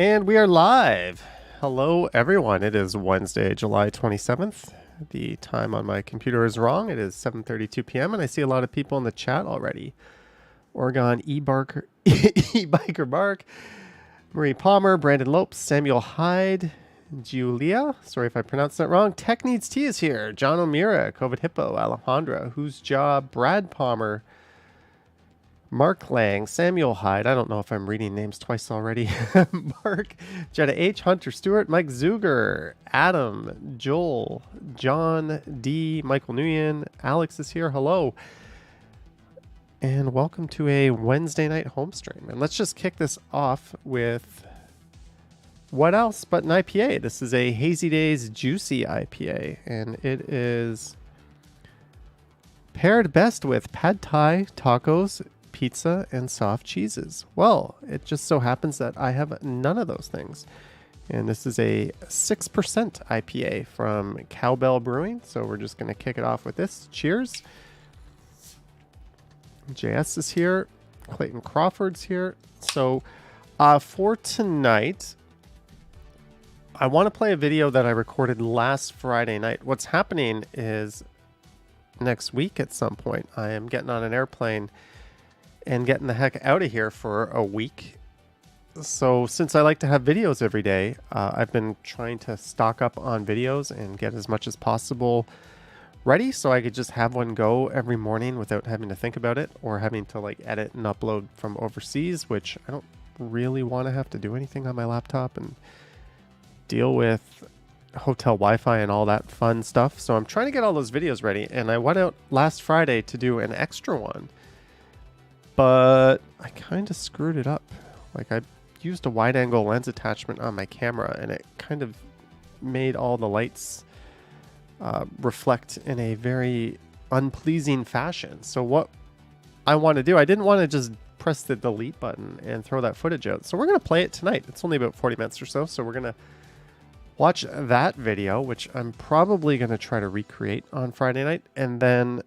And we are live. Hello, everyone. It is Wednesday, July 27th. The time on my computer is wrong. It is 7:32 p.m. and I see a lot of people in the chat already. Oregon E-Barker, E-Biker Bark, Marie Palmer, Brandon Lopes, Samuel Hyde, Julia. Sorry if I pronounced that wrong. Tech Needs Tea is here. John O'Meara, COVID Hippo, Alejandra, Whose Job, Brad Palmer, Mark Lang, Samuel Hyde. I don't know if I'm reading names twice already. Mark, Jetta H, Hunter Stewart, Mike Zuger, Adam, Joel, John D, Michael Nguyen, Alex is here. Hello. And welcome to a Wednesday night home stream. And let's just kick this off with what else but an IPA. This is a Hazy Days Juicy IPA, and it is paired best with pad thai, tacos, pizza, and soft cheeses. Well, it just so happens that I have none of those things. And this is a 6% IPA from Cowbell Brewing. So we're just going to kick it off with this. Cheers. JS is here. Clayton Crawford's here. So for tonight, I want to play a video that I recorded last Friday night. What's happening is next week at some point, I am getting on an airplane and getting the heck out of here for a week. So since I like to have videos every day, I've been trying to stock up on videos and get as much as possible ready so I could just have one go every morning without having to think about it or having to like edit and upload from overseas, which I don't really want to have to do anything on my laptop and deal with hotel Wi-Fi and all that fun stuff. So I'm trying to get all those videos ready, and I went out last Friday to do an extra one, but I kind of screwed it up. Like, I used a wide angle lens attachment on my camera, and it kind of made all the lights reflect in a very unpleasing fashion. So what I want to do, I didn't want to just press the delete button and throw that footage out. So we're going to play it tonight. It's only about 40 minutes or so. So we're going to watch that video, which I'm probably going to try to recreate on Friday night. And then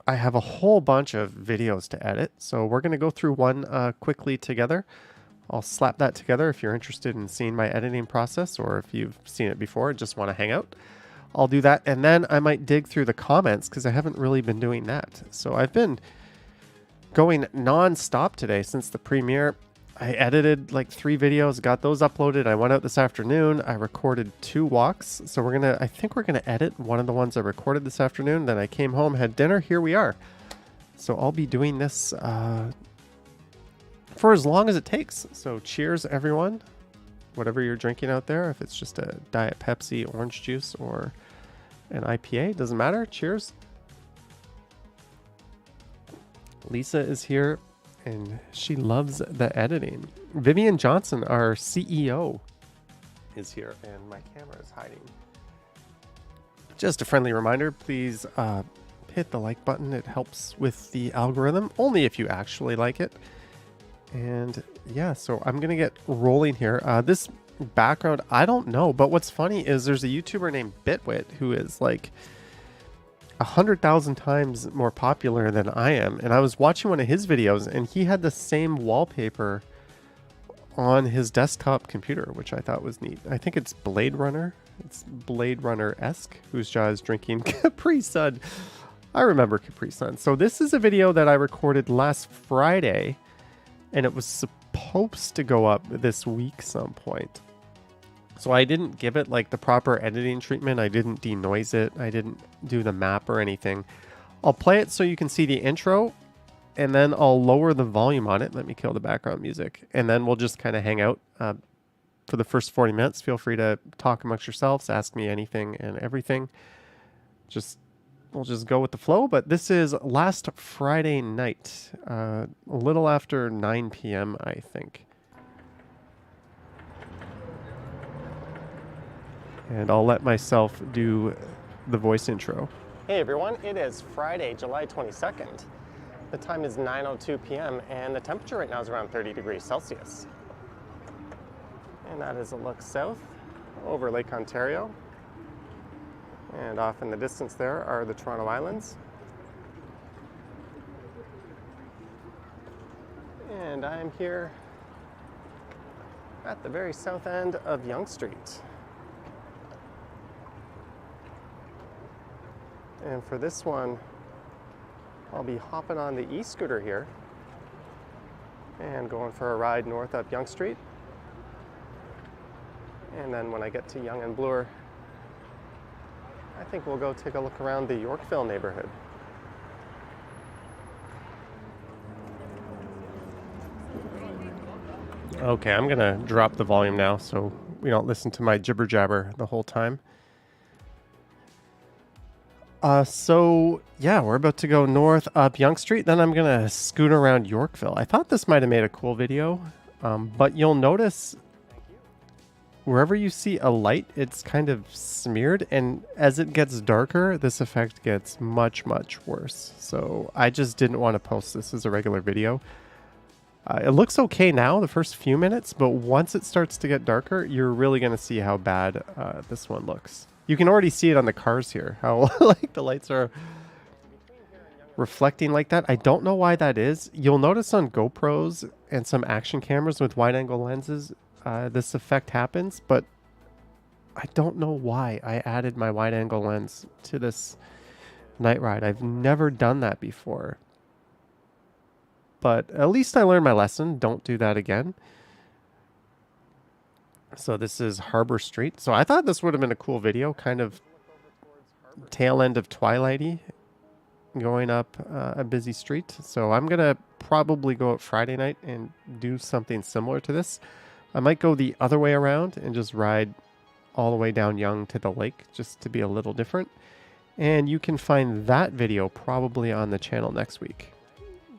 I have a whole bunch of videos to edit. So we're going to go through one quickly together. I'll slap that together if you're interested in seeing my editing process, or if you've seen it before and just want to hang out. I'll do that. And then I might dig through the comments because I haven't really been doing that. So I've been going non-stop today since the premiere. I edited like 3 videos, got those uploaded. I went out this afternoon. I recorded 2 walks. So I think we're going to edit one of the ones I recorded this afternoon. Then I came home, had dinner. Here we are. So I'll be doing this for as long as it takes. So cheers, everyone. Whatever you're drinking out there, if it's just a Diet Pepsi, orange juice, or an IPA, doesn't matter. Cheers. Lisa is here, and she loves the editing. Vivian Johnson, our CEO, is here, and my camera is hiding. Just a friendly reminder, please hit the like button. It helps with the algorithm, only if you actually like it. And yeah, so I'm going to get rolling here. This background, I don't know, but what's funny is there's a YouTuber named Bitwit who is like 100,000 times more popular than I am. And I was watching one of his videos, and he had the same wallpaper on his desktop computer, which I thought was neat. I think it's Blade Runner. It's Blade Runner-esque. Whose jaw is drinking Capri Sun. I remember Capri Sun. So this is a video that I recorded last Friday, and it was supposed to go up this week some point. So I didn't give it like the proper editing treatment. I didn't denoise it. I didn't do the map or anything. I'll play it so you can see the intro, and then I'll lower the volume on it. Let me kill the background music. And then we'll just kind of hang out for the first 40 minutes. Feel free to talk amongst yourselves, ask me anything and everything. We'll just go with the flow. But this is last Friday night, a little after 9 p.m., I think. And I'll let myself do the voice intro. Hey everyone, it is Friday, July 22nd. The time is 9:02 p.m. and the temperature right now is around 30 degrees Celsius. And that is a look south over Lake Ontario. And off in the distance there are the Toronto Islands. And I'm here at the very south end of Yonge Street. And for this one, I'll be hopping on the e-scooter here and going for a ride north up Yonge Street. And then when I get to Yonge and Bloor, I think we'll go take a look around the Yorkville neighborhood. Okay, I'm gonna drop the volume now so we don't listen to my jibber jabber the whole time. So yeah, we're about to go north up Yonge Street, then I'm gonna scoot around Yorkville. I thought this might have made a cool video, but you'll notice wherever you see a light, it's kind of smeared, and as it gets darker, this effect gets much, much worse. So I just didn't want to post this as a regular video. It looks okay now, the first few minutes, but once it starts to get darker, you're really going to see how bad this one looks. You can already see it on the cars here, how like the lights are reflecting like that. I don't know why that is. You'll notice on GoPros and some action cameras with wide-angle lenses, this effect happens, but I don't know why I added my wide-angle lens to this night ride. I've never done that before. But at least I learned my lesson. Don't do that again. So this is Harbor Street. So I thought this would have been a cool video, kind of tail end of Twilighty, going up a busy street. So I'm going to probably go out Friday night and do something similar to this. I might go the other way around and just ride all the way down Yonge to the lake, just to be a little different. And you can find that video probably on the channel next week.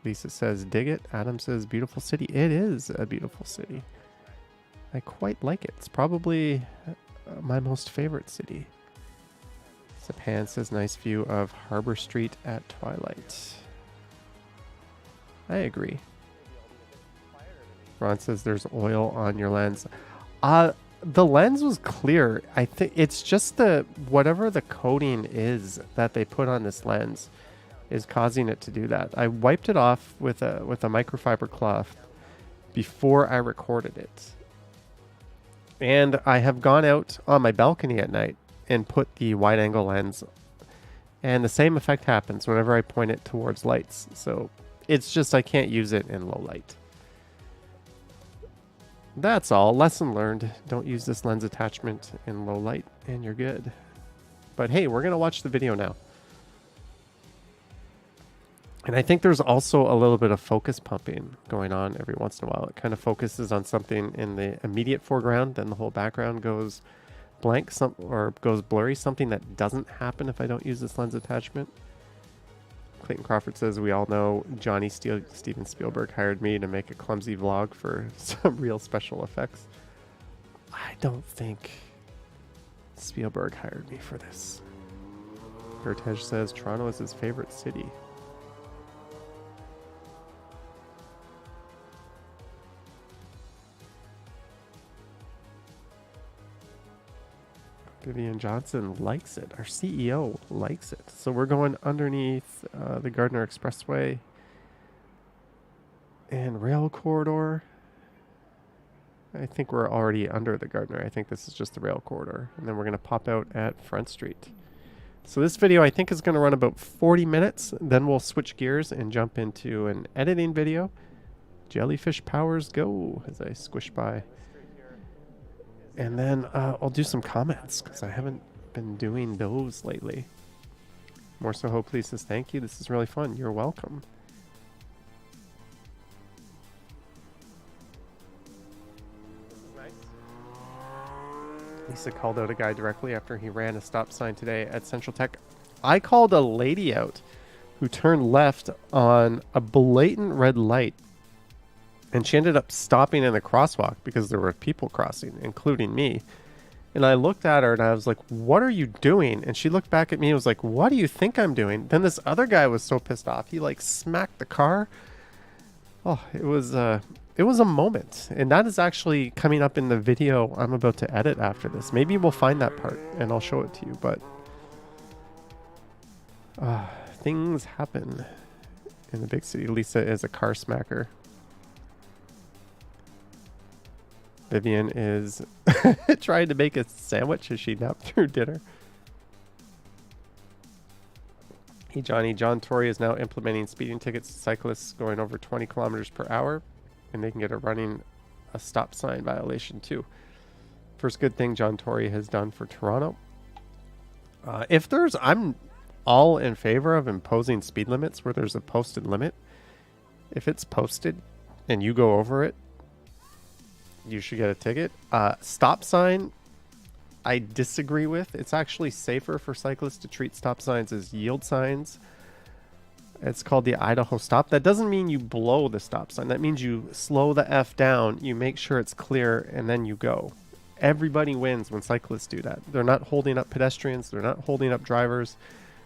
Lisa says, dig it. Adam says, beautiful city. It is a beautiful city. I quite like it. It's probably my most favorite city. Sapan says, nice view of Harbor Street at twilight. I agree. Ron says, there's oil on your lens. The lens was clear. I think it's just whatever the coating is that they put on this lens is causing it to do that. I wiped it off with a microfiber cloth before I recorded it. And I have gone out on my balcony at night and put the wide angle lens, and the same effect happens whenever I point it towards lights. So it's just I can't use it in low light. That's all. Lesson learned. Don't use this lens attachment in low light and you're good. But hey, we're going to watch the video now. And I think there's also a little bit of focus pumping going on every once in a while. It kind of focuses on something in the immediate foreground, then the whole background goes blank or goes blurry, something that doesn't happen if I don't use this lens attachment. Clayton Crawford says, we all know Steven Spielberg hired me to make a clumsy vlog for some real special effects. I don't think Spielberg hired me for this. Gertej says, Toronto is his favorite city. Vivian Johnson likes it. Our CEO likes it. So we're going underneath the Gardner Expressway and rail corridor. I think we're already under the Gardner. I think this is just the rail corridor. And then we're going to pop out at Front Street. So this video I think is going to run about 40 minutes. Then we'll switch gears and jump into an editing video. Jellyfish powers go as I squish by. And then I'll do some comments because I haven't been doing those lately. More so hope please says thank you. This is really fun. You're welcome. This is nice. Lisa called out a guy directly after he ran a stop sign today at Central Tech. I called a lady out who turned left on a blatant red light. And she ended up stopping in the crosswalk because there were people crossing, including me. And I looked at her and I was like, what are you doing? And she looked back at me and was like, what do you think I'm doing? Then this other guy was so pissed off. He like smacked the car. Oh, it was a moment. And that is actually coming up in the video I'm about to edit after this. Maybe we'll find that part and I'll show it to you. But things happen in the big city. Lisa is a car smacker. Vivian is trying to make a sandwich as she napped through dinner. Hey Johnny, John Tory is now implementing speeding tickets to cyclists going over 20 kilometers per hour, and they can get a stop sign violation too. First good thing John Tory has done for Toronto. I'm all in favor of imposing speed limits where there's a posted limit. If it's posted and you go over it, you should get a ticket. Stop sign, I disagree with. It's actually safer for cyclists to treat stop signs as yield signs. It's called the Idaho stop. That doesn't mean you blow the stop sign. That means you slow the F down, you make sure it's clear, and then you go. Everybody wins when cyclists do that. They're not holding up pedestrians. They're not holding up drivers.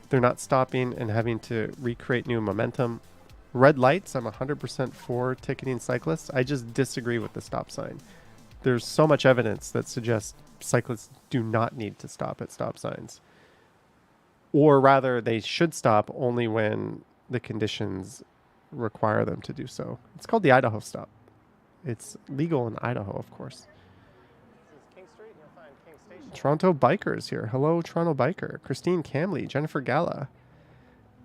They're not stopping and having to recreate new momentum. Red lights, I'm 100% for ticketing cyclists. I just disagree with the stop sign. There's so much evidence that suggests cyclists do not need to stop at stop signs. Or rather, they should stop only when the conditions require them to do so. It's called the Idaho stop. It's legal in Idaho, of course. Toronto Bikers here. Hello, Toronto Biker. Christine Camley, Jennifer Gala.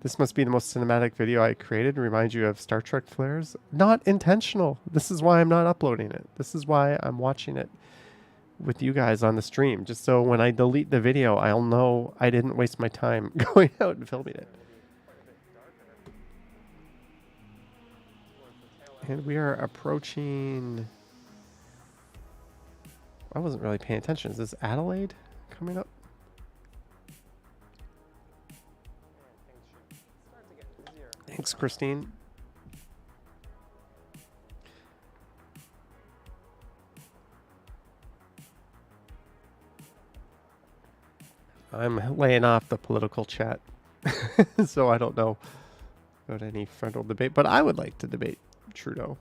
This must be the most cinematic video I created. Remind you of Star Trek flares. Not intentional. This is why I'm not uploading it. This is why I'm watching it with you guys on the stream. Just so when I delete the video, I'll know I didn't waste my time going out and filming it. And we are approaching... I wasn't really paying attention. Is this Adelaide coming up? Thanks, Christine. I'm laying off the political chat, so I don't know about any frontal debate, but I would like to debate Trudeau.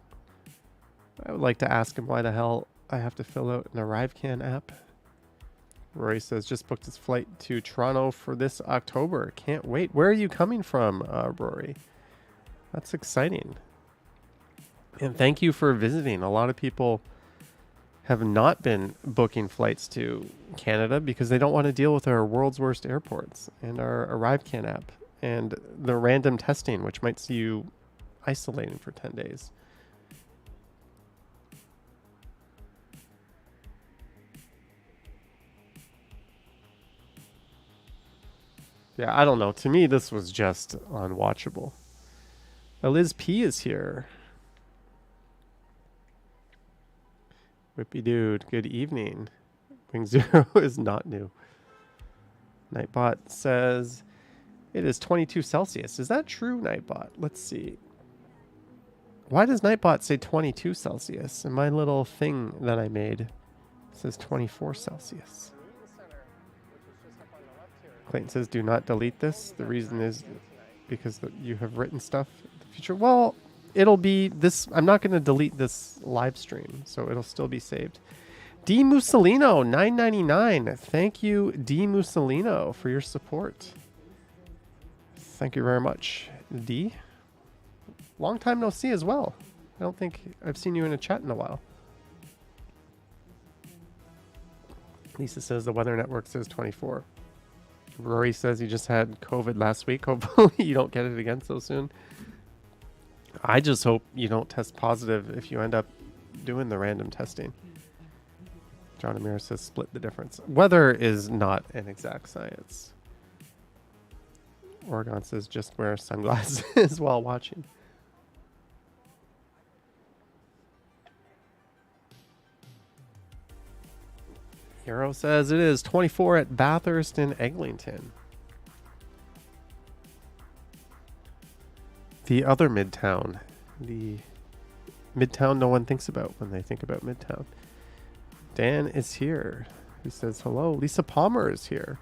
I would like to ask him why the hell I have to fill out an ArriveCan app. Rory says, just booked his flight to Toronto for this October. Can't wait. Where are you coming from, Rory? That's exciting. And thank you for visiting. A lot of people have not been booking flights to Canada because they don't want to deal with our world's worst airports and our ArriveCan app and the random testing, which might see you isolating for 10 days. Yeah, I don't know. To me, this was just unwatchable. Liz P is here. Whippy dude, good evening. Wing Zero is not new. Nightbot says it is 22 Celsius. Is that true, Nightbot? Let's see. Why does Nightbot say 22 Celsius? And my little thing that I made says 24 Celsius. Clayton says, do not delete this. The reason is because you have written stuff in the future. Well, it'll be this. I'm not going to delete this live stream, so it'll still be saved. D Mussolino, $9.99. Thank you, D Mussolino, for your support. Thank you very much, D. Long time no see as well. I don't think I've seen you in a chat in a while. Lisa says the Weather Network says 24. Rory says he just had COVID last week. Hopefully you don't get it again so soon. I just hope you don't test positive if you end up doing the random testing. John Amir says split the difference. Weather is not an exact science. Oregon says just wear sunglasses while watching. Hero says it is 24 at Bathurst in Eglinton. The other Midtown. The Midtown no one thinks about when they think about Midtown. Dan is here. He says hello. Lisa Palmer is here.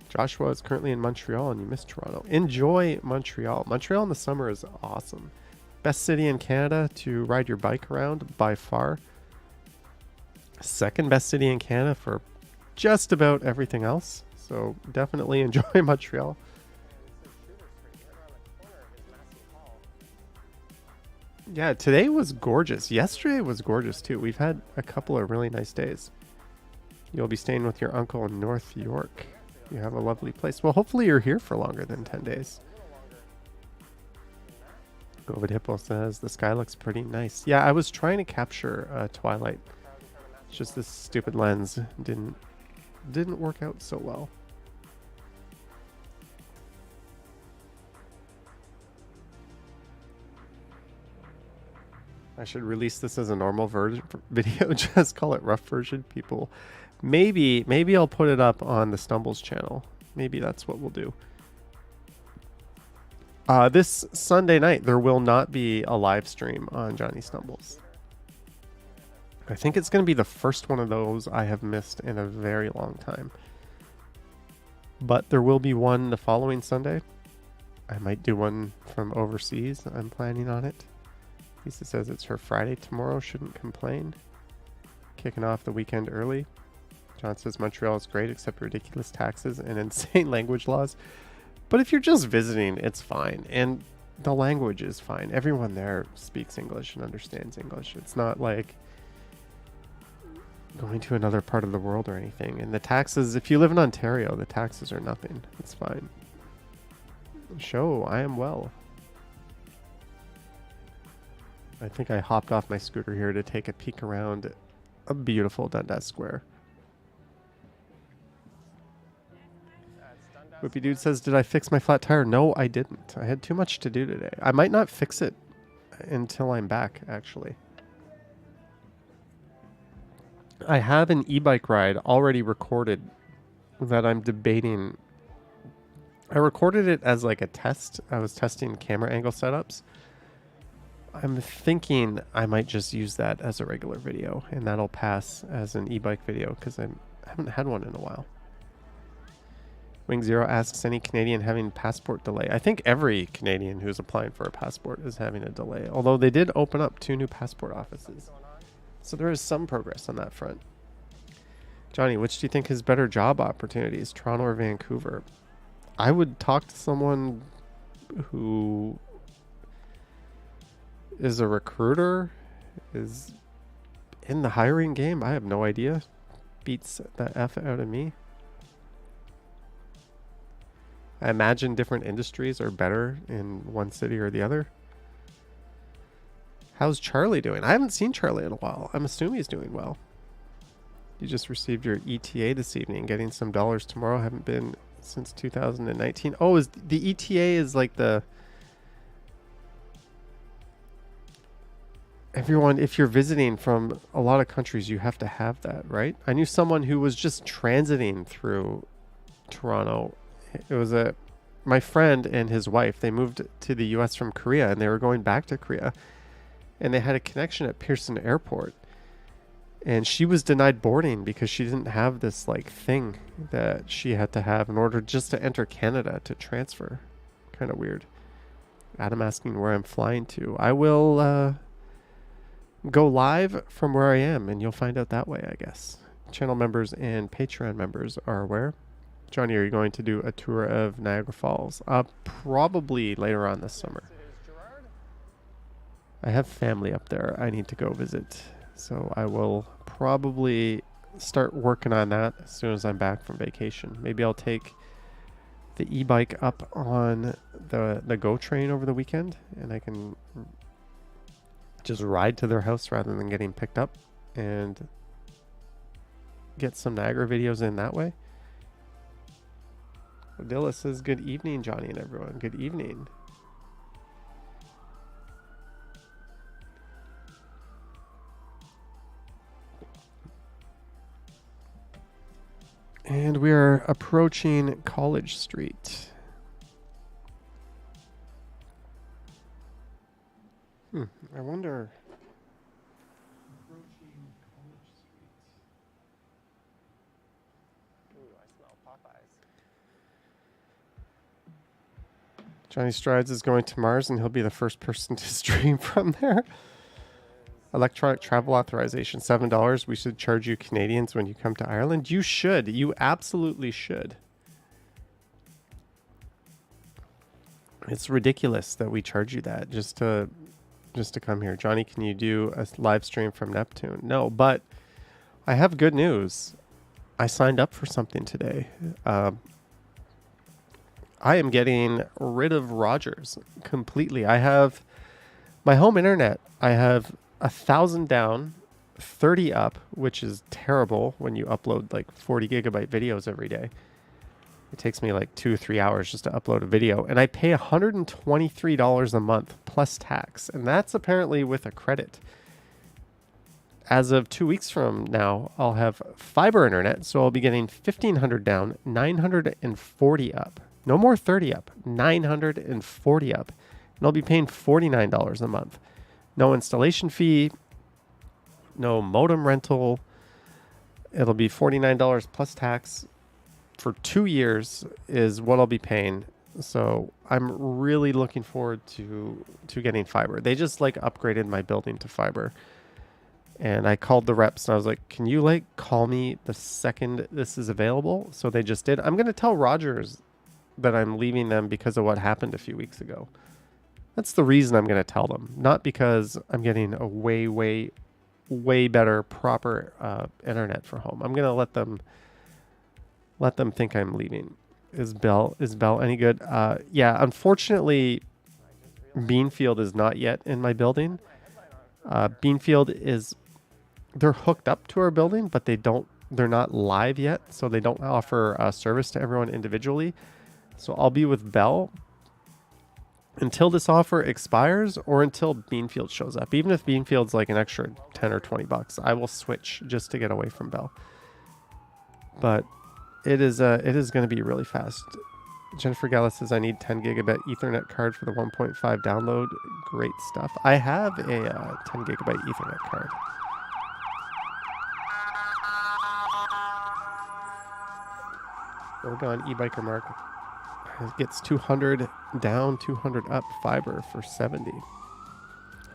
Joshua is currently in Montreal and you missed Toronto. Enjoy Montreal. Montreal in the summer is awesome. Best city in Canada to ride your bike around by far. Second best city in Canada for just about everything else. So definitely enjoy Montreal. Yeah, today was gorgeous. Yesterday was gorgeous too. We've had a couple of really nice days. You'll be staying with your uncle in North York. You have a lovely place. Well, hopefully you're here for longer than 10 days. Govid Hippo says the sky looks pretty nice. Yeah, I was trying to capture twilight. It's just this stupid lens didn't work out so well. I should release this as a normal video. Just call it rough version. People, maybe I'll put it up on the Stumbles channel. Maybe that's what we'll do. This Sunday night, there will not be a live stream on Johnny Stumbles. I think it's going to be the first one of those I have missed in a very long time. But there will be one the following Sunday. I might do one from overseas. I'm planning on it. Lisa says it's her Friday tomorrow. Shouldn't complain. Kicking off the weekend early. John says Montreal is great except ridiculous taxes and insane language laws. But if you're just visiting, it's fine. And the language is fine. Everyone there speaks English and understands English. It's not like going to another part of the world or anything. And the taxes, if you live in Ontario, the taxes are nothing. It's fine. Show, I am well. I think I hopped off my scooter here to take a peek around a beautiful Dundas Square. Whippy Dude says, did I fix my flat tire? No, I didn't. I had too much to do today. I might not fix it until I'm back, actually. I have an e-bike ride already recorded that I'm debating. I recorded it as like a test. I was testing camera angle setups. I'm thinking I might just use that as a regular video, and that'll pass as an e-bike video because I haven't had one in a while. Wing Zero asks, any Canadian having passport delay? I think every Canadian who's applying for a passport is having a delay, although they did open up 2 new passport offices. So there is some progress on that front. Johnny, which do you think has better job opportunities, Toronto or Vancouver? I would talk to someone who is a recruiter, is in the hiring game. I have no idea. Beats the F out of me. I imagine different industries are better in one city or the other. How's Charlie doing? I haven't seen Charlie in a while. I'm assuming he's doing well. You just received your ETA this evening. Getting some dollars tomorrow. Haven't been since 2019. Oh, is the ETA is like the... Everyone, if you're visiting from a lot of countries, you have to have that, right? I knew someone who was just transiting through Toronto. It was my friend and his wife. They moved to the US from Korea, and they were going back to Korea. And they had a connection at Pearson Airport. And she was denied boarding because she didn't have this like thing that she had to have in order just to enter Canada to transfer. Kind of weird. Adam asking where I'm flying to. I will go live from where I am, and you'll find out that way, I guess. Channel members and Patreon members are aware. Johnny, are you going to do a tour of Niagara Falls? Probably later on this summer. I have family up there I need to go visit. So I will probably start working on that as soon as I'm back from vacation. Maybe I'll take the e-bike up on the GO train over the weekend, and I can just ride to their house rather than getting picked up and get some Niagara videos in that way. Odila says, good evening, Johnny and everyone. Good evening. And we are approaching College Street. I wonder. Approaching College Street. Ooh, I smell Popeyes. Johnny Strides is going to Mars, and he'll be the first person to stream from there. Electronic travel authorization, $7. We should charge you Canadians when you come to Ireland. You should. You absolutely should. It's ridiculous that we charge you that just to just to come here. Johnny, can you do a live stream from Neptune? No, but I have good news. I signed up for something today. I am getting rid of Rogers completely. I have my home internet. I have 1,000 down, 30 up, which is terrible when you upload like 40 gigabyte videos every day. It takes me like 2 or 3 hours just to upload a video. And I pay $123 a month plus tax. And that's apparently with a credit. As of 2 weeks from now, I'll have fiber internet. So I'll be getting 1,500 down, 940 up. No more 30 up, 940 up. And I'll be paying $49 a month. No installation fee, no modem rental. It'll be $49 plus tax for 2 years is what I'll be paying. So I'm really looking forward to getting fiber. They just like upgraded my building to fiber. And I called the reps and I was like, can you like call me the second this is available? So they just did. I'm going to tell Rogers that I'm leaving them because of what happened a few weeks ago. That's the reason I'm going to tell them. Not because I'm getting a way better, proper internet for home. I'm going to let them think I'm leaving. Is Bell any good? Yeah, unfortunately, Beanfield is not yet in my building. Beanfield they're hooked up to our building, but they're not live yet, so they don't offer service to everyone individually. So I'll be with Bell until this offer expires or until Beanfield shows up. Even if Beanfield's like an extra 10 or 20 bucks, I will switch just to get away from Bell. But it is going to be really fast. Jennifer Gala says, I need 10 gigabit Ethernet card for the 1.5 download. Great stuff. I have a 10 gigabyte Ethernet card. We're going e-biker Mark. It gets 200 down, 200 up fiber for 70.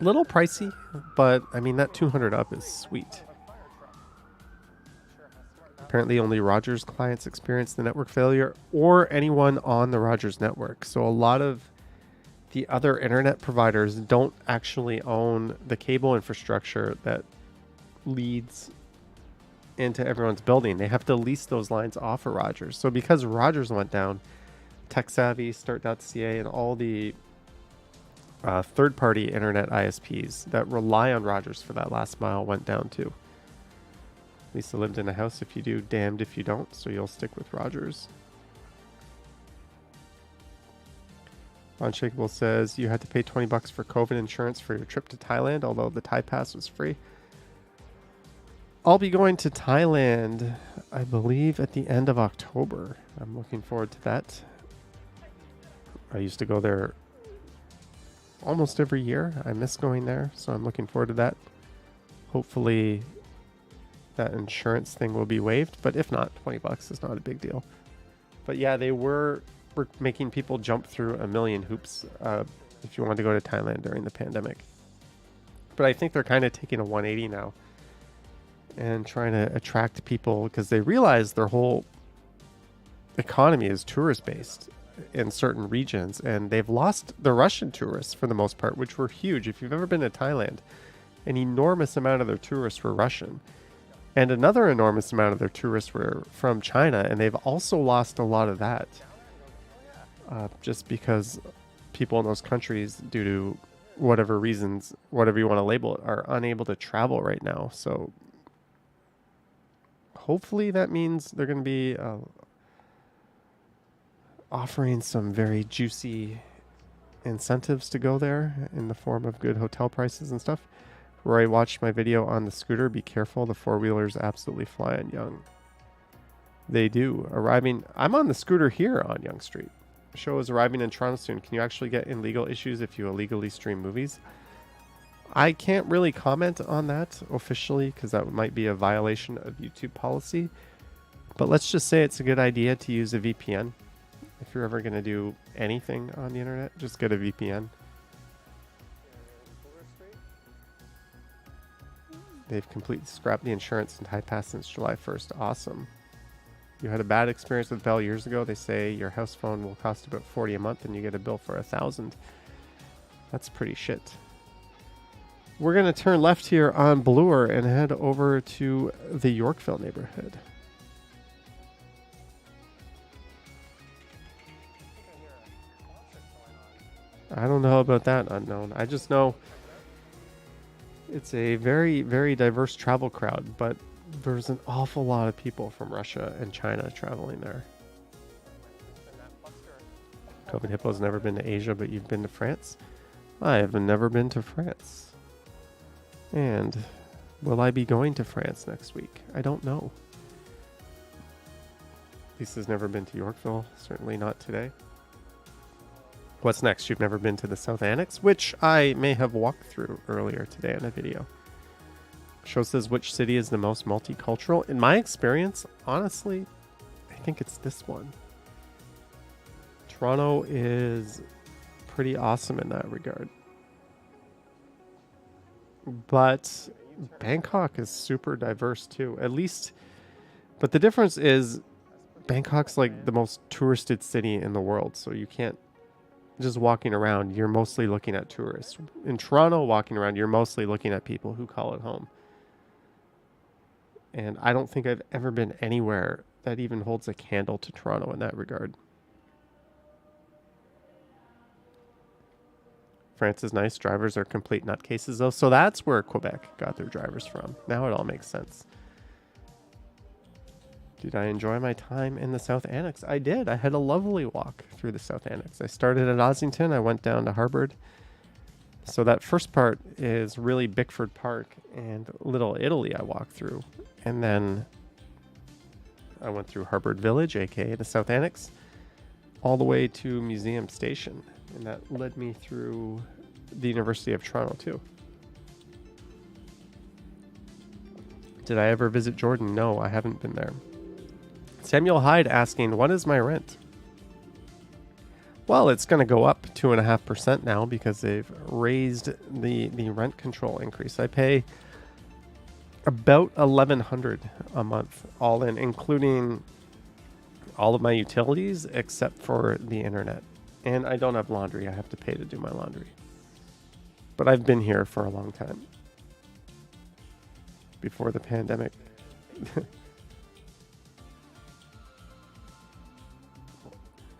A little pricey, but I mean, that 200 up is sweet. Apparently only Rogers clients experience the network failure or anyone on the Rogers network. So a lot of the other internet providers don't actually own the cable infrastructure that leads into everyone's building. They have to lease those lines off of Rogers. So because Rogers went down, TechSavvy, Start.ca, and all the third-party internet ISPs that rely on Rogers for that last mile went down too. Lisa lived in a house. If you do, damned if you don't. So you'll stick with Rogers. Unshakable says you had to pay 20 bucks for COVID insurance for your trip to Thailand, although the Thai pass was free. I'll be going to Thailand, I believe, at the end of October. I'm looking forward to that. I used to go there almost every year. I miss going there, so I'm looking forward to that. Hopefully that insurance thing will be waived, but if not, 20 bucks is not a big deal. But yeah, they were making people jump through a million hoops if you wanted to go to Thailand during the pandemic. But I think they're kind of taking a 180 now and trying to attract people because they realize their whole economy is tourist-based in certain regions, and they've lost the Russian tourists for the most part, which were huge. If you've ever been to Thailand, an enormous amount of their tourists were Russian. And another enormous amount of their tourists were from China, and they've also lost a lot of that. Just because people in those countries, due to whatever reasons, whatever you want to label it, are unable to travel right now. So hopefully that means they're going to be offering some very juicy incentives to go there in the form of good hotel prices and stuff. Roy watched my video on the scooter. Be careful, the four-wheelers absolutely fly on Yonge. They do. Arriving, I'm on the scooter here on Yonge Street. The show is arriving in Toronto soon. Can you actually get in legal issues if you illegally stream movies? I can't really comment on that officially because that might be a violation of YouTube policy. But let's just say it's a good idea to use a VPN. If you're ever going to do anything on the internet, just get a VPN. They've completely scrapped the insurance and Thai pass since July 1st. Awesome. You had a bad experience with Bell years ago. They say your house phone will cost about $40 a month and you get a bill for $1,000. That's pretty shit. We're going to turn left here on Bloor and head over to the Yorkville neighborhood. I don't know about that, unknown. I just know it's a very, very diverse travel crowd, but there's an awful lot of people from Russia and China traveling there. COVID Hippo's never been to Asia, but you've been to France? I have never been to France. And will I be going to France next week? I don't know. Lisa's never been to Yorkville, certainly not today. What's next? You've never been to the South Annex, which I may have walked through earlier today in a video. Show says, which city is the most multicultural? In my experience, honestly, I think it's this one. Toronto is pretty awesome in that regard. But Bangkok is super diverse too, at least. But the difference is Bangkok's like the most touristed city in the world. So you can't just walking around, you're mostly looking at tourists. In Toronto, walking around, you're mostly looking at people who call it home. And I don't think I've ever been anywhere that even holds a candle to Toronto in that regard. France is nice. Drivers are complete nutcases, though. So that's where Quebec got their drivers from. Now it all makes sense. Did I enjoy my time in the South Annex? I did. I had a lovely walk through the South Annex. I started at Ossington. I went down to Harvard. So that first part is really Bickford Park and Little Italy I walked through. And then I went through Harvard Village, aka the South Annex, all the way to Museum Station. And that led me through the University of Toronto too. Did I ever visit Jordan? No, I haven't been there. Samuel Hyde asking, what is my rent? Well, it's going to go up 2.5% now because they've raised the rent control increase. I pay about $1,100 a month, all in, including all of my utilities except for the internet. And I don't have laundry. I have to pay to do my laundry. But I've been here for a long time. Before the pandemic. It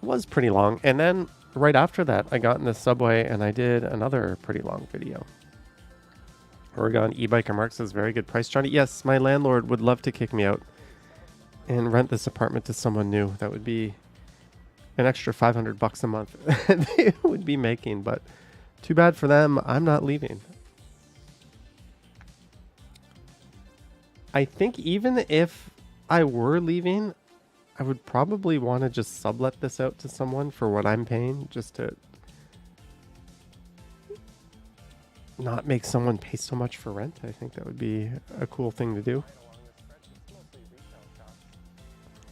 was pretty long. And then right after that, I got in the subway and I did another pretty long video. Oregon e-biker Mark says, very good price, Johnny. Yes, my landlord would love to kick me out and rent this apartment to someone new. That would be an extra $500 a month they would be making, but too bad for them. I'm not leaving. I think even if I were leaving, I would probably want to just sublet this out to someone for what I'm paying, just to not make someone pay so much for rent. I think that would be a cool thing to do.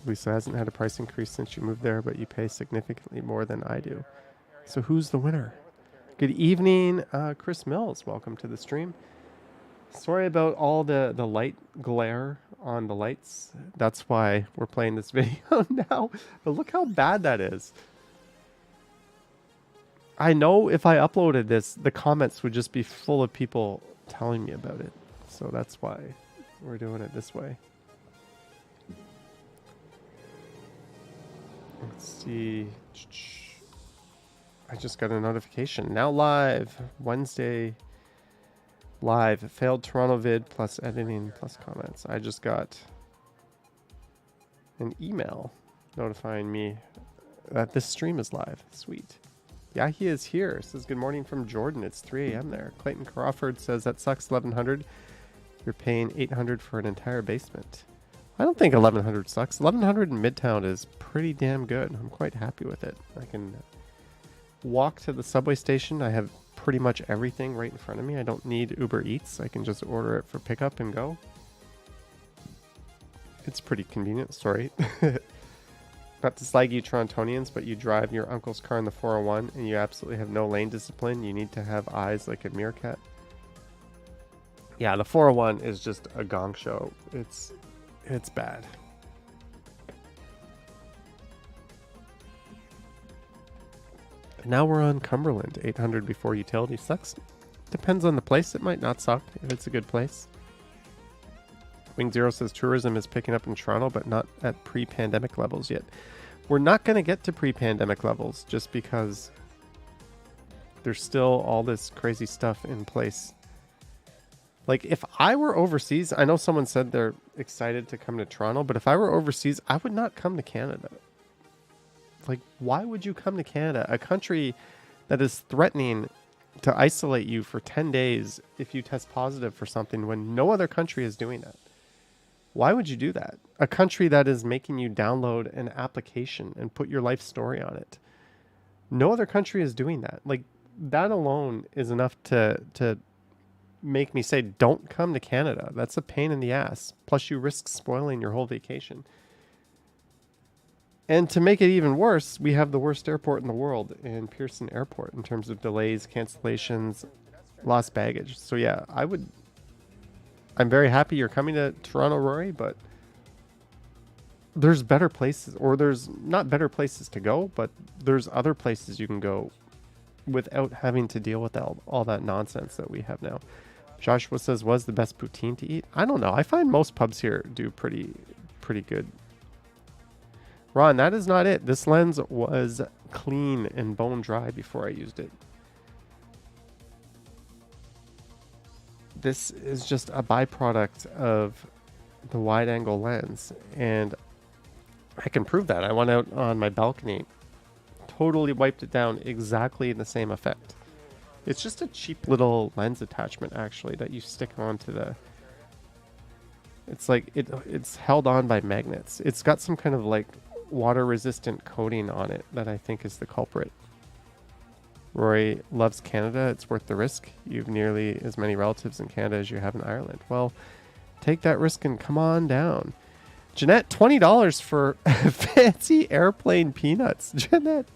Lisa hasn't had a price increase since you moved there, but you pay significantly more than I do. So who's the winner? Good evening, Chris Mills. Welcome to the stream. Sorry about all the light glare on the lights. That's why we're playing this video now. But look how bad that is. I know if I uploaded this, the comments would just be full of people telling me about it. So that's why we're doing it this way. Let's see. I just got a notification. Now live. Wednesday. Live. Failed Toronto vid plus editing plus comments. I just got an email notifying me that this stream is live. Sweet. Yeah, he is here. Says good morning from Jordan. It's 3 a.m. there. Clayton Crawford says that sucks. $1,100. You're paying $800 for an entire basement. I don't think $1,100 sucks. $1,100 in Midtown is pretty damn good. I'm quite happy with it. I can walk to the subway station. I have pretty much everything right in front of me. I don't need Uber Eats. I can just order it for pickup and go. It's pretty convenient. Sorry. Not to slag you Torontonians, but you drive your uncle's car in the 401 and you absolutely have no lane discipline. You need to have eyes like a meerkat. Yeah, the 401 is just a gong show. It's bad. Now we're on Cumberland. 800 before utility sucks. Depends on the place. It might not suck if it's a good place. Wing Zero says tourism is picking up in Toronto, but not at pre-pandemic levels yet. We're not going to get to pre-pandemic levels just because there's still all this crazy stuff in place. Like, if I were overseas, I know someone said they're excited to come to Toronto, but if I were overseas, I would not come to Canada. Like, why would you come to Canada? A country that is threatening to isolate you for 10 days if you test positive for something when no other country is doing that. Why would you do that? A country that is making you download an application and put your life story on it. No other country is doing that. Like, that alone is enough to make me say, don't come to Canada. That's a pain in the ass. Plus, you risk spoiling your whole vacation. And to make it even worse, we have the worst airport in the world in Pearson Airport in terms of delays, cancellations, lost baggage. So yeah, I'm very happy you're coming to Toronto, Rory, but there's better places, or there's not better places to go, but there's other places you can go without having to deal with all that nonsense that we have now. Joshua says, was the best poutine to eat? I don't know. I find most pubs here do pretty good. Ron, that is not it. This lens was clean and bone dry before I used it. This is just a byproduct of the wide angle lens, and I can prove that. I went out on my balcony, totally wiped it down, exactly the same effect. It's just a cheap little lens attachment, actually, that you stick onto the... It's like, it's held on by magnets. It's got some kind of like water resistant coating on it that I think is the culprit. Rory loves Canada. It's worth the risk. You've nearly as many relatives in Canada as you have in Ireland. Well, take that risk and come on down. Jeanette, $20 for fancy airplane peanuts. Jeanette.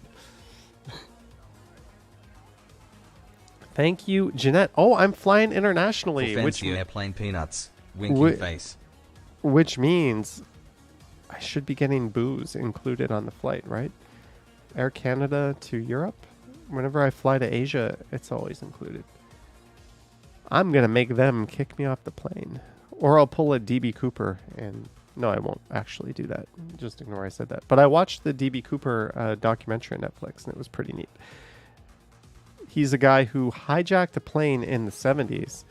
Thank you, Jeanette. Oh, I'm flying internationally. Fancy airplane peanuts. Winky face. Which means I should be getting booze included on the flight, right? Air Canada to Europe. Whenever I fly to Asia, it's always included. I'm going to make them kick me off the plane. Or I'll pull a DB Cooper and... No, I won't actually do that. Just ignore I said that. But I watched the DB Cooper documentary on Netflix, and it was pretty neat. He's a guy who hijacked a plane in the 70s,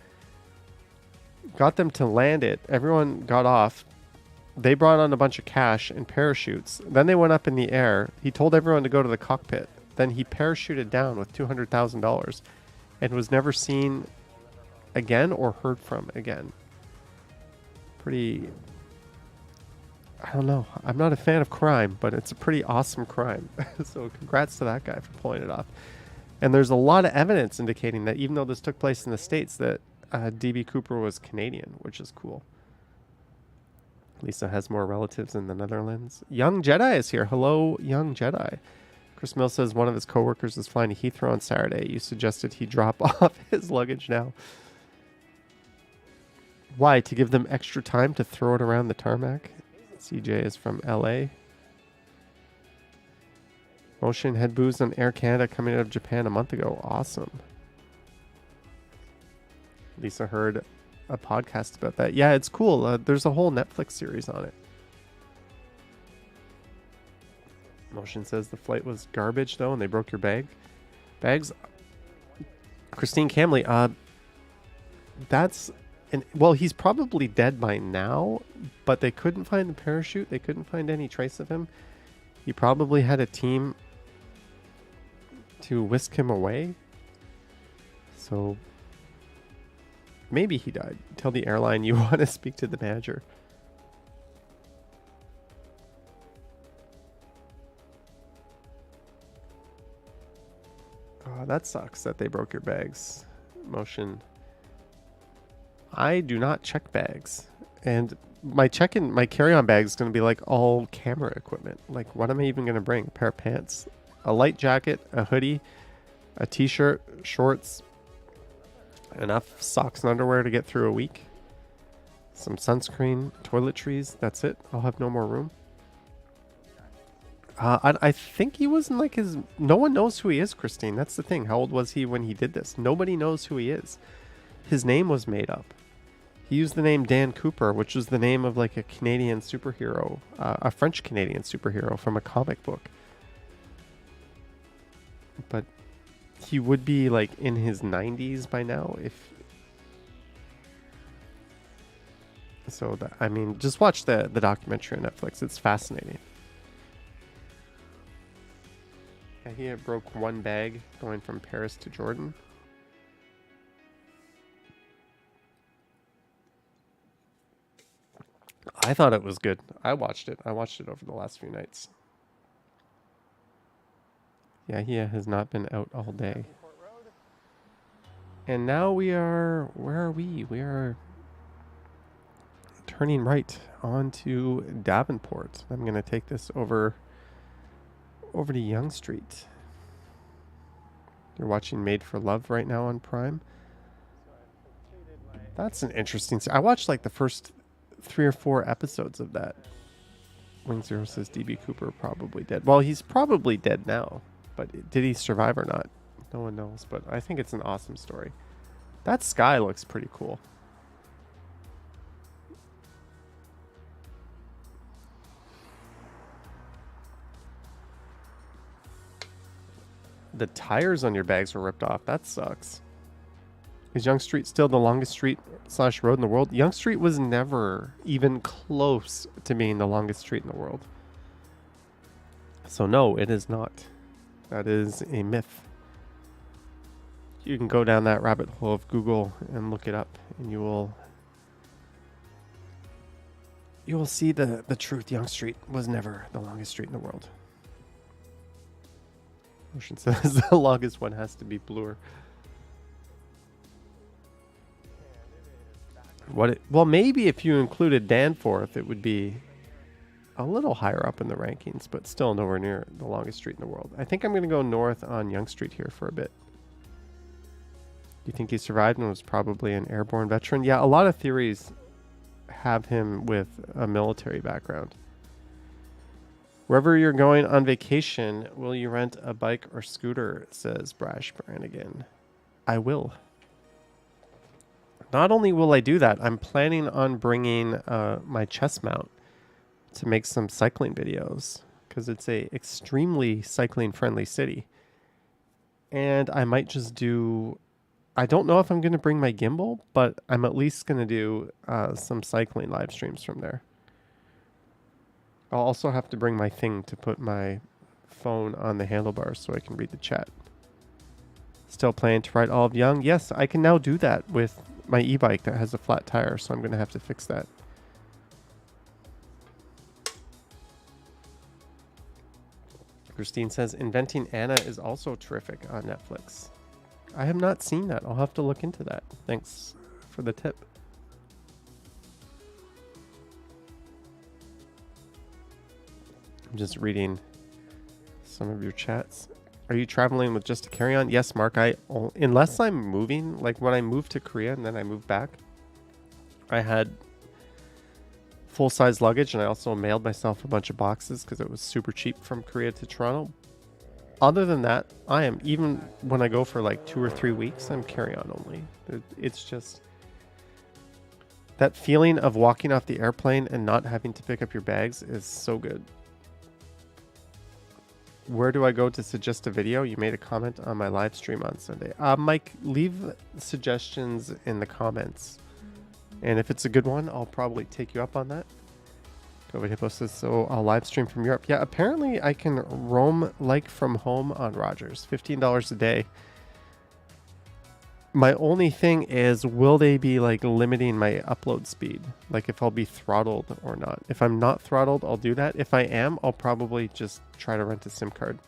got them to land it. Everyone got off. They brought on a bunch of cash and parachutes. Then they went up in the air. He told everyone to go to the cockpit. Then he parachuted down with $200,000 and was never seen again or heard from again. Pretty... I don't know. I'm not a fan of crime, but it's a pretty awesome crime. So congrats to that guy for pulling it off. And there's a lot of evidence indicating that even though this took place in the States, that DB Cooper was Canadian, which is cool. Lisa has more relatives in the Netherlands. Young Jedi is here. Hello, Young Jedi. Chris Mill says one of his coworkers is flying to Heathrow on Saturday. You suggested he drop off his luggage now. Why? To give them extra time to throw it around the tarmac? CJ is from LA. Motion had booze on Air Canada coming out of Japan a month ago. Awesome. Lisa heard a podcast about that. Yeah, it's cool. There's a whole Netflix series on it. Motion says the flight was garbage, though, and they broke your bags. Christine Camley, that's... well, he's probably dead by now, but they couldn't find the parachute. They couldn't find any trace of him. He probably had a team to whisk him away. So maybe he died. Tell the airline you want to speak to the manager. Oh, that sucks that they broke your bags. Motion. I do not check bags. And my carry-on bag is going to be like all camera equipment. Like, what am I even going to bring? A pair of pants, a light jacket, a hoodie, a t-shirt, shorts, enough socks and underwear to get through a week, some sunscreen, toiletries. That's it. I'll have no more room. I think he was in like his. No one knows who he is, Christine. That's the thing. How old was he when he did this? Nobody knows who he is. His name was made up. He used the name Dan Cooper, which was the name of like a Canadian superhero, a French Canadian superhero from a comic book. But he would be like in his 90s by now. If so, I mean, just watch the documentary on Netflix. It's fascinating. Yeah, he had broke one bag going from Paris to Jordan. I thought it was good. I watched it. I watched it over the last few nights. Yeah, he has not been out all day. And now we are... Where are we? We are turning right onto Davenport. I'm going to take this over to Yonge Street. You're watching Made for Love right now on Prime. That's an interesting... I watched like the first 3 or 4 episodes of that. Wing Zero says DB Cooper probably dead. Well, he's probably dead now. But did he survive or not? No one knows. But I think it's an awesome story. That sky looks pretty cool. The tires on your bags were ripped off. That sucks. Is Yonge Street still the longest street / road in the world? Yonge Street was never even close to being the longest street in the world. So no, it is not. That is a myth. You can go down that rabbit hole of Google and look it up, and you will see the truth. Yonge Street was never the longest street in the world. Ocean says the longest one has to be Bloor. Well, maybe if you included Danforth, it would be a little higher up in the rankings, but still nowhere near the longest street in the world. I think I'm going to go north on Yonge Street here for a bit. Do you think he survived and was probably an airborne veteran? Yeah, a lot of theories have him with a military background. Wherever you're going on vacation, will you rent a bike or scooter, says Brash Brannigan. I will. Not only will I do that, I'm planning on bringing my chest mount to make some cycling videos because it's a extremely cycling friendly city. And I might just do, I don't know if I'm going to bring my gimbal, but I'm at least going to do some cycling live streams from there. I'll also have to bring my thing to put my phone on the handlebars so I can read the chat. Still planning to ride all of Yonge? Yes, I can now do that with my e-bike that has a flat tire, so I'm going to have to fix that. Christine says, Inventing Anna is also terrific on Netflix. I have not seen that. I'll have to look into that. Thanks for the tip. I'm just reading some of your chats. Are you traveling with just a carry-on? Yes, Mark. Unless I'm moving, like when I moved to Korea and then I moved back, I had full-size luggage, and I also mailed myself a bunch of boxes because it was super cheap from Korea to Toronto. Other than that, I am, even when I go for like 2 or 3 weeks, I'm carry-on only. It's just that feeling of walking off the airplane and not having to pick up your bags is so good. Where do I go to suggest a video? You made a comment on my live stream on Sunday. Mike, leave suggestions in the comments. And if it's a good one, I'll probably take you up on that. COVID Hippo says, so I'll live stream from Europe. Yeah, apparently I can roam like from home on Rogers. $15 a day. My only thing is, will they be like limiting my upload speed? Like if I'll be throttled or not. If I'm not throttled, I'll do that. If I am, I'll probably just try to rent a SIM card.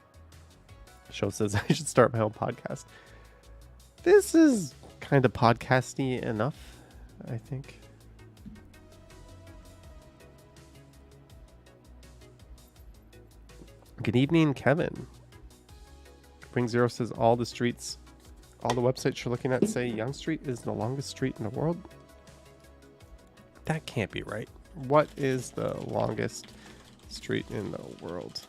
Show says I should start my own podcast. This is kind of podcasty enough, I think. Good evening, Kevin. Wing Zero says all the websites you're looking at say Yonge Street is the longest street in the world. That can't be right. What is the longest street in the world?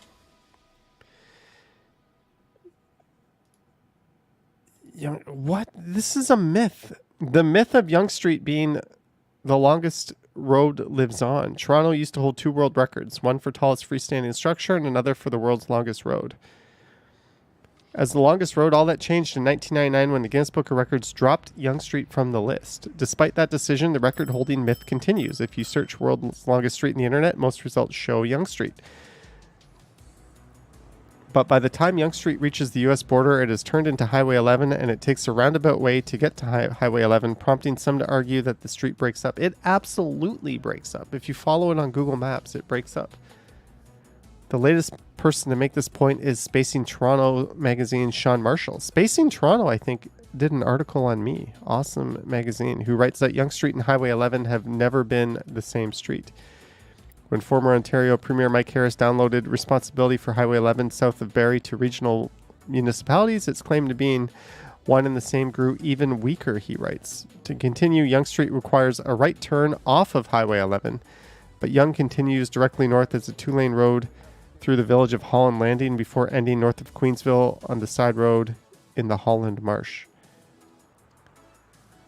What? This is a myth. The myth of Yonge Street being the longest road lives on. Toronto used to hold 2 world records, one for tallest freestanding structure and another for the world's longest road. As the longest road, all that changed in 1999 when the Guinness Book of Records dropped Yonge Street from the list. Despite that decision, the record-holding myth continues. If you search world's longest street in the internet, most results show Yonge Street. But by the time Yonge Street reaches the U.S. border, it has turned into Highway 11, and it takes a roundabout way to get to Highway 11, prompting some to argue that the street breaks up. It absolutely breaks up. If you follow it on Google Maps, it breaks up. The latest person to make this point is Spacing Toronto magazine Sean Marshall. Spacing Toronto, I think, did an article on me. Awesome magazine, who writes that Yonge Street and Highway 11 have never been the same street. When former Ontario Premier Mike Harris downloaded responsibility for Highway 11 south of Barrie to regional municipalities, its claim to being one and the same grew even weaker, he writes. To continue, Yonge Street requires a right turn off of Highway 11, but Yonge continues directly north as a 2-lane road through the village of Holland Landing before ending north of Queensville on the side road in the Holland Marsh.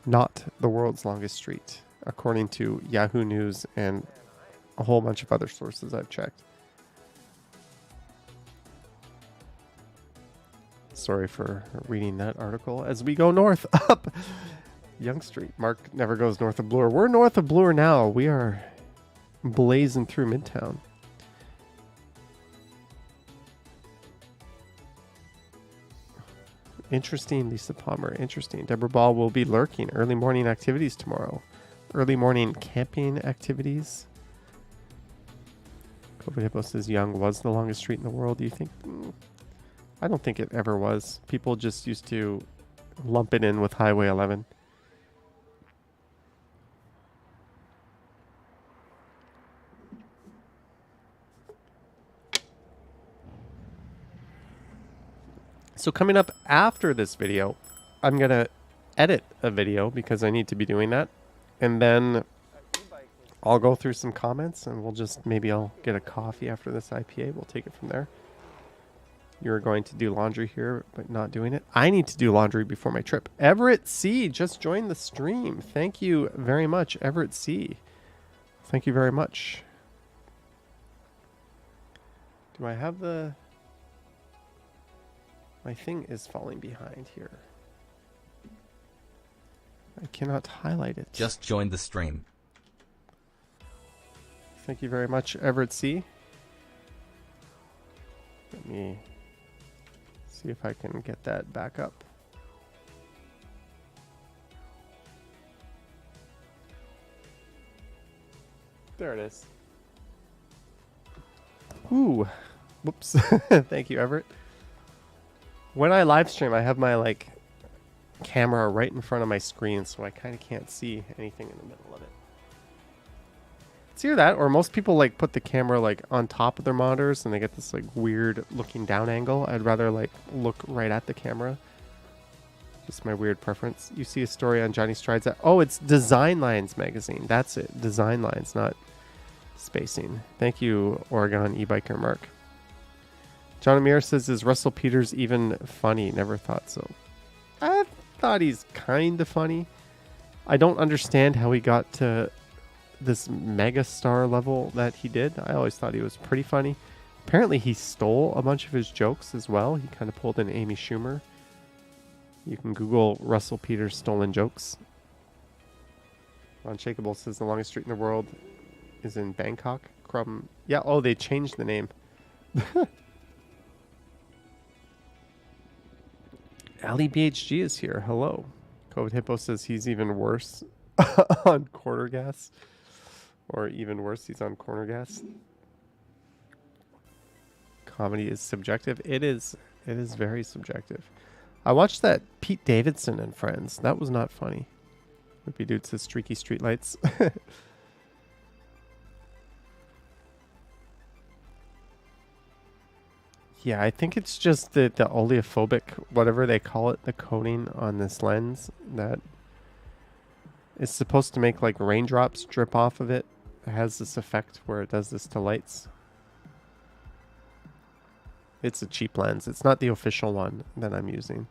Not the world's longest street, according to Yahoo News and a whole bunch of other sources I've checked. Sorry for reading that article. As we go north up Yonge Street. Mark never goes north of Bloor. We're north of Bloor now. We are blazing through Midtown. Interesting, Lisa Palmer. Interesting. Deborah Ball will be lurking. Early morning activities tomorrow. Early morning camping activities. COVID Hippo says Yonge was the longest street in the world. Do you think? I don't think it ever was. People just used to lump it in with Highway 11. So coming up after this video, I'm going to edit a video because I need to be doing that. And then I'll go through some comments and maybe I'll get a coffee after this IPA. We'll take it from there. You're going to do laundry here, but not doing it. I need to do laundry before my trip. Everett C. just joined the stream. Thank you very much, Everett C. Thank you very much. Do I have the... My thing is falling behind here. I cannot highlight it. Just joined the stream. Thank you very much, Everett C. Let me see if I can get that back up. There it is. Ooh. Whoops. Thank you, Everett. When I live stream, I have my camera right in front of my screen, so I kind of can't see anything in the middle of it. It's either that, or most people put the camera on top of their monitors, and they get this weird looking down angle. I'd rather look right at the camera. Just my weird preference. You see a story on Johnny Strides. Oh, it's Design Lines magazine. That's it. Design Lines, not Spacing. Thank you, Oregon e-biker Mark. John Amir says, is Russell Peters even funny? Never thought so. I thought he's kind of funny. I don't understand how he got to this mega star level that he did. I always thought he was pretty funny. Apparently he stole a bunch of his jokes as well. He kind of pulled an Amy Schumer. You can Google Russell Peters stolen jokes. Unshakable says the longest street in the world is in Bangkok. Yeah, oh, they changed the name. Ali BHG is here. Hello. COVID Hippo says he's even worse on corner gas. Or even worse, he's on corner gas. Comedy is subjective. It is very subjective. I watched that Pete Davidson and Friends. That was not funny. Whippy Dude says streaky streetlights. Yeah, I think it's just the oleophobic, whatever they call it, the coating on this lens that is supposed to make raindrops drip off of it. It has this effect where it does this to lights. It's a cheap lens. It's not the official one that I'm using.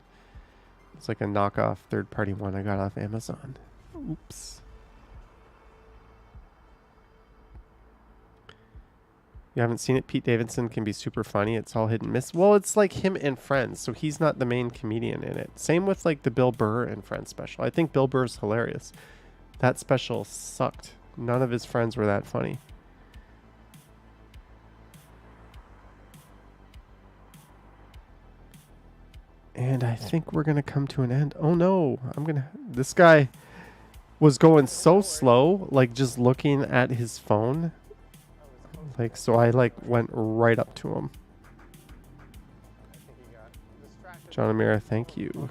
It's like a knockoff third-party one I got off Amazon. Oops. You haven't seen it? Pete Davidson can be super funny. It's all hit and miss. Well, it's like him and Friends, so he's not the main comedian in it. Same with like the Bill Burr and Friends special. I think Bill Burr's hilarious. That special sucked. None of his friends were that funny. And I think we're going to come to an end. Oh no, this guy was going so slow, like just looking at his phone. Like, so I like went right up to him. John Amira, thank you.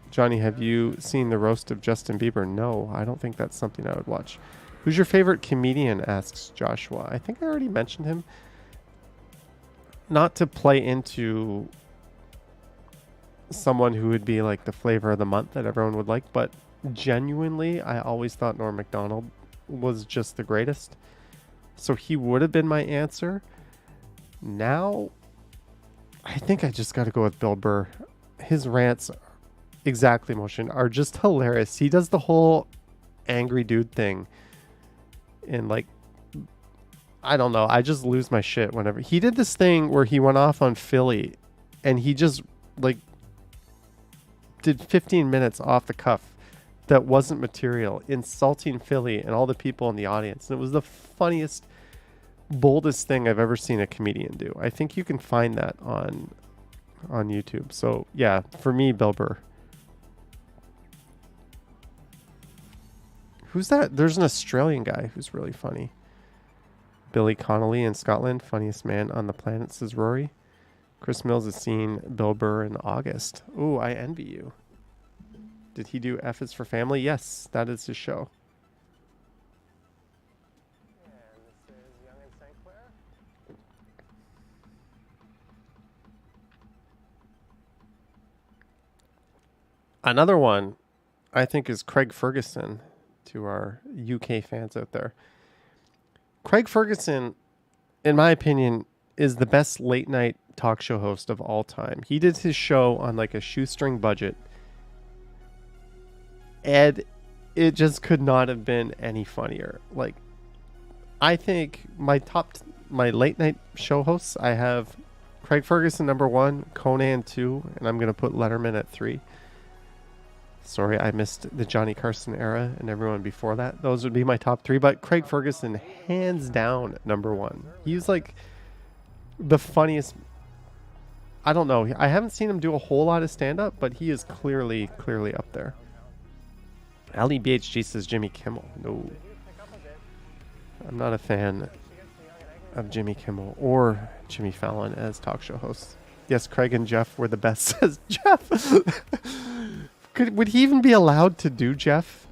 Johnny, have you seen the roast of Justin Bieber? No, I don't think that's something I would watch. Who's your favorite comedian? Asks Joshua. I think I already mentioned him. Not to play into someone who would be like the flavor of the month that everyone would like, but genuinely, I always thought Norm Macdonald was just the greatest. So he would have been my answer. Now, I think I just got to go with Bill Burr. His rants, exactly, Motion, are just hilarious. He does the whole angry dude thing. And like, I don't know. I just lose my shit whenever. He did this thing where he went off on Philly and he just like did 15 minutes off the cuff that wasn't material, insulting Philly and all the people in the audience. And it was the funniest, boldest thing I've ever seen a comedian do. I think you can find that on YouTube. So yeah, for me, Bill Burr. Who's that? There's an Australian guy who's really funny. Billy Connolly in Scotland, funniest man on the planet, says Rory. Chris Mills has seen Bill Burr in August. Ooh, I envy you. Did he do F is for Family? Yes, that is his show. And this is Yonge and St. Clair. Another one I think is Craig Ferguson, to our UK fans out there. Craig Ferguson, in my opinion, is the best late night talk show host of all time. He did his show on like a shoestring budget, and it just could not have been any funnier. Like, I think my late night show hosts, I have Craig Ferguson number 1, Conan 2, and I'm going to put Letterman at 3. Sorry, I missed the Johnny Carson era and everyone before that. Those would be my top 3, but Craig Ferguson, hands down, number 1. He's like the funniest. I don't know. I haven't seen him do a whole lot of stand-up, but he is clearly up there. Ali BHG says Jimmy Kimmel. No. I'm not a fan of Jimmy Kimmel or Jimmy Fallon as talk show hosts. Yes, Craig and Jeff were the best, says Jeff. Would he even be allowed to do Jeff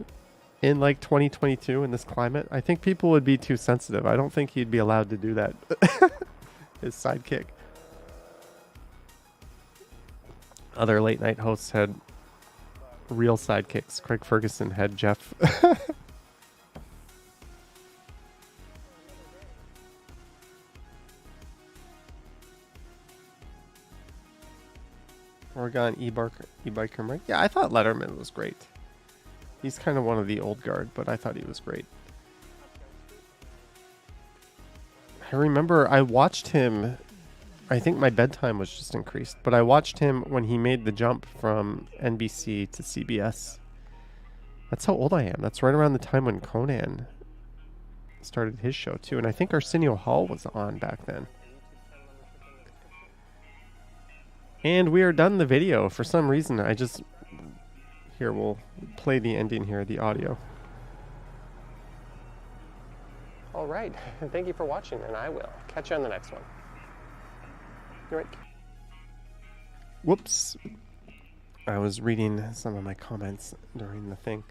in like 2022 in this climate? I think people would be too sensitive. I don't think he'd be allowed to do that. His sidekick. Other late night hosts had real sidekicks. Craig Ferguson had Jeff. Oregon e-biker Mike. Yeah, I thought Letterman was great. He's kind of one of the old guard, but I thought he was great. I remember I watched him. I think my bedtime was just increased, but I watched him when he made the jump from NBC to CBS. That's how old I am. That's right around the time when Conan started his show too, and I think Arsenio Hall was on back then. And we are done the video. For some reason, here, we'll play the ending here, the audio. All right. Thank you for watching, and I will catch you on the next one. You're right. Whoops. I was reading some of my comments during the thing.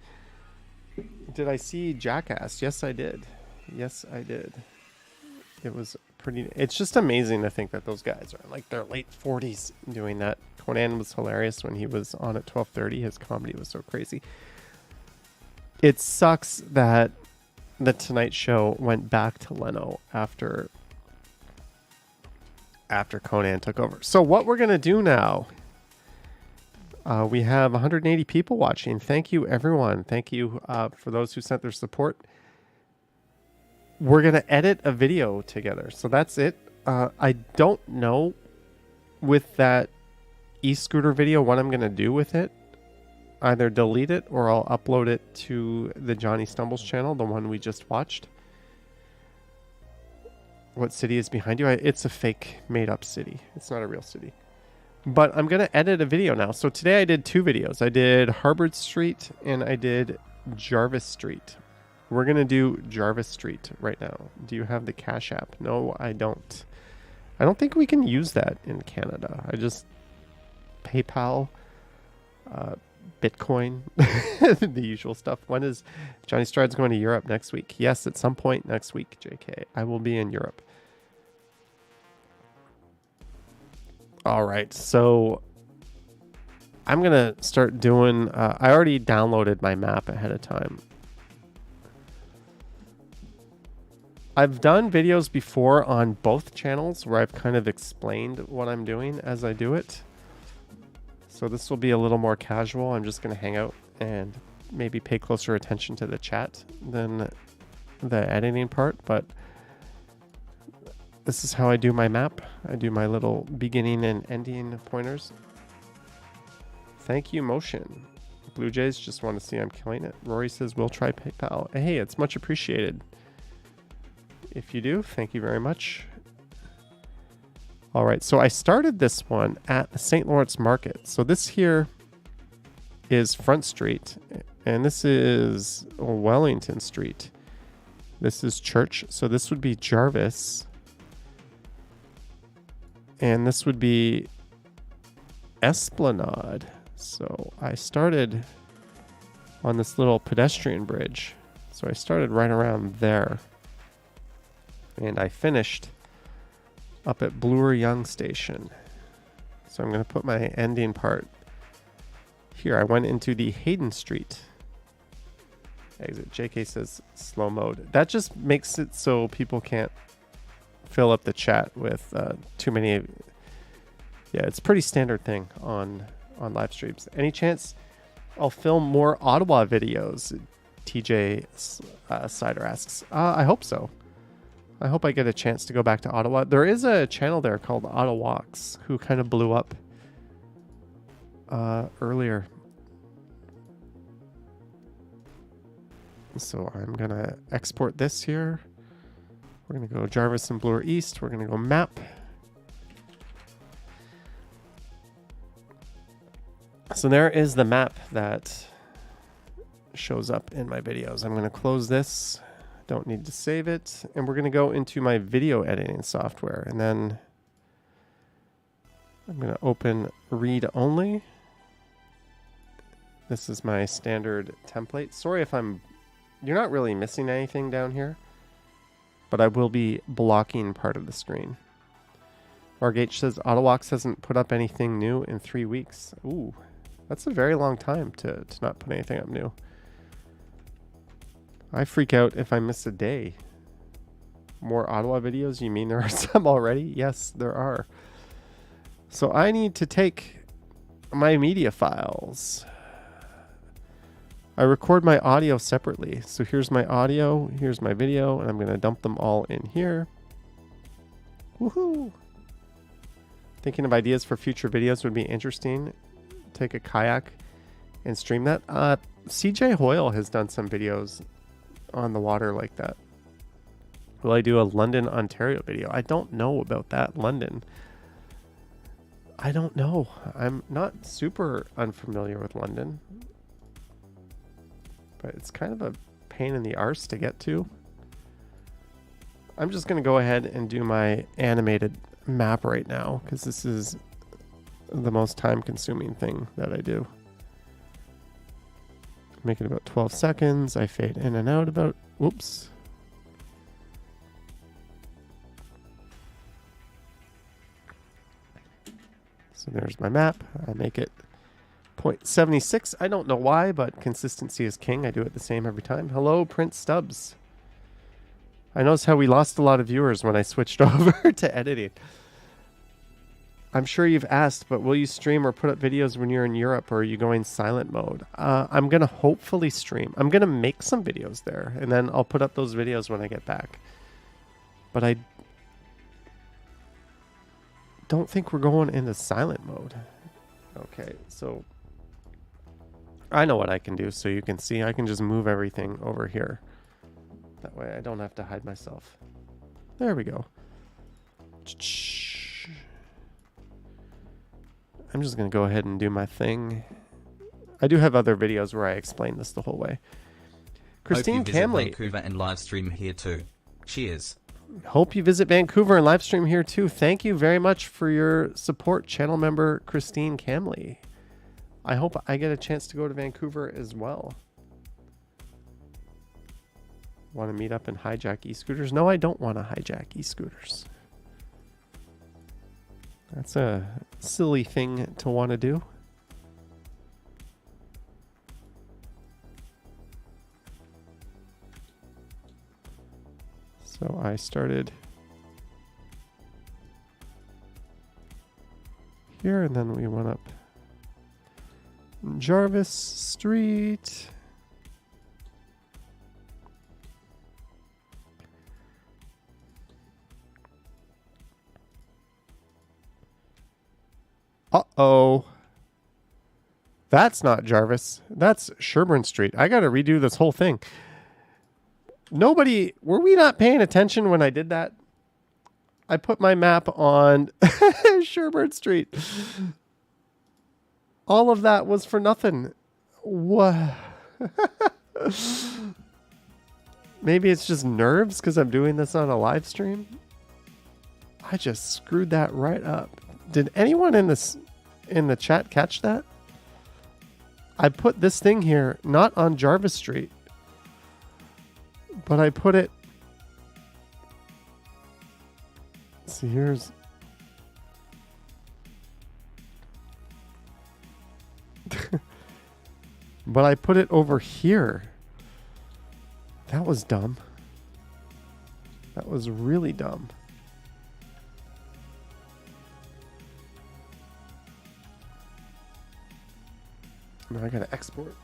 Did I see Jackass? Yes, I did. Yes, I did. It was pretty. It's just amazing to think that those guys are in like their late 40s doing that. Conan was hilarious when he was on at 12:30. His comedy was so crazy. It sucks that the Tonight Show went back to Leno after Conan took over. So what we're gonna do now? We have 180 people watching. Thank you, everyone. Thank you for those who sent their support. We're going to edit a video together. So that's it. I don't know with that e-scooter video what I'm going to do with it. Either delete it or I'll upload it to the Johnny Stumbles channel, the one we just watched. What city is behind you? It's a fake made-up city. It's not a real city. But I'm going to edit a video now. So today I did 2 videos. I did Harvard Street and I did Jarvis Street. We're going to do Jarvis Street right now. Do you have the Cash App? No, I don't. I don't think we can use that in Canada. I just... PayPal, Bitcoin, the usual stuff. When is Johnny Strides going to Europe next week? Yes, at some point next week, JK. I will be in Europe. All right, so I'm going to start doing... I already downloaded my map ahead of time. I've done videos before on both channels where I've kind of explained what I'm doing as I do it. So this will be a little more casual. I'm just going to hang out and maybe pay closer attention to the chat than the editing part. But this is how I do my map. I do my little beginning and ending pointers. Thank you, Motion. Blue Jays just want to see I'm killing it. Rory says, we'll try PayPal. Hey, it's much appreciated. If you do, thank you very much. All right, so I started this one at the St. Lawrence Market. So this here is Front Street, and this is Wellington Street. This is Church, so this would be Jarvis. And this would be Esplanade. So I started on this little pedestrian bridge. So I started right around there. And I finished up at Bloor-Yonge Station. So I'm going to put my ending part here. I went into the Hayden Street exit. JK says slow mode. That just makes it so people can't fill up the chat with too many. Yeah, it's a pretty standard thing on live streams. Any chance I'll film more Ottawa videos? TJ Sider asks. I hope so. I hope I get a chance to go back to Ottawa. There is a channel there called Ottawalks who kind of blew up earlier. So I'm going to export this here. We're going to go Jarvis and Bloor East. We're going to go map. So there is the map that shows up in my videos. I'm going to close this. Don't need to save it. And we're going to go into my video editing software. And then I'm going to open read only. This is my standard template. Sorry if you're not really missing anything down here, but I will be blocking part of the screen. Mark H says Ottawax hasn't put up anything new in 3 weeks. Ooh, that's a very long time to not put anything up new. I freak out if I miss a day. More Ottawa videos? You mean there are some already? Yes, there are. So I need to take my media files. I record my audio separately. So here's my audio, here's my video, and I'm going to dump them all in here. Woohoo! Thinking of ideas for future videos would be interesting. Take a kayak and stream that. CJ Hoyle has done some videos on the water like that. Will I do a London, Ontario video? I don't know about that. London. I don't know. I'm not super unfamiliar with London. But it's kind of a pain in the arse to get to. I'm just going to go ahead and do my animated map right now because this is the most time-consuming thing that I do. Make it about 12 seconds. I fade in and out about... Whoops. So there's my map. I make it 0.76. I don't know why, but consistency is king. I do it the same every time. Hello, Prince Stubbs. I noticed how we lost a lot of viewers when I switched over to editing. I'm sure you've asked, but will you stream or put up videos when you're in Europe, or are you going silent mode? I'm going to hopefully stream. I'm going to make some videos there, and then I'll put up those videos when I get back. But I don't think we're going into silent mode. Okay, so I know what I can do, so you can see. I can just move everything over here. That way I don't have to hide myself. There we go. I'm just going to go ahead and do my thing. I do have other videos where I explain this the whole way. Christine Camley. Vancouver and live stream here too. Cheers. Hope you visit Vancouver and live stream here too. Thank you very much for your support, channel member Christine Camley. I hope I get a chance to go to Vancouver as well. Want to meet up and hijack e-scooters? No, I don't want to hijack e-scooters. That's a silly thing to want to do. So I started here, and then we went up Jarvis Street. Uh-oh. That's not Jarvis. That's Sherburne Street. I got to redo this whole thing. Nobody, were we not paying attention when I did that? I put my map on Sherburne Street. All of that was for nothing. What? Maybe it's just nerves because I'm doing this on a live stream. I just screwed that right up. Did anyone in the chat catch that? I put this thing here, not on Jarvis Street, but I put it. See, here's. But I put it over here. That was dumb. That was really dumb. Now I gotta export.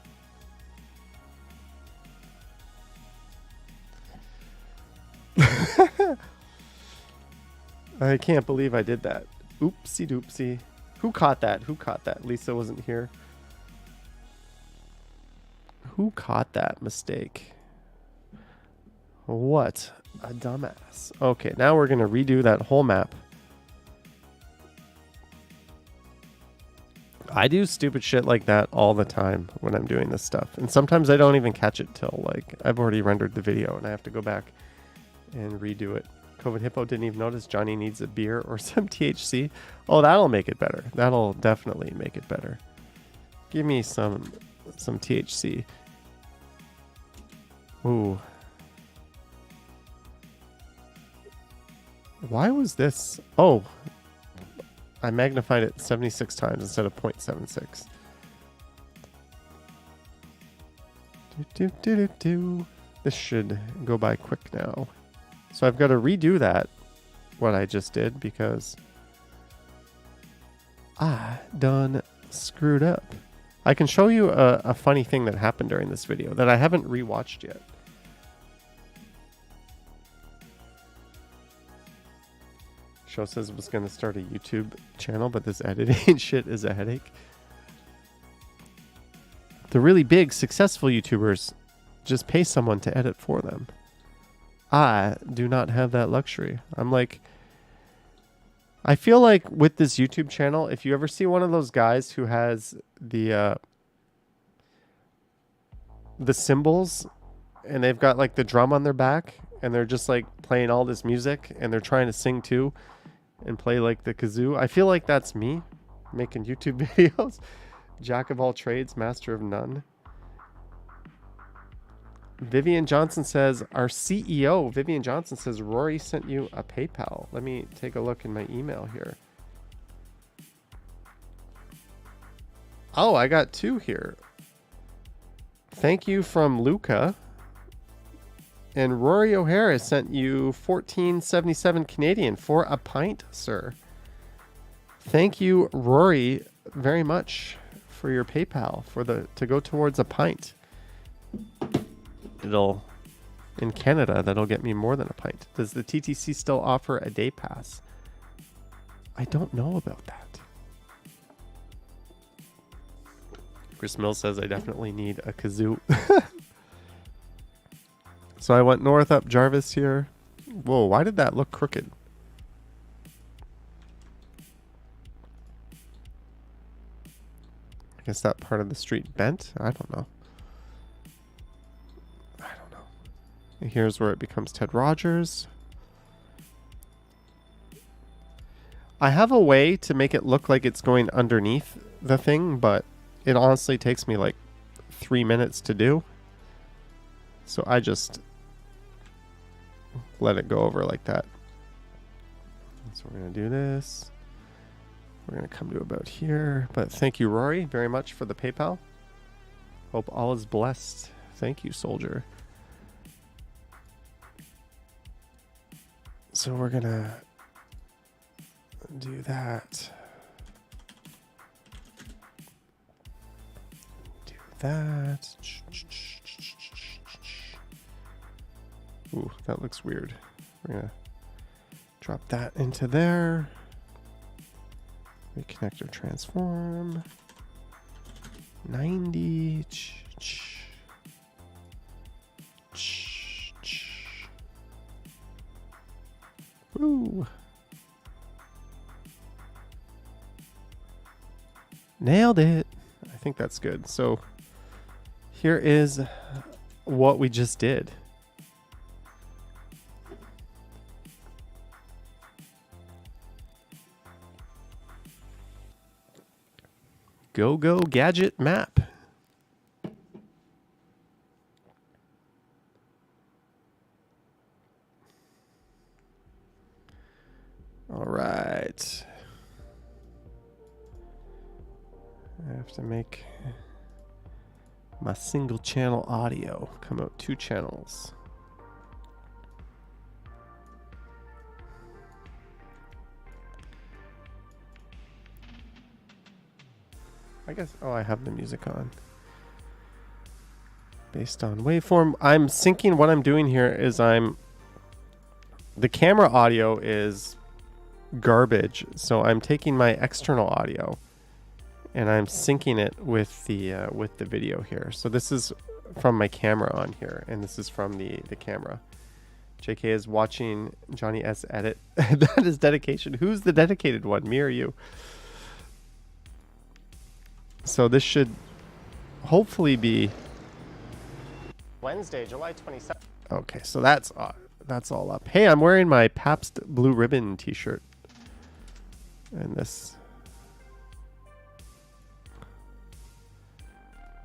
I can't believe I did that. Oopsie doopsie. Who caught that? Who caught that? Lisa wasn't here. Who caught that mistake? What a dumbass. Okay, now we're gonna redo that whole map. I do stupid shit like that all the time when I'm doing this stuff. And sometimes I don't even catch it till like I've already rendered the video and I have to go back and redo it. COVID Hippo didn't even notice Johnny needs a beer or some THC. Oh, that'll make it better. That'll definitely make it better. Give me some THC. Ooh. Why was this? Oh. I magnified it 76 times instead of 0.76. This should go by quick now. So I've got to redo that, what I just did, because I done screwed up. I can show you a funny thing that happened during this video that I haven't rewatched yet. Show says was going to start a YouTube channel, but this editing shit is a headache. The really big, successful YouTubers just pay someone to edit for them. I do not have that luxury. I'm like, I feel like with this YouTube channel, if you ever see one of those guys who has the cymbals and they've got like the drum on their back and they're just like playing all this music and they're trying to sing too and play like the kazoo. I feel like that's me making YouTube videos. Jack of all trades, master of none. Vivian Johnson says, our CEO, Vivian Johnson says, Rory sent you a PayPal. Let me take a look in my email here. Oh, I got two here. Thank you from Luca. And Rory O'Hara sent you $14.77 Canadian for a pint, sir. Thank you, Rory, very much for your PayPal to go towards a pint. In Canada, that'll get me more than a pint. Does the TTC still offer a day pass? I don't know about that. Chris Mills says I definitely need a kazoo. So I went north up Jarvis here. Whoa, why did that look crooked? I guess that part of the street bent? I don't know. And here's where it becomes Ted Rogers. I have a way to make it look like it's going underneath the thing, but it honestly takes me like 3 minutes to do. So I just let it go over like that. So we're going to do this. We're going to come to about here. But thank you, Rory, very much for the PayPal. Hope all is blessed. Thank you, soldier. So we're going to do that. Do that. Ooh, that looks weird. We're going to drop that into there. Reconnect or transform. 90. Woo. Nailed it. I think that's good. So here is what we just did. Go gadget map. All right. I have to make my single channel audio come out 2 channels. I guess, oh, I have the music on. Based on waveform. I'm syncing, what I'm doing here is the camera audio is garbage. So I'm taking my external audio and I'm syncing it with the video here. So this is from my camera on here, and this is from the camera. JK is watching Johnny S edit. That is dedication. Who's the dedicated one, me or you? So this should hopefully be Wednesday, July 27th. Okay, so that's all up. Hey, I'm wearing my Pabst Blue Ribbon t-shirt. And this.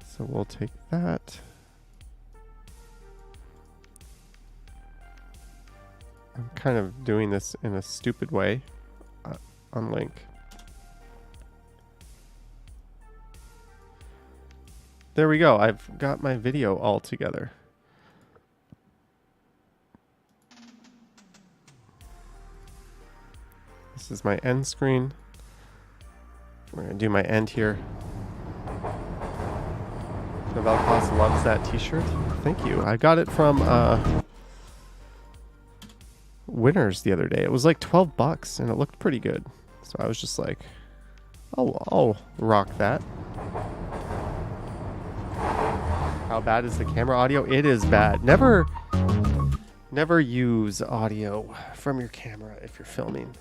So we'll take that. I'm kind of doing this in a stupid way on Link. There we go. I've got my video all together. This is my end screen. We're going to do my end here. Velcos loves that t-shirt. Thank you. I got it from Winners the other day. It was like $12 and it looked pretty good. So I was just like, oh, I'll rock that. How bad is the camera audio? It is bad. Never use audio from your camera if you're filming.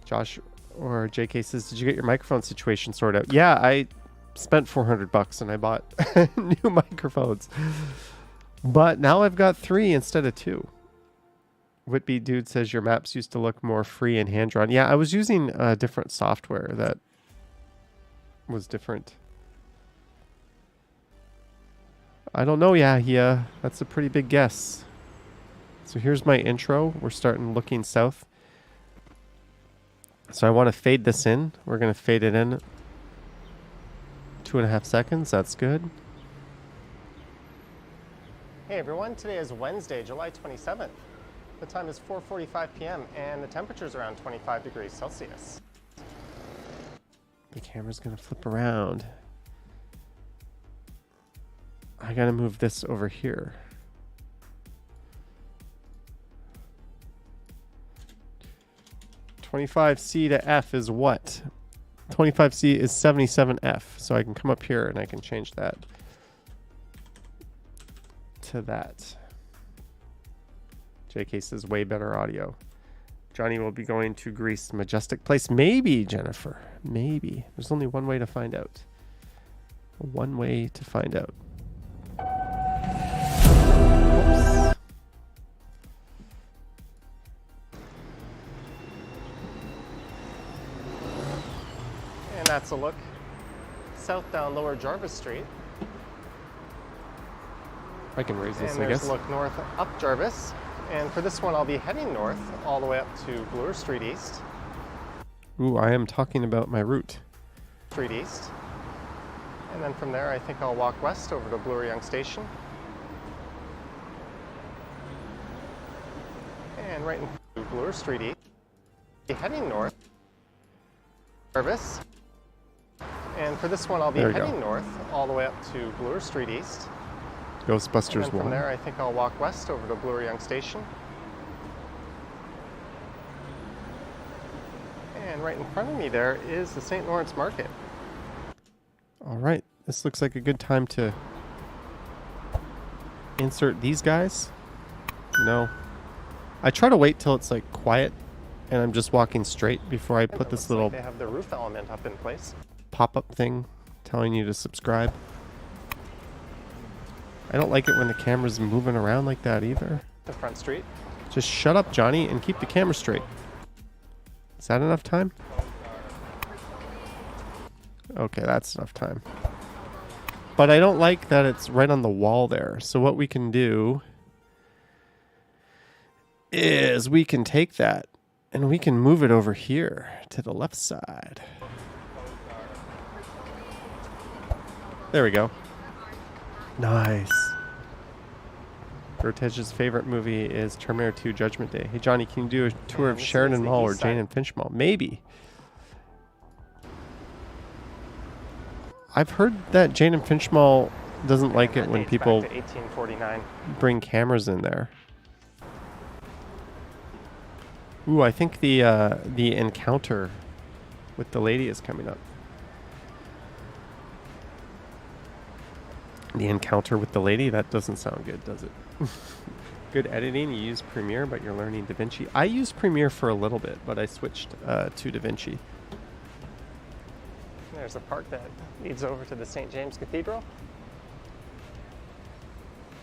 Josh or JK says, did you get your microphone situation sorted out? Yeah, I spent $400 and I bought new microphones. But now I've got 3 instead of 2. Whitby Dude says your maps used to look more free and hand-drawn. Yeah, I was using different software that was different. I don't know, yeah, that's a pretty big guess. So here's my intro. We're starting looking south. So I want to fade this in. We're going to fade it in 2.5 seconds. That's good. Hey everyone, today is Wednesday, July 27th. The time is 4:45 p.m. and the temperature is around 25 degrees Celsius. The camera's gonna flip around. I gotta move this over here. "25C to F is what?" 25C is 77F. So I can come up here and I can change that to that. JK says way better audio. Johnny will be going to Greece, majestic place. Maybe, Jennifer. Maybe. There's only one way to find out. One way to find out. Oops. And that's a look south down Lower Jarvis Street. I can raise this, And I there's guess. a look north up Jarvis. And for this one, I'll be heading north all the way up to Bloor Street East. Ooh, I am talking about my route. Street East. And then from there, I think I'll walk west over to Bloor Yonge Station. And right into Bloor Street East. Be heading north. Jarvis. And for this one, I'll be There we go. heading north all the way up to Bloor Street East. Ghostbusters And then from 1. there, I think I'll walk west over to Bloor Yonge Station. And right in front of me there is the St. Lawrence Market. All right, this looks like a good time to insert these guys. No. I try to wait till it's like quiet and I'm just walking straight before I put It this looks little like they have the roof element up in place. pop-up thing telling you to subscribe. I don't like it when the camera's moving around like that either. The front street. Just shut up, Johnny, and keep the camera straight. Is that enough time? Okay, that's enough time. But I don't like that it's right on the wall there. So what we can do is we can take that and we can move it over here to the left side. There we go. Nice. Vertege's favorite movie is Terminator 2 Judgment Day. Hey, Johnny, can you do a tour of this Sheridan is the Mall or east Jane side. and Finch Mall? Maybe. I've heard that Jane and Finch Mall doesn't like it That when dates people back to 1849. bring cameras in there. Ooh, I think the encounter with the lady is coming up. The encounter with the lady? That doesn't sound good, does it? Good editing. You use Premiere, but you're learning DaVinci. I used Premiere for a little bit, but I switched to DaVinci. There's a park that leads over to the St. James Cathedral.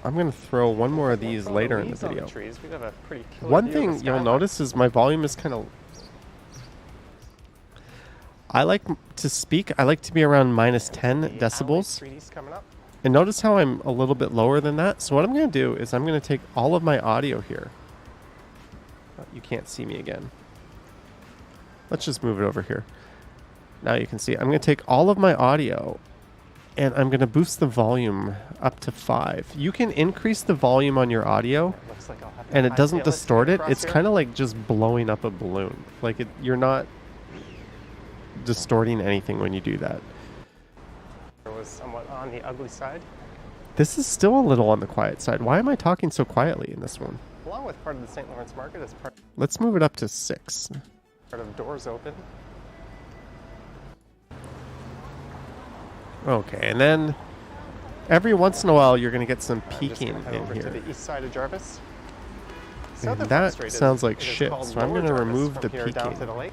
I'm going to throw one more of these From later in the leaves on video. trees, we have a pretty killer One view of the thing you'll skyline. notice is my volume is kind of... I like to speak. I like to be around minus 10 The decibels. Street East coming up. And notice how I'm a little bit lower than that. So what I'm going to do is I'm going to take all of my audio here. You can't see me again. Let's just move it over here. Now you can see. I'm going to take all of my audio and I'm going to boost the volume up to 5. You can increase the volume on your audio It looks like I'll have to and it doesn't hightail distort it. across It's here. kind of like just blowing up a balloon. Like you're not distorting anything when you do that. It was somewhat on the ugly side. This is still a little on the quiet side. Why am I talking so quietly in this one? Along with part of the St. Lawrence Market is part Let's move it up to 6. of Doors Open. Okay, and then every once in a while you're going to get some I'm just peeking gonna head in over to here. the east side of Jarvis. And South of that Front Street sounds like it is shit, called so I'm Lower gonna Jarvis remove from the here down peaking. to the lake.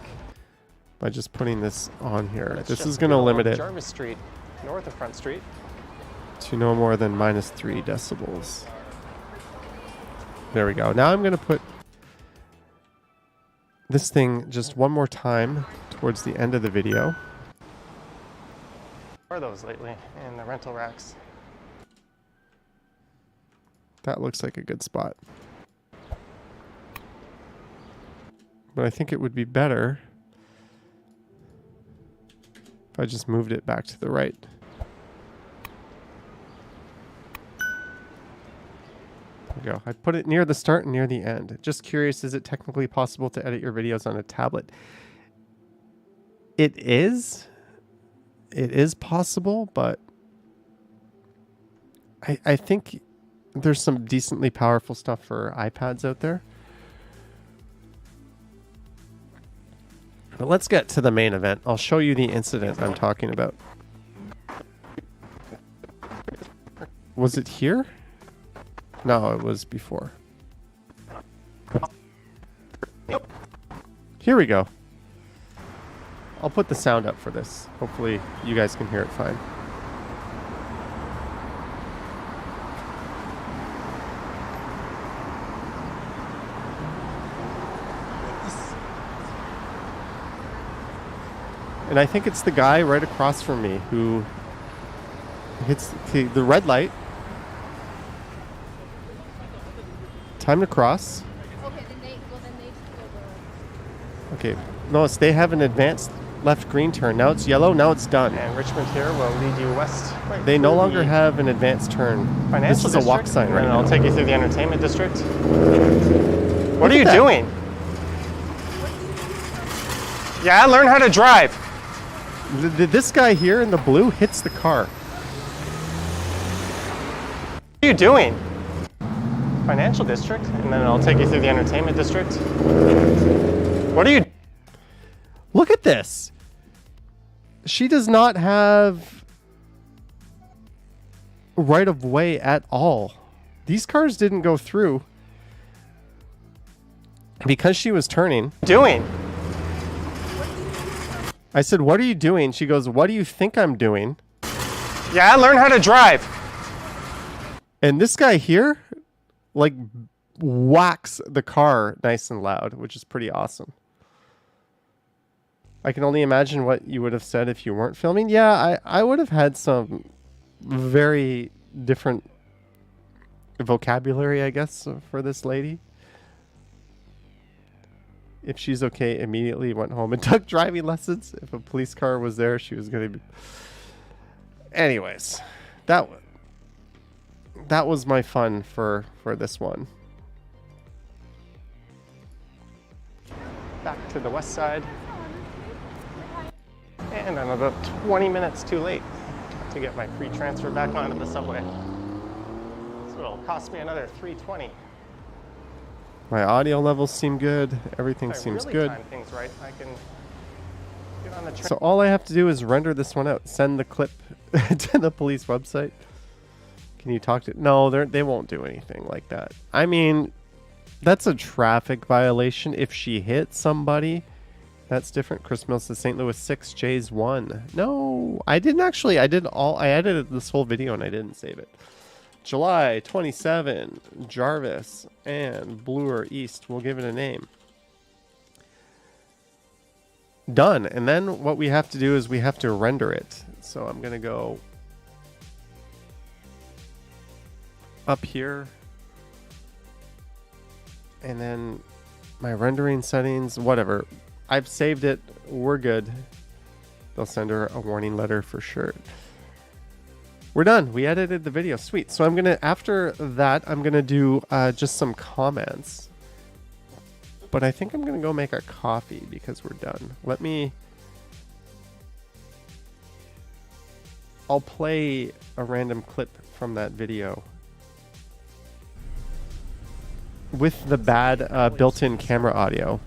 By just putting this on here. It's This just is going to below limit it Jarvis Street, north of Front Street. to no more than minus 3 decibels. There we go. Now I'm going to put this thing just one more time towards the end of the video. Are those lately in the rental racks? That looks like a good spot. But I think it would be better if I just moved it back to the right. There we go. I put it near the start and near the end. Just curious, is it technically possible to edit your videos on a tablet? It is, it is possible, but I think there's some decently powerful stuff for iPads out there. But let's get to the main event. I'll show you the incident I'm talking about. Was it here? No, it was before. Here we go. I'll put the sound up for this. Hopefully you guys can hear it fine. And I think it's the guy right across from me who hits the red light. Time to cross. Okay, then they Okay, no, they have an advanced left green turn. Now it's yellow, now it's done. And Richmond here will lead you west. Right They no through longer the have an advanced turn. Financial This is a walk district, sign and right then now. I'll take you through the entertainment district. What are at you that. doing? Yeah, learn how to drive. This guy here in the blue hits the car. What are you doing? Financial district, and then I'll take you through the entertainment district. What are you? Look at this. She does not have right of way at all. These cars didn't go through because she was turning. Doing? I said, "What are you doing?" She goes, "What do you think I'm doing?" Yeah, learn how to drive. And this guy here, like, whacks the car nice and loud, which is pretty awesome. I can only imagine what you would have said if you weren't filming. Yeah, I would have had some very different vocabulary, I guess, for this lady. If she's okay, immediately went home and took driving lessons. If a police car was there, she was going to be... Anyways, that was my fun for this one. Back to the west side. And I'm about 20 minutes too late to get my free transfer back onto the subway. So it'll cost me another $3.20. My audio levels seem good. Everything If I seems really good. time things right, I can get on the train. So all I have to do is render this one out. Send the clip to the police website. Can you talk to... No, they won't do anything like that. I mean, that's a traffic violation. If she hit somebody, that's different. Chris Mills says St. Louis 6, Jays 1. No, I didn't actually. I edited this whole video and I didn't save it. July 27, Jarvis and Bloor East. We'll give it a name. Done. And then what we have to do is we have to render it. So I'm going to go up here. And then my rendering settings, whatever. I've saved it. We're good. They'll send her a warning letter for sure. We're done. We edited the video. Sweet. So I'm going to, after that, I'm going to do just some comments. But I think I'm going to go make a coffee because we're done. I'll play a random clip from that video with the bad built-in camera audio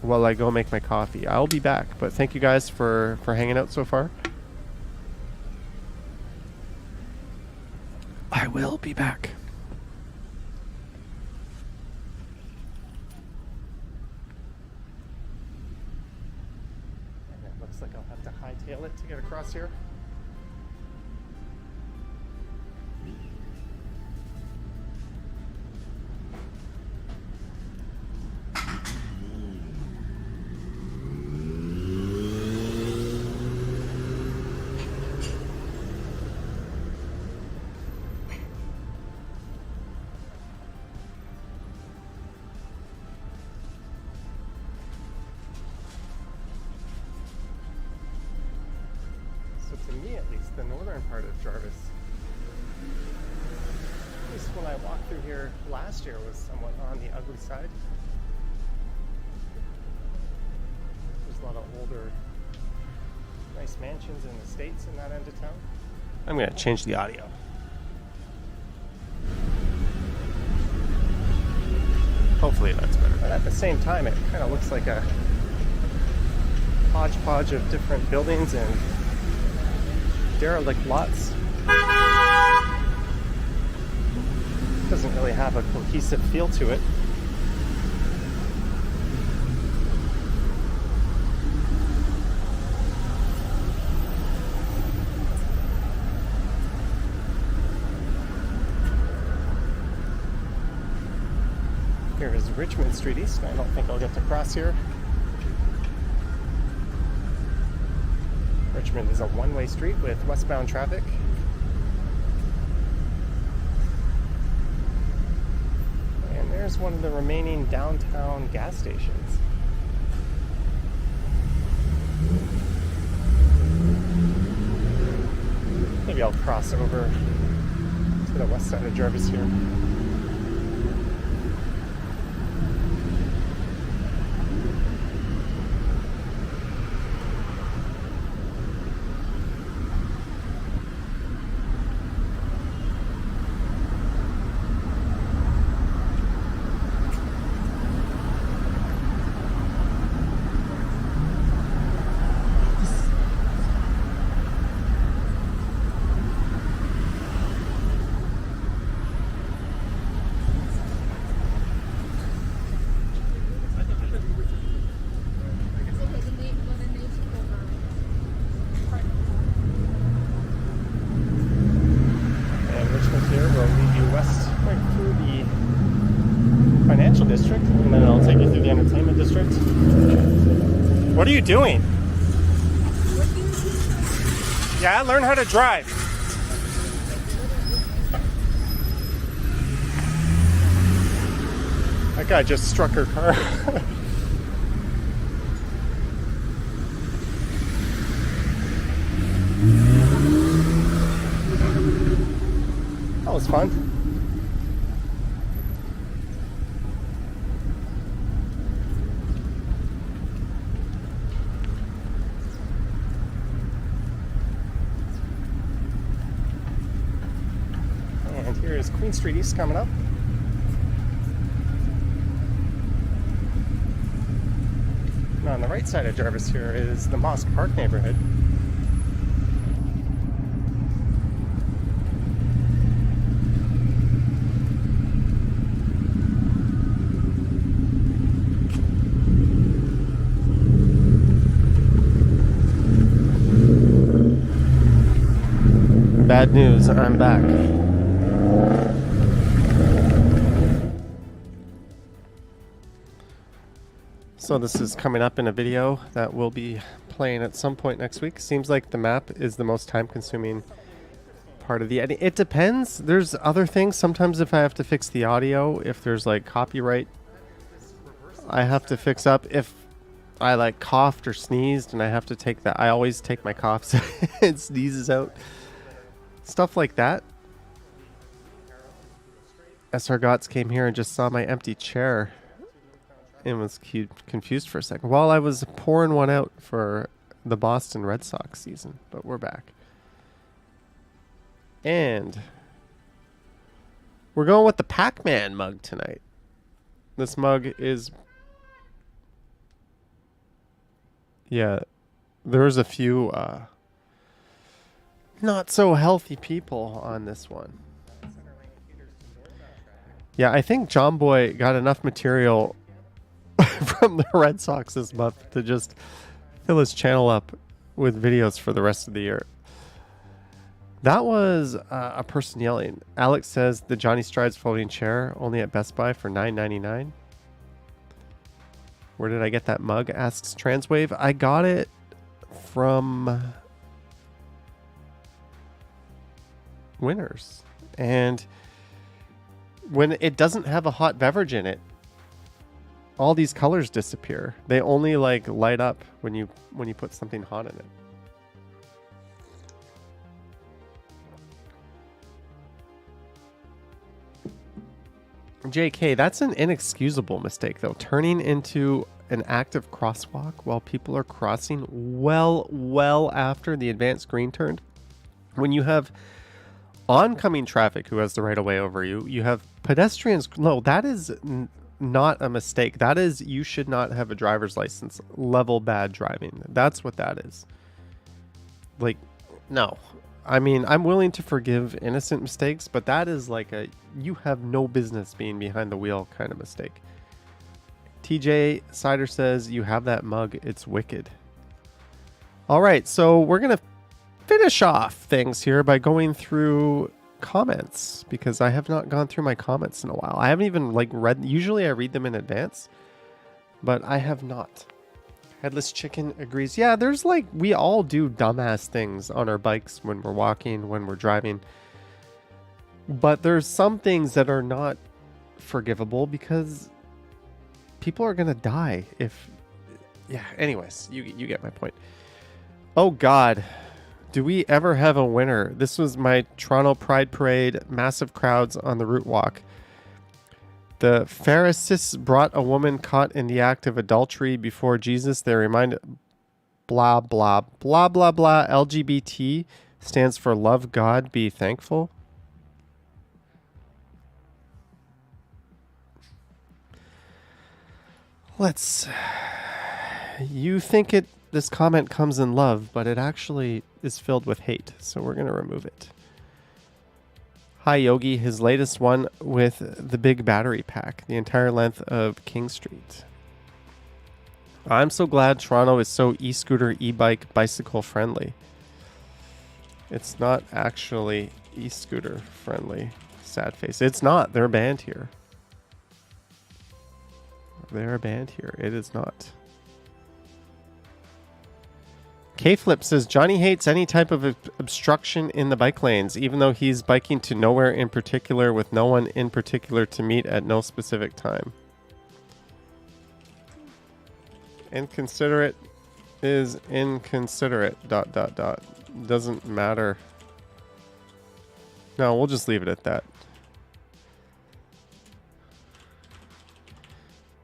while I go make my coffee. I'll be back, but thank you guys for hanging out so far. I will be back. And it looks like I'll have to hightail it to get across here. So to me, at least, the northern part of Jarvis, at least when I walked through here last year, was somewhat on the ugly side. There's a lot of older Nice mansions and estates in that end of town. I'm going to change the audio. Hopefully that's better. But at the same time, it kind of looks like a hodgepodge of different buildings and derelict lots. Doesn't really have a cohesive feel to it. Here is Richmond Street East. I don't think I'll get to cross here. Richmond is a one-way street with westbound traffic. And there's one of the remaining downtown gas stations. Maybe I'll cross over to the west side of Jarvis here. District, and then I'll take you through the entertainment district. What are you doing? Yeah, learn how to drive. That guy just struck her car. That was fun. Here's Queen Street East coming up. Now on the right side of Jarvis here is the Mosque Park neighborhood. Bad news, I'm back. So this is coming up in a video that will be playing at some point next week. Seems like the map is the most time-consuming part of the editing. It depends. There's other things. Sometimes if I have to fix the audio, if there's like copyright, I have to fix up. If I like coughed or sneezed and I have to take that, I always take my coughs and sneezes out. Stuff like that. SR Gots came here and just saw my empty chair and was confused for a second while I was pouring one out for the Boston Red Sox season, but we're back. And we're going with the Pac-Man mug tonight. This mug is... Yeah, there's a few not so healthy people on this one. Yeah, I think John Boy got enough material from the Red Sox this month to just fill his channel up with videos for the rest of the year. That was a person yelling. Alex says the Johnny Strides folding chair only at Best Buy for $9.99. Where did I get that mug? Asks Transwave. I got it from Winners. And when it doesn't have a hot beverage in it, all these colors disappear. They only like light up when you put something hot in it. JK, that's an inexcusable mistake though. Turning into an active crosswalk while people are crossing well after the advanced green turned. When you have oncoming traffic who has the right of way over you, you have pedestrians. No, that is not a mistake. That is, you should not have a driver's license level bad driving. That's what that is. Like, no. I mean, I'm willing to forgive innocent mistakes, but that is like a you have no business being behind the wheel kind of mistake. TJ Cider says, you have that mug. It's wicked. All right, so we're going to finish off things here by going through comments, because I have not gone through my comments in a while. I haven't even like read. Usually I read them in advance, but I have not. Headless Chicken agrees. Yeah, there's like, we all do dumbass things on our bikes when we're walking, when we're driving. But there's some things that are not forgivable because people are going to die if... Yeah, anyways, you get my point. Oh, God. Do we ever have a winner? This was my Toronto Pride Parade. Massive crowds on the route walk. The Pharisees brought a woman caught in the act of adultery before Jesus. They reminded blah, blah, blah, blah, blah. LGBT stands for love God, be thankful. You think this comment comes in love, but it actually is filled with hate. So we're going to remove it. Hi Yogi, his latest one with the big battery pack, the entire length of King Street. I'm so glad Toronto is so e-scooter, e-bike, bicycle friendly. It's not actually e-scooter friendly. Sad face. It's not. They're banned here. They're banned here. It is not. K-Flip says, Johnny hates any type of obstruction in the bike lanes, even though he's biking to nowhere in particular with no one in particular to meet at no specific time. Inconsiderate is inconsiderate, ... Doesn't matter. No, we'll just leave it at that.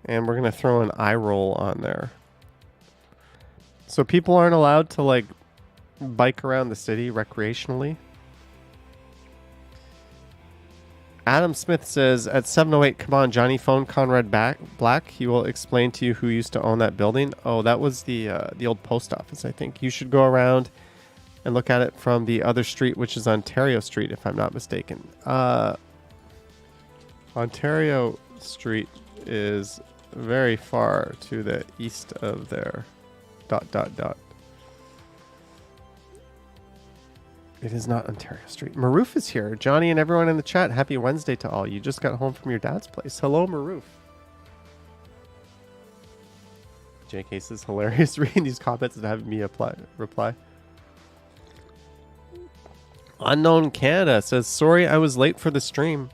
And we're going to throw an eye roll on there. So people aren't allowed to like bike around the city recreationally. Adam Smith says at 7:08, come on, Johnny, phone Conrad Black. He will explain to you who used to own that building. Oh, that was the old post office, I think. You should go around and look at it from the other street, which is Ontario Street, if I'm not mistaken. Ontario Street is very far to the east of there. ... It is not Ontario Street. Maroof is here. Johnny and everyone in the chat, happy Wednesday to all. You just got home from your dad's place. Hello, Maroof. JK says, hilarious reading these comments and having me reply. Unknown Canada says, sorry I was late for the stream.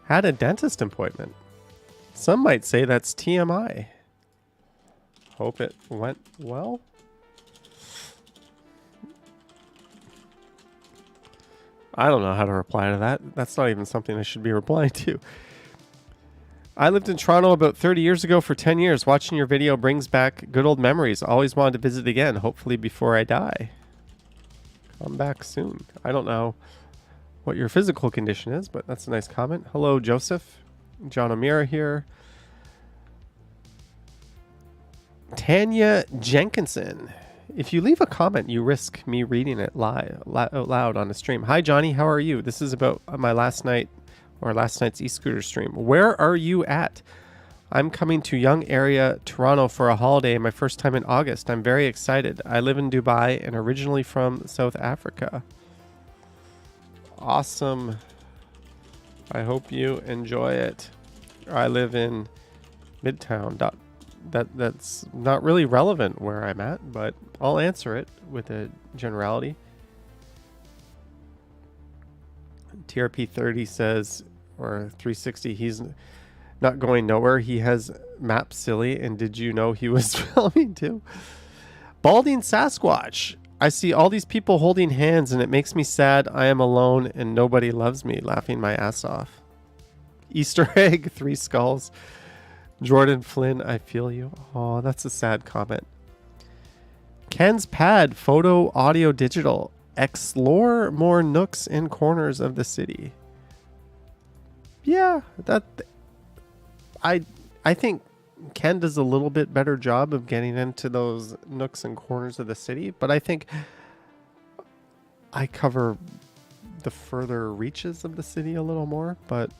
Had a dentist appointment. Some might say that's TMI. Hope it went well. I don't know how to reply to that. That's not even something I should be replying to. I lived in Toronto about 30 years ago for 10 years. Watching your video brings back good old memories. Always wanted to visit again, hopefully before I die. Come back soon. I don't know what your physical condition is, but that's a nice comment. Hello, Joseph. John O'Meara here. Tanya Jenkinson. If you leave a comment, you risk me reading it out loud on the stream. Hi, Johnny. How are you? This is about my last night's e-scooter stream. Where are you at? I'm coming to Yonge area, Toronto for a holiday, my first time in August. I'm very excited. I live in Dubai and originally from South Africa. Awesome. I hope you enjoy it. I live in Midtown. That's not really relevant where I'm at, but I'll answer it with a generality. TRP 30 says, or 360, he's not going nowhere. He has Map Silly, and did you know he was filming too? Balding Sasquatch. I see all these people holding hands, and it makes me sad. I am alone, and nobody loves me. Laughing my ass off. Easter egg, 3 skulls. Jordan Flynn, I feel you. Oh, that's a sad comment. Ken's Pad, photo, audio, digital. Explore more nooks and corners of the city. Yeah, I think Ken does a little bit better job of getting into those nooks and corners of the city, but I think I cover the further reaches of the city a little more. But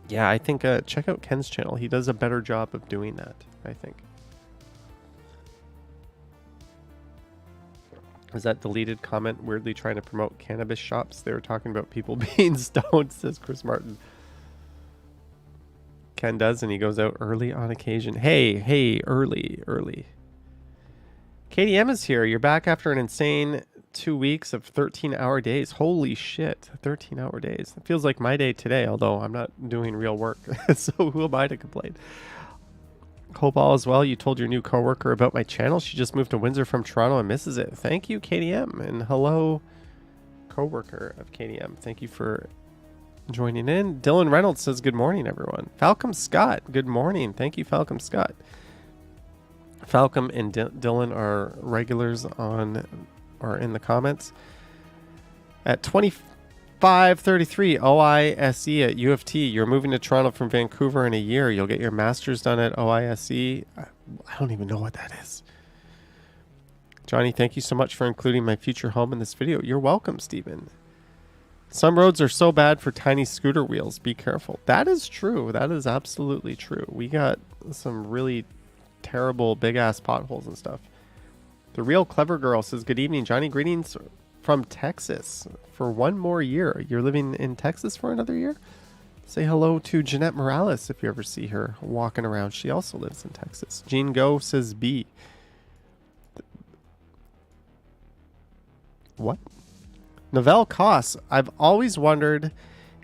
yeah, I think check out Ken's channel. He does a better job of doing that, I think. Is that deleted comment weirdly trying to promote cannabis shops? They were talking about people being stoned, says Chris Martin. Ken does, and he goes out early on occasion. Hey, early. KDM is here. You're back after an insane 2 weeks of 13-hour days. Holy shit, 13-hour days. It feels like my day today, although I'm not doing real work. So who am I to complain? Hope all is well. You told your new coworker about my channel. She just moved to Windsor from Toronto and misses it. Thank you, KDM. And hello, coworker of KDM. Thank you for joining in. Dylan Reynolds says, good morning, everyone. Falcom Scott, good morning. Thank you, Falcom Scott. Falcom and Dylan are regulars on or in the comments. At 2533 OISE at U of T, you're moving to Toronto from Vancouver in a year. You'll get your master's done at OISE. I don't even know what that is. Johnny, thank you so much for including my future home in this video. You're welcome, Stephen. Some roads are so bad for tiny scooter wheels. Be careful. That is true. That is absolutely true. We got some really terrible big-ass potholes and stuff. The Real Clever Girl says, good evening, Johnny. Greetings from Texas for one more year. You're living in Texas for another year? Say hello to Jeanette Morales if you ever see her walking around. She also lives in Texas. Jean Go says B. What? Novell Koss, I've always wondered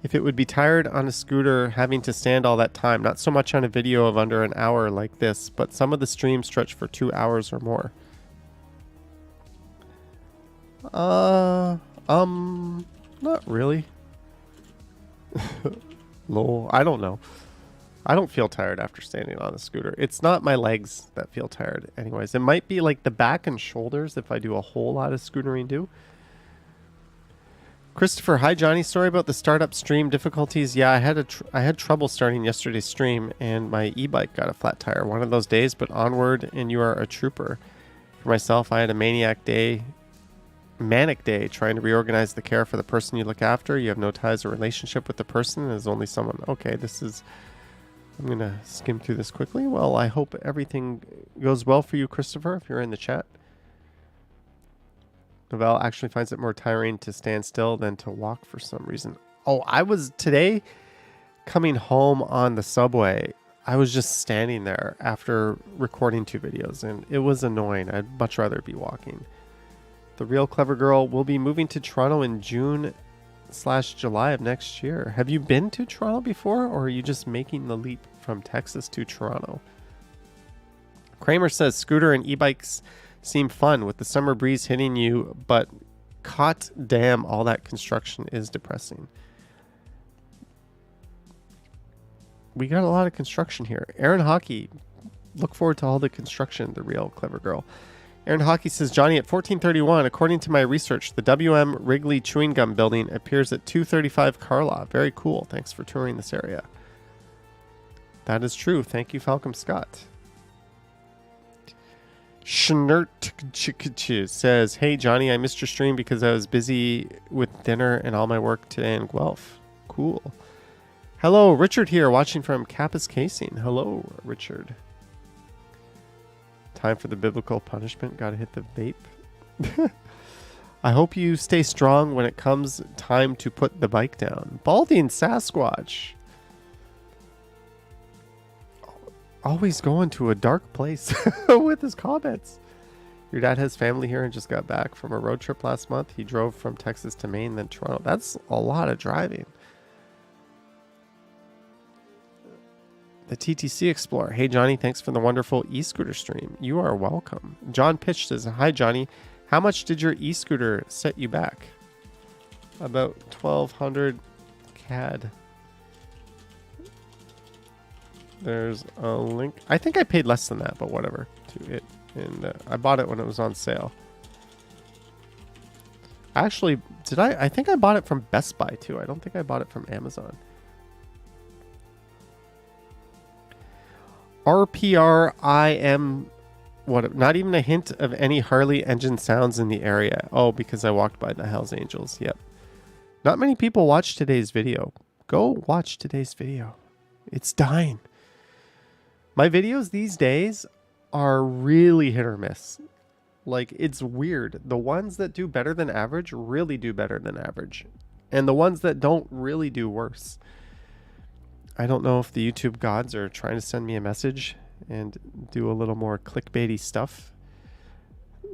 if it would be tired on a scooter having to stand all that time. Not so much on a video of under an hour like this, but some of the streams stretch for 2 hours or more. Not really. Lol, I don't know. I don't feel tired after standing on a scooter. It's not my legs that feel tired anyways. It might be like the back and shoulders if I do a whole lot of scootering too. Christopher, hi Johnny. Sorry about the startup stream difficulties. Yeah, I had trouble starting yesterday's stream and my e-bike got a flat tire. One of those days, but onward and you are a trooper. For myself, I had a manic day trying to reorganize the care for the person you look after. You have no ties or relationship with the person. There's only someone. Okay, I'm going to skim through this quickly. Well, I hope everything goes well for you, Christopher, if you're in the chat. Novell actually finds it more tiring to stand still than to walk for some reason. Oh, I was today coming home on the subway. I was just standing there after recording 2 videos, and it was annoying. I'd much rather be walking. The Real Clever Girl will be moving to Toronto in June/July of next year. Have you been to Toronto before, or are you just making the leap from Texas to Toronto? Kramer says scooter and e-bikes seem fun with the summer breeze hitting you, but cot damn, all that construction is depressing. We got a lot of construction here. Aaron Hockey, look forward to all the construction, the Real Clever Girl. Aaron Hockey says, Johnny, at 1431, according to my research, the WM Wrigley Chewing Gum Building appears at 235 Carlaw. Very cool. Thanks for touring this area. That is true. Thank you, Falcom Scott. Schnert says, hey, Johnny, I missed your stream because I was busy with dinner and all my work today in Guelph. Cool. Hello, Richard here, watching from Kappa's Casing. Hello, Richard. Time for the biblical punishment. Gotta hit the vape. I hope you stay strong when it comes time to put the bike down. Balding Sasquatch. Always going to a dark place with his comments. Your dad has family here and just got back from a road trip last month. He drove from Texas to Maine, then Toronto. That's a lot of driving. The TTC Explorer. Hey, Johnny, thanks for the wonderful e-scooter stream. You are welcome. John Pitch says, hi, Johnny. How much did your e-scooter set you back? About 1,200 CAD. There's a link. I think I paid less than that, but whatever. To it, and I bought it when it was on sale. Actually, did I? I think I bought it from Best Buy too. I don't think I bought it from Amazon. RPRIM. What? Not even a hint of any Harley engine sounds in the area. Oh, because I walked by the Hells Angels. Yep. Not many people watch today's video. Go watch today's video. It's dying. My videos these days are really hit or miss. Like, it's weird. The ones that do better than average really do better than average. And the ones that don't really do worse. I don't know if the YouTube gods are trying to send me a message and do a little more clickbaity stuff.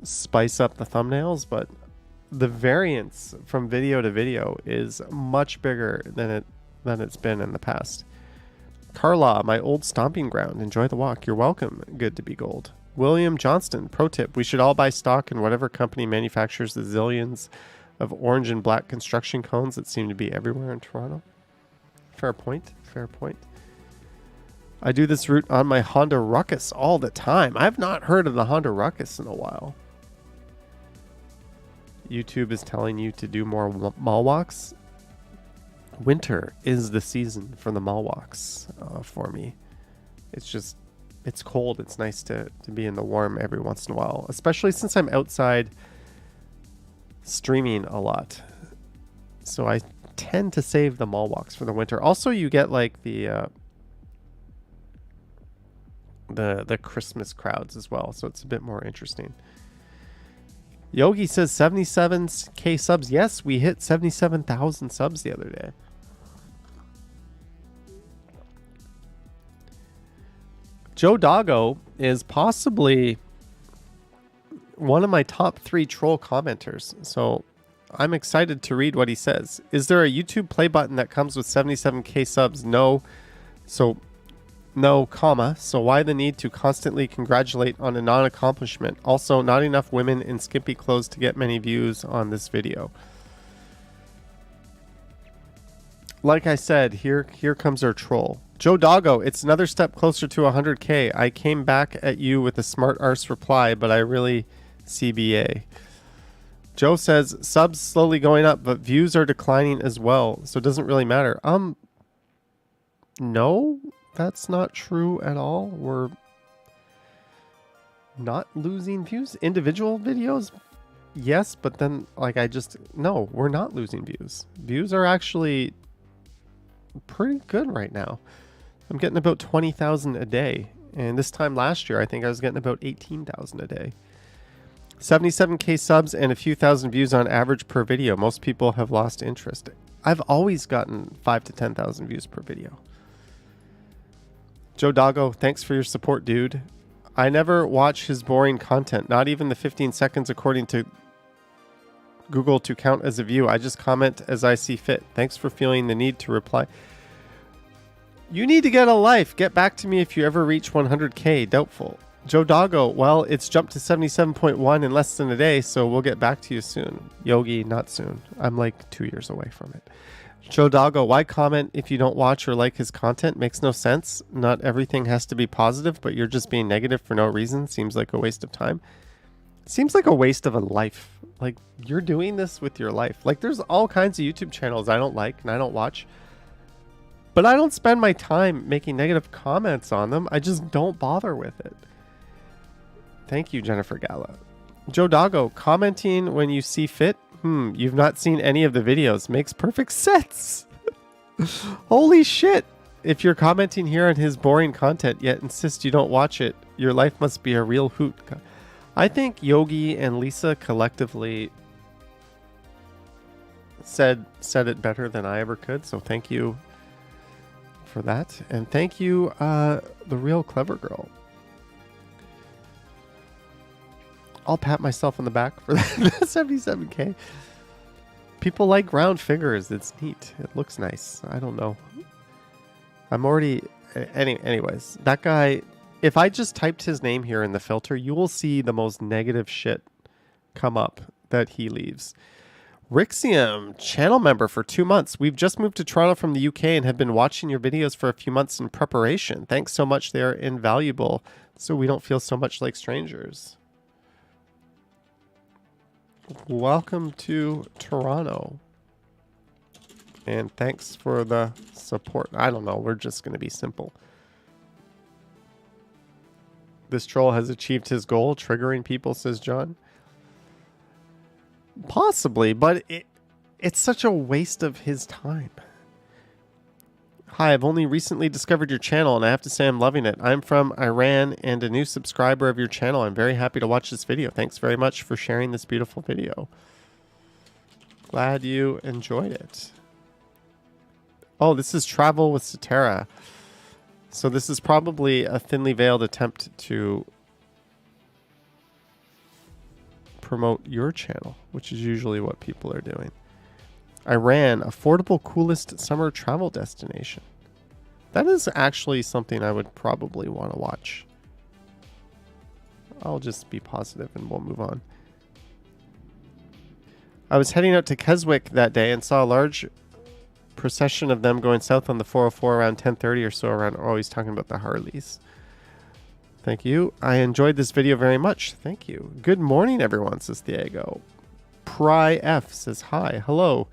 Spice up the thumbnails, but the variance from video to video is much bigger than it's been in the past. Carla, my old stomping ground. Enjoy the walk. You're welcome. Good to be gold. William Johnston, pro tip. We should all buy stock in whatever company manufactures the zillions of orange and black construction cones that seem to be everywhere in Toronto. Fair point. Fair point. I do this route on my Honda Ruckus all the time. I've not heard of the Honda Ruckus in a while. YouTube is telling you to do more mall walks. Winter is the season for the mall walks for me. It's cold. It's nice to be in the warm every once in a while, especially since I'm outside streaming a lot. So I tend to save the mall walks for the winter. Also, you get like the Christmas crowds as well, so it's a bit more interesting. Yogi says 77k subs. Yes, we hit 77,000 subs the other day. Joe Doggo is possibly one of my top 3 troll commenters, so I'm excited to read what he says. Is there a YouTube play button that comes with 77k subs? No. So, no, comma. So why the need to constantly congratulate on a non-accomplishment? Also, not enough women in skimpy clothes to get many views on this video. Like I said, here comes our troll. Joe Doggo, it's another step closer to 100k. I came back at you with a smart arse reply, but I really CBA. Joe says subs slowly going up, but views are declining as well, so it doesn't really matter. No, that's not true at all. We're not losing views. Individual videos, yes, but then no, we're not losing views. Views are actually pretty good right now. I'm getting about 20,000 a day, and this time last year I think I was getting about 18,000 a day. 77k subs and a few thousand views on average per video. Most people have lost interest. I've always gotten 5 to 10,000 views per video. Joe Doggo, thanks for your support, dude. I never watch his boring content, not even the 15 seconds according to Google to count as a view. I just comment as I see fit. Thanks for feeling the need to reply. You need to get a life. Get back to me if you ever reach 100k. Doubtful. Joe Doggo, well, it's jumped to 77.1 in less than a day, so we'll get back to you soon. Yogi, not soon. I'm like 2 years away from it. Joe Doggo, why comment if you don't watch or like his content? Makes no sense. Not everything has to be positive, but you're just being negative for no reason. Seems like a waste of time. Seems like a waste of a life. Like, you're doing this with your life. Like, there's all kinds of YouTube channels I don't like and I don't watch. But I don't spend my time making negative comments on them. I just don't bother with it. Thank you, Jennifer Gala. Joe Doggo, commenting when you see fit? You've not seen any of the videos. Makes perfect sense. Holy shit. If you're commenting here on his boring content yet insist you don't watch it, your life must be a real hoot. I think Yogi and Lisa collectively said it better than I ever could, so thank you for that. And thank you, the real clever girl. I'll pat myself on the back for that 77k. People like round figures. It's neat. It looks nice. I don't know. I'm already... Anyways, that guy... If I just typed his name here in the filter, you will see the most negative shit come up that he leaves. Rixium, channel member for 2 months. We've just moved to Toronto from the UK and have been watching your videos for a few months in preparation. Thanks so much. They are invaluable, so we don't feel so much like strangers. Welcome to Toronto. And thanks for the support. I don't know. We're just going to be simple. This troll has achieved his goal, triggering people, says John. Possibly, but it's such a waste of his time. Hi, I've only recently discovered your channel, and I have to say I'm loving it. I'm from Iran and a new subscriber of your channel. I'm very happy to watch this video. Thanks very much for sharing this beautiful video. Glad you enjoyed it. Oh, this is Travel with Satara. So this is probably a thinly veiled attempt to promote your channel, which is usually what people are doing. Iran, affordable, coolest summer travel destination. That is actually something I would probably want to watch. I'll just be positive and we'll move on. I was heading out to Keswick that day and saw a large procession of them going south on the 404 around 10:30 or so around. Oh, he's talking about the Harleys. Thank you. I enjoyed this video very much. Thank you. Good morning, everyone, says Diego. Pry F says hi. Hello.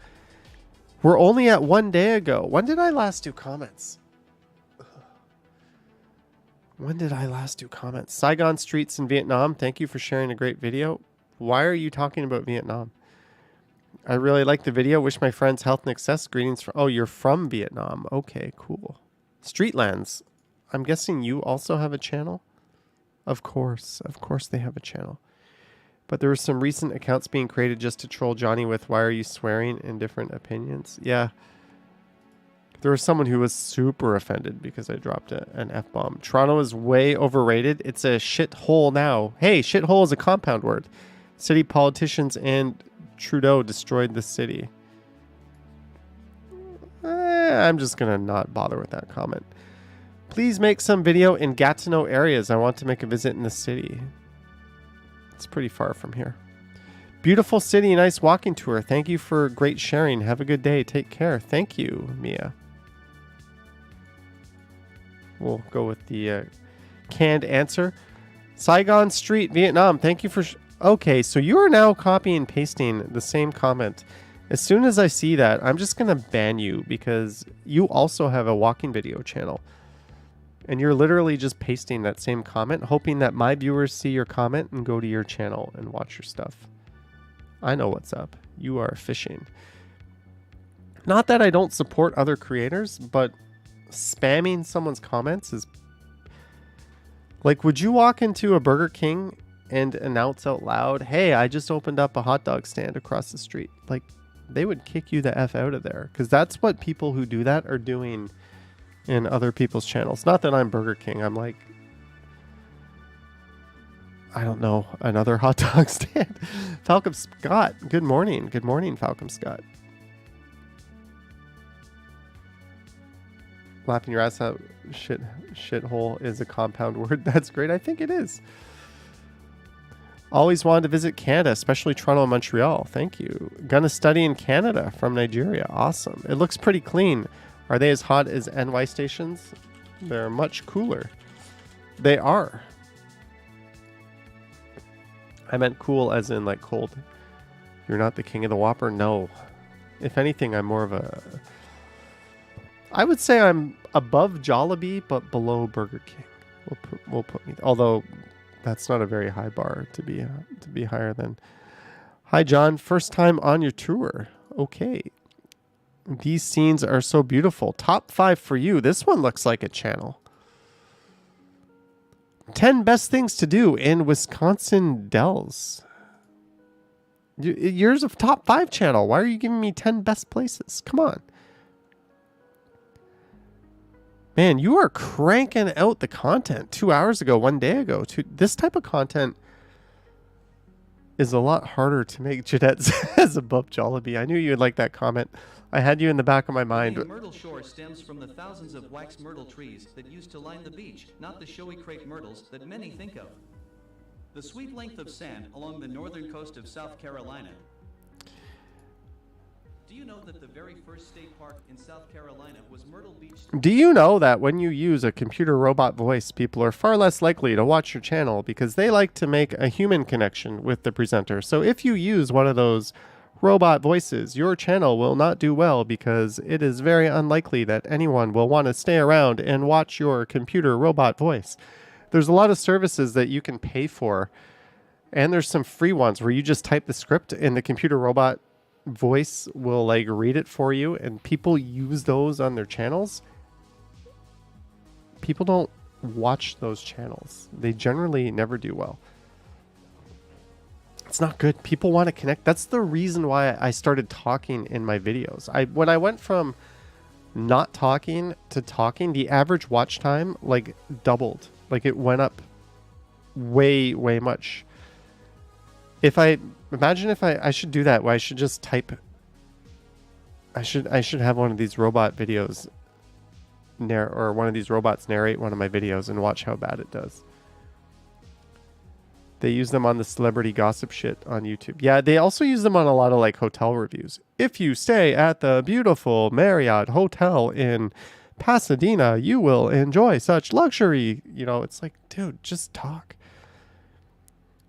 We're only at 1 day ago. When did I last do comments? When did I last do comments? Saigon streets in Vietnam. Thank you for sharing a great video. Why are you talking about Vietnam? I really like the video. Wish my friends health and success. Greetings from... Oh, you're from Vietnam. Okay, cool. Streetlands. I'm guessing you also have a channel? Of course they have a channel. But there were some recent accounts being created just to troll Johnny with why are you swearing in different opinions. Yeah. There was someone who was super offended because I dropped an F-bomb. Toronto is way overrated. It's a shithole now. Hey, shithole is a compound word. City politicians and Trudeau destroyed the city. I'm just going to not bother with that comment. Please make some video in Gatineau areas. I want to make a visit in the city. It's pretty far from here. Beautiful city, nice walking tour. Thank you for great sharing. Have a good day. Take care. Thank you, Mia. We'll go with the canned answer. Saigon Street, Vietnam. Thank you for... Okay, so you are now copying and pasting the same comment. As soon as I see that, I'm just going to ban you because you also have a walking video channel. And you're literally just pasting that same comment, hoping that my viewers see your comment and go to your channel and watch your stuff. I know what's up. You are fishing. Not that I don't support other creators, but spamming someone's comments is... Like, would you walk into a Burger King and announce out loud, hey, I just opened up a hot dog stand across the street? Like, they would kick you the F out of there. Because that's what people who do that are doing in other people's channels. Not that I'm Burger King. I'm like, I don't know, another hot dog stand. Falcon Scott, good morning. Good morning, Falcon Scott. Laughing your ass out, shithole is a compound word. That's great. I think it is. Always wanted to visit Canada, especially Toronto and Montreal. Thank you. Gonna study in Canada from Nigeria. Awesome. It looks pretty clean. Are they as hot as NY stations? They're much cooler. They are. I meant cool as in like cold. You're not the king of the Whopper? No. If anything, I'm more of a... I would say I'm above Jollibee, but below Burger King. We'll put me... Although, that's not a very high bar to be higher than... Hi, John. First time on your tour. Okay. These scenes are so beautiful. Top 5 for you. This one looks like a channel. 10 best things to do in Wisconsin Dells. Yours a top 5 channel. Why are you giving me 10 best places? Come on. Man, you are cranking out the content 2 hours ago, 1 day ago. This type of content is a lot harder to make. Jeanette says above Jollibee. I knew you would like that comment. I had you in the back of my mind. The myrtle shore stems from the thousands of wax myrtle trees that used to line the beach, not the showy crepe myrtles that many think of. The sweet length of sand along the northern coast of South Carolina. Do you know that the very first state park in South Carolina was Myrtle Beach? Do you know that when you use a computer robot voice, people are far less likely to watch your channel because they like to make a human connection with the presenter? So if you use one of those robot voices, your channel will not do well because it is very unlikely that anyone will want to stay around and watch your computer robot voice. There's a lot of services that you can pay for, and there's some free ones where you just type the script and the computer robot voice will like read it for you, and people use those on their channels. People don't watch those channels. They generally never do well. It's not good. People want to connect. That's the reason why I started talking in my videos. When I went from not talking to talking, the average watch time like doubled. Like it went up way much. If I should do that, where I should just type. I should have one of these robot videos or one of these robots narrate one of my videos and watch how bad it does. They use them on the celebrity gossip shit on YouTube. Yeah, they also use them on a lot of like hotel reviews. If you stay at the beautiful Marriott Hotel in Pasadena, you will enjoy such luxury. You know, it's like, dude, just talk.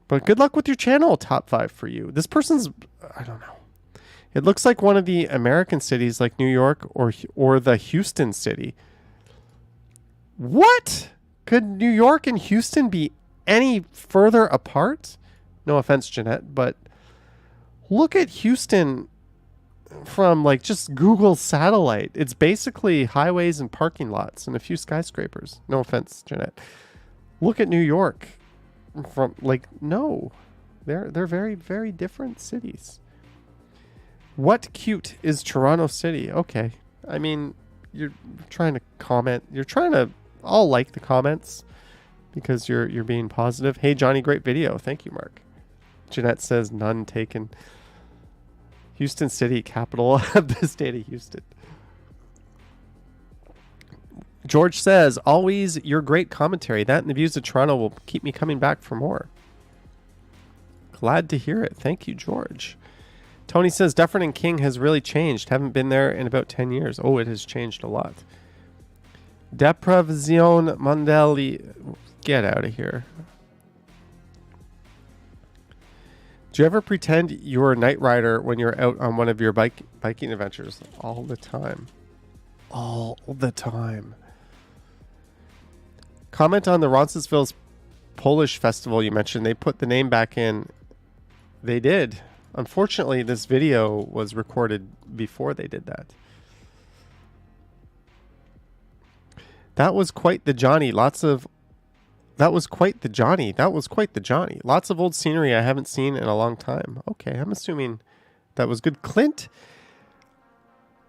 But good luck with your channel, top 5 for you. This person's, I don't know. It looks like one of the American cities like New York or the Houston city. What? Could New York and Houston be any further apart? No offense, Jeanette, but look at Houston from like just Google satellite. It's basically highways and parking lots and a few skyscrapers. No offense, Jeanette. Look at New York. From like, no, they're very different cities. What cute is Toronto City? Okay, I mean, you're trying to comment. You're trying to. I'll like the comments because you're being positive. Hey Johnny, great video. Thank you, Mark. Jeanette says none taken. Houston City, capital of the state of Houston. George says, always your great commentary. That and the views of Toronto will keep me coming back for more. Glad to hear it. Thank you, George. Tony says, Dufferin and King has really changed. Haven't been there in about 10 years. Oh, it has changed a lot. Depravision Mandeli. Get out of here. Do you ever pretend you're a night rider when you're out on one of your biking adventures? All the time. All the time. Comment on the Roncesvalles Polish festival you mentioned. They put the name back in. They did. Unfortunately, this video was recorded before they did that. That was quite the Johnny. That was quite the Johnny. Lots of old scenery I haven't seen in a long time. Okay, I'm assuming that was good. Clint,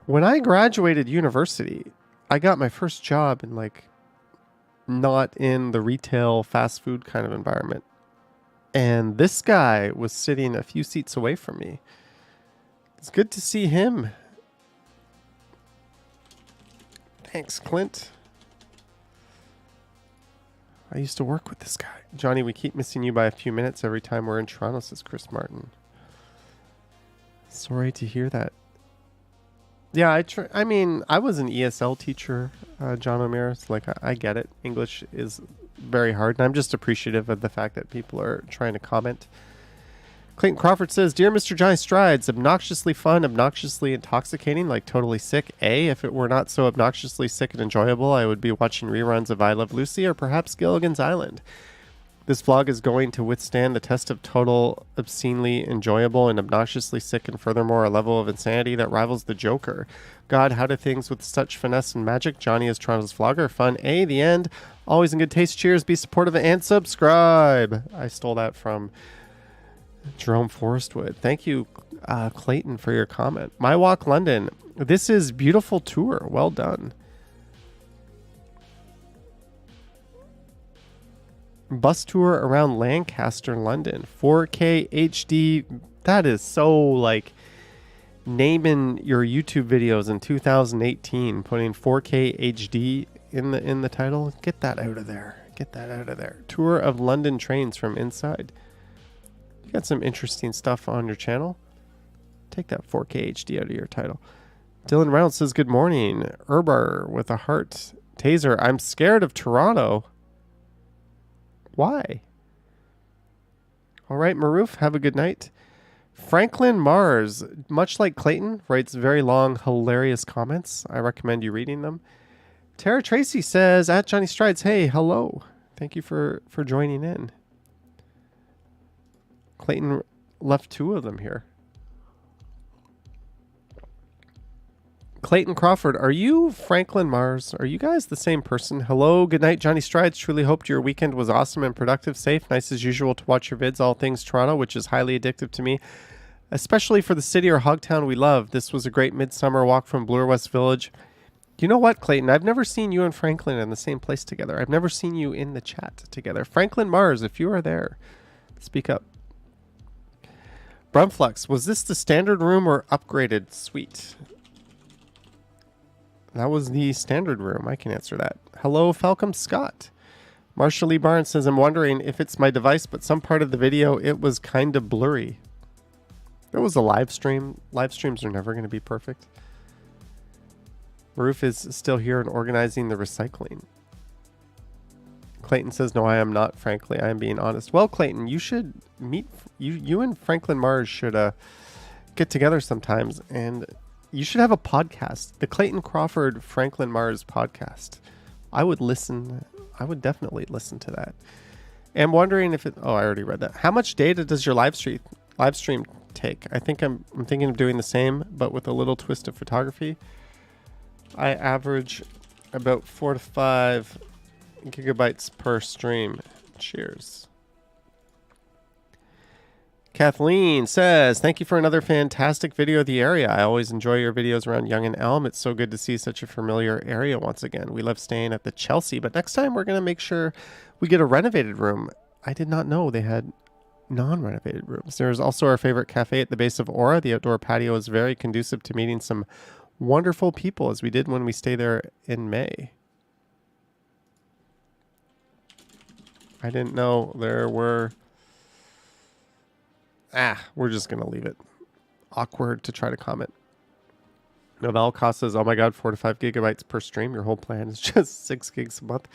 when I graduated university, I got my first job in like not in the retail fast food kind of environment. And this guy was sitting a few seats away from me. It's good to see him. Thanks, Clint. I used to work with this guy. Johnny, we keep missing you by a few minutes every time we're in Toronto, says Chris Martin. Sorry to hear that. Yeah, I mean, I was an ESL teacher, John O'Meara. So like, I get it. English is very hard, and I'm just appreciative of the fact that people are trying to comment. Clayton Crawford says, Dear Mr. Johnny Strides, obnoxiously fun, obnoxiously intoxicating, like totally sick. If it were not so obnoxiously sick and enjoyable, I would be watching reruns of I Love Lucy or perhaps Gilligan's Island. This vlog is going to withstand the test of total obscenely enjoyable and obnoxiously sick, and furthermore a level of insanity that rivals the Joker. God, how do things with such finesse and magic? Johnny is Toronto's vlogger. Fun. The end. Always in good taste. Cheers. Be supportive and subscribe. I stole that from Jerome Forestwood. Thank you, Clayton, for your comment. My Walk London. This is beautiful tour. Well done. Bus tour around Lancaster, London. 4K HD. That is so like naming your YouTube videos in 2018, putting 4K HD in the title. Get that out of there. Get that out of there. Tour of London trains from inside. You got some interesting stuff on your channel. Take that 4K HD out of your title. Dylan Reynolds says, good morning. Urbar with a heart. Taser, I'm scared of Toronto. Why? All right, Maroof, have a good night. Franklin Mars, much like Clayton, writes very long, hilarious comments. I recommend you reading them. Tara Tracy says, at Johnny Strides, hey, hello. Thank you for joining in. Clayton left 2 of them here. Clayton Crawford, are you Franklin Mars? Are you guys the same person? Hello, good night, Johnny Strides. Truly hoped your weekend was awesome and productive, safe, nice as usual to watch your vids, all things Toronto, which is highly addictive to me, especially for the city or Hogtown we love. This was a great midsummer walk from Bloor West Village. You know what, Clayton? I've never seen you and Franklin in the same place together. I've never seen you in the chat together. Franklin Mars, if you are there, speak up. Brumflux, was this the standard room or upgraded suite? That was the standard room. I can answer that. Hello, Falcom Scott. Marshall Lee Barnes says, I'm wondering if it's my device, but some part of the video, it was kind of blurry. It was a live stream. Live streams are never going to be perfect. Maroof is still here and organizing the recycling. Clayton says, no, I am not, frankly. I am being honest. Well, Clayton, you should meet... You and Franklin Mars should get together sometimes, and you should have a podcast. The Clayton Crawford Franklin Mars podcast. I would definitely listen to that. I'm wondering if it... Oh, I already read that. How much data does your live stream take? I think I'm thinking of doing the same, but with a little twist of photography. I average about 4 to 5 gigabytes per stream. Cheers. Kathleen says, thank you for another fantastic video of the area. I always enjoy your videos around Yonge and Elm. It's so good to see such a familiar area once again. We love staying at the Chelsea, but next time we're going to make sure we get a renovated room. I did not know they had non-renovated rooms. There's also our favorite cafe at the base of Aura. The outdoor patio is very conducive to meeting some wonderful people, as we did when we stayed there in May. I didn't know there were... we're just going to leave it. Awkward to try to comment. Novell Cost says, oh my God, 4 to 5 gigabytes per stream. Your whole plan is just 6 gigs a month.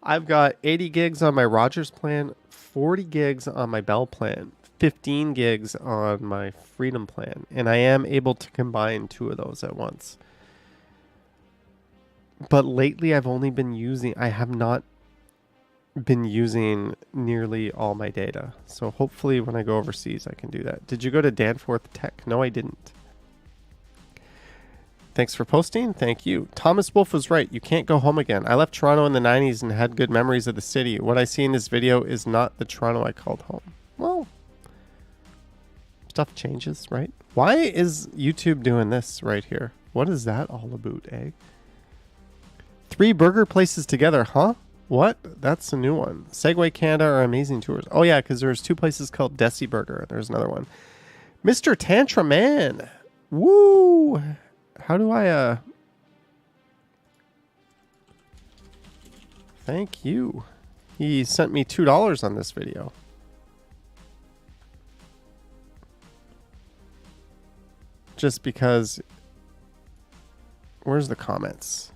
I've got 80 gigs on my Rogers plan, 40 gigs on my Bell plan, 15 gigs on my Freedom plan, and I am able to combine 2 of those at once. But lately I've only been using... I have not been using nearly all my data. So hopefully when I go overseas I can do that. Did you go to Danforth Tech? No, I didn't. Thanks for posting. Thank you. Thomas Wolfe was right. You can't go home again. I left Toronto in the 90s and had good memories of the city. What I see in this video is not the Toronto I called home. Well, stuff changes, right? Why is YouTube doing this right here? What is that all about, eh? 3 burger places together, huh? What? That's a new one. Segway Canada or Amazing Tours. Oh, yeah, because there's 2 places called Desi Burger. There's another one. Mr. Tantra Man. Woo! How do I, Thank you. He sent me $2 on this video. Just because... Where's the comments?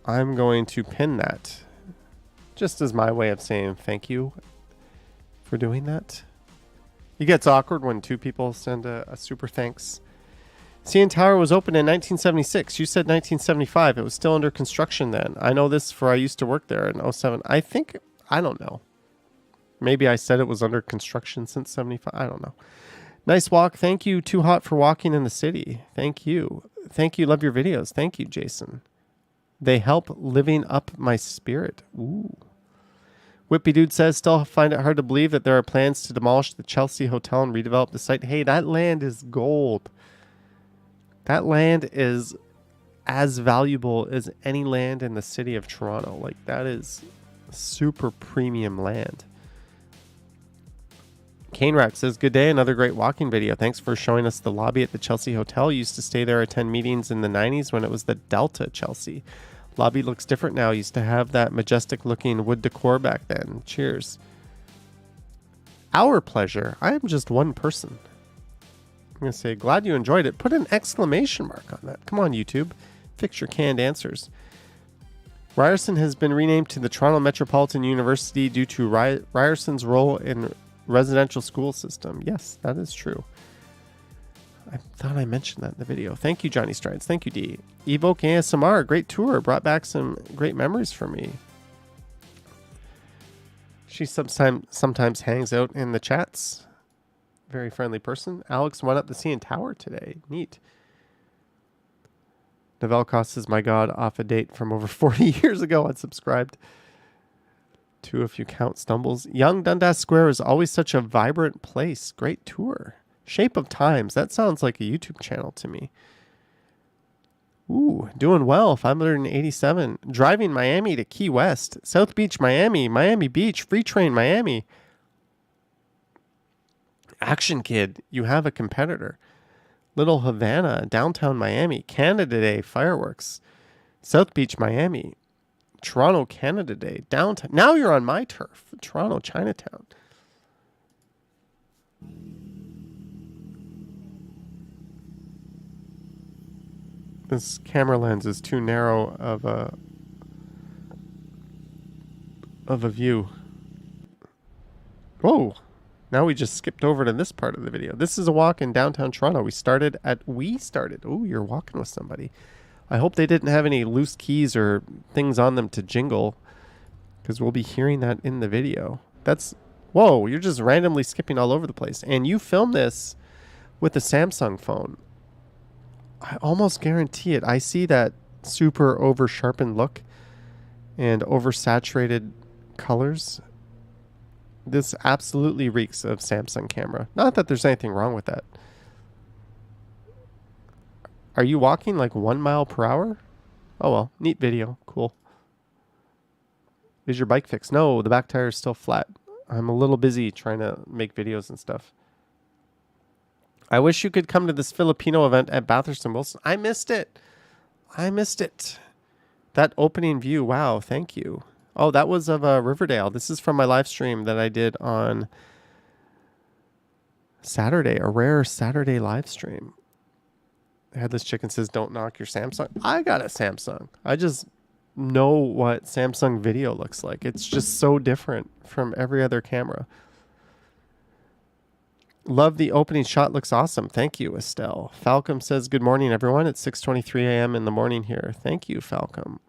I'm going to pin that just as my way of saying thank you for doing that. It gets awkward when 2 people send a super thanks. CN Tower was opened in 1976. You said 1975. It was still under construction then. I know this for I used to work there in 07. I don't know. Maybe I said it was under construction since 75. I don't know. Nice walk. Thank you. Too hot for walking in the city. Thank you. Thank you. Love your videos. Thank you, Jason. They help living up my spirit. Ooh. Whippy Dude says, still find it hard to believe that there are plans to demolish the Chelsea Hotel and redevelop the site. Hey, that land is gold. That land is as valuable as any land in the city of Toronto. Like, that is super premium land. Kane Rack says, good day, another great walking video. Thanks for showing us the lobby at the Chelsea Hotel. Used to stay there, attend meetings in the 90s when it was the Delta Chelsea. Lobby looks different now. Used to have that majestic looking wood decor back then. Cheers. our pleasure. I am just one person. I'm going to say, glad you enjoyed it. Put an exclamation mark on that. Come on, YouTube. Fix your canned answers. Ryerson has been renamed to the Toronto Metropolitan University due to Ryerson's role in residential school system. Yes, that is true. I thought I mentioned that in the video. Thank you, Johnny Strides. Thank you, D. Evoke ASMR. Great tour. Brought back some great memories for me. She sometimes hangs out in the chats. Very friendly person. Alex went up the CN Tower today. Neat. Novelcost is my god off a date from over 40 years ago. Unsubscribed. 2 if you count stumbles. Young Dundas Square is always such a vibrant place. Great tour. Shape of Times. That sounds like a YouTube channel to me. Ooh, doing well. 587. Driving Miami to Key West. South Beach, Miami. Miami Beach. Free Train, Miami. Action Kid. You have a competitor. Little Havana. Downtown Miami. Canada Day. Fireworks. South Beach, Miami. Toronto, Canada Day. Downtown. Now you're on my turf. Toronto, Chinatown. This camera lens is too narrow of a view. Whoa. Now we just skipped over to this part of the video. This is a walk in downtown Toronto. We started. Oh, you're walking with somebody. I hope they didn't have any loose keys or things on them to jingle, because we'll be hearing that in the video. Whoa, you're just randomly skipping all over the place. And you filmed this with a Samsung phone. I almost guarantee it. I see that super over sharpened look and oversaturated colors. This absolutely reeks of Samsung camera. Not that there's anything wrong with that. Are you walking like 1 mile per hour? Oh well, neat video. Cool. Is your bike fixed? No, the back tire is still flat. I'm a little busy trying to make videos and stuff. I wish you could come to this Filipino event at Bathurst and Wilson. I missed it. That opening view. Wow, thank you. Oh, that was of Riverdale. This is from my live stream that I did on Saturday. A rare Saturday live stream. Headless Chicken says, don't knock your Samsung. I got a Samsung. I just know what Samsung video looks like. It's just so different from every other camera. Love the opening shot. Looks awesome. Thank you, Estelle. Falcom says, good morning, everyone. It's 6:23 a.m. in the morning here. Thank you, Falcom.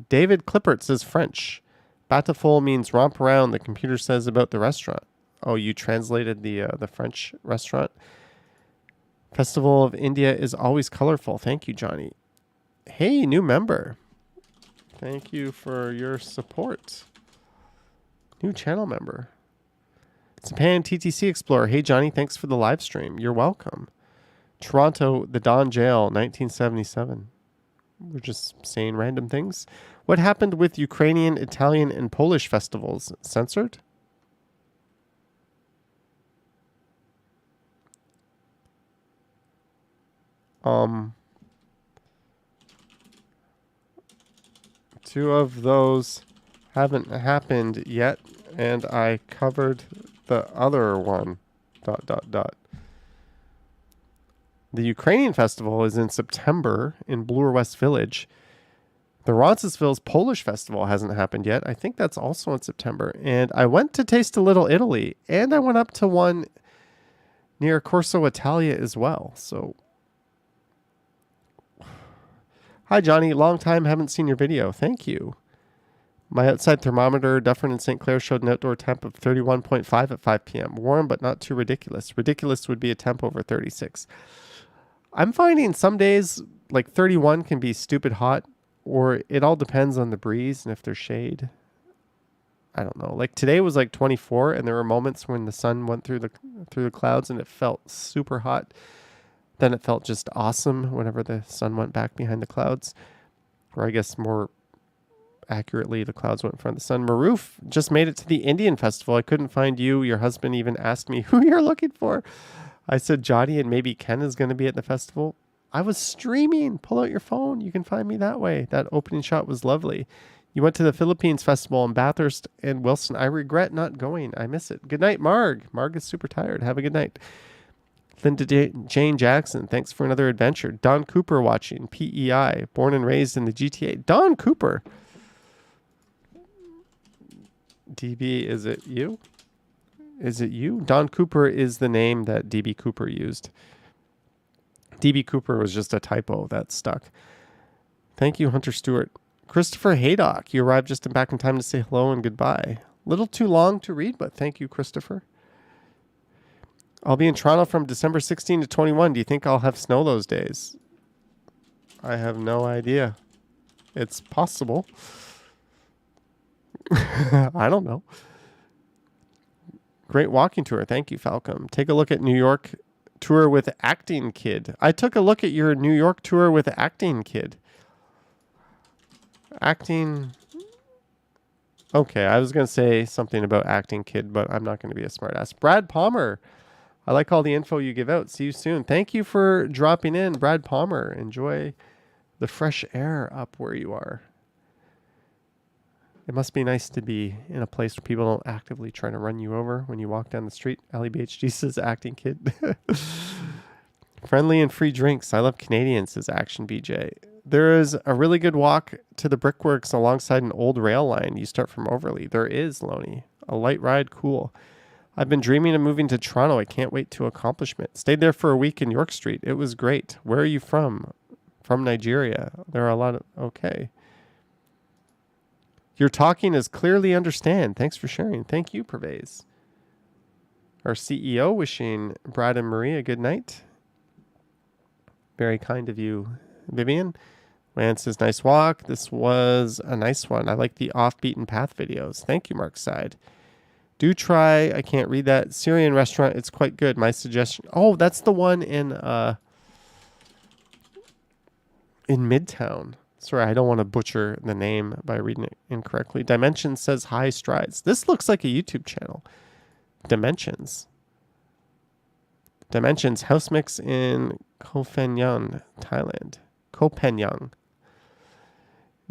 David Clippert says French. Batafol means romp around, the computer says about the restaurant. Oh, you translated the French restaurant. Festival of India is always colorful. Thank you, Johnny. Hey, new member. Thank you for your support. New channel member. Japan TTC Explorer. Hey, Johnny, thanks for the live stream. You're welcome. Toronto, the Don Jail, 1977. We're just saying random things. What happened with Ukrainian, Italian, and Polish festivals? Censored? Two of those haven't happened yet, and I covered the other one. ... The Ukrainian festival is in September in Bloor West Village. The Roncesvalles Polish festival hasn't happened yet. I think that's also in September. And I went to Taste a Little Italy, and I went up to one near Corso Italia as well. So, hi, Johnny. Long time, haven't seen your video. Thank you. My outside thermometer, Dufferin and St. Clair, showed an outdoor temp of 31.5 at 5 p.m. Warm, but not too ridiculous. Ridiculous would be a temp over 36. I'm finding some days, like 31 can be stupid hot, or it all depends on the breeze and if there's shade. I don't know. Like today was like 24, and there were moments when the sun went through the clouds and it felt super hot. Then it felt just awesome whenever the sun went back behind the clouds. Or I guess more accurately, the clouds went in front of the sun. Maroof just made it to the Indian festival. I couldn't find you. Your husband even asked me who you're looking for. I said Johnny, and maybe Ken is going to be at the festival. I was streaming. Pull out your phone. You can find me that way. That opening shot was lovely. You went to the Philippines Festival in Bathurst and Wilson. I regret not going. I miss it. Good night, Marg. Marg is super tired. Have a good night. Linda Jane Jackson, thanks for another adventure. Don Cooper watching. PEI, born and raised in the GTA. Don Cooper. DB, is it you? Is it you? Don Cooper is the name that DB Cooper used. DB Cooper was just a typo that stuck. Thank you, Hunter Stewart. Christopher Haydock, you arrived just back in time to say hello and goodbye. Little too long to read, but thank you, Christopher. I'll be in Toronto from December 16 to 21. Do you think I'll have snow those days? I have no idea. It's possible. I don't know. Great walking tour. Thank you, Falcom. Take a look at New York tour with Acting Kid. I took a look at your New York tour with Acting Kid. Acting... Okay, I was going to say something about Acting Kid, but I'm not going to be a smartass. Brad Palmer. I like all the info you give out. See you soon. Thank you for dropping in, Brad Palmer. Enjoy the fresh air up where you are. It must be nice to be in a place where people don't actively try to run you over when you walk down the street. Ali BHG says, Acting Kid. Friendly and free drinks. I love Canadians, says Action BJ. There is a really good walk to the Brickworks alongside an old rail line. You start from Overlea. There is, Loney. A light ride, cool. I've been dreaming of moving to Toronto. I can't wait to accomplishment. Stayed there for a week in York Street. It was great. Where are you from? From Nigeria. There are a lot of... Okay. Your talking is clearly understand. Thanks for sharing. Thank you, Pervez. Our CEO wishing Brad and Marie a good night. Very kind of you, Vivian. Lance says, nice walk. This was a nice one. I like the off-beaten path videos. Thank you, Mark Side. Do try, I can't read that, Syrian restaurant. It's quite good. My suggestion. Oh, that's the one in Midtown. Sorry, I don't want to butcher the name by reading it incorrectly. Dimensions says high strides. This looks like a YouTube channel. Dimensions. Dimensions house mix in Koh Phangan, Thailand. Koh Phangan.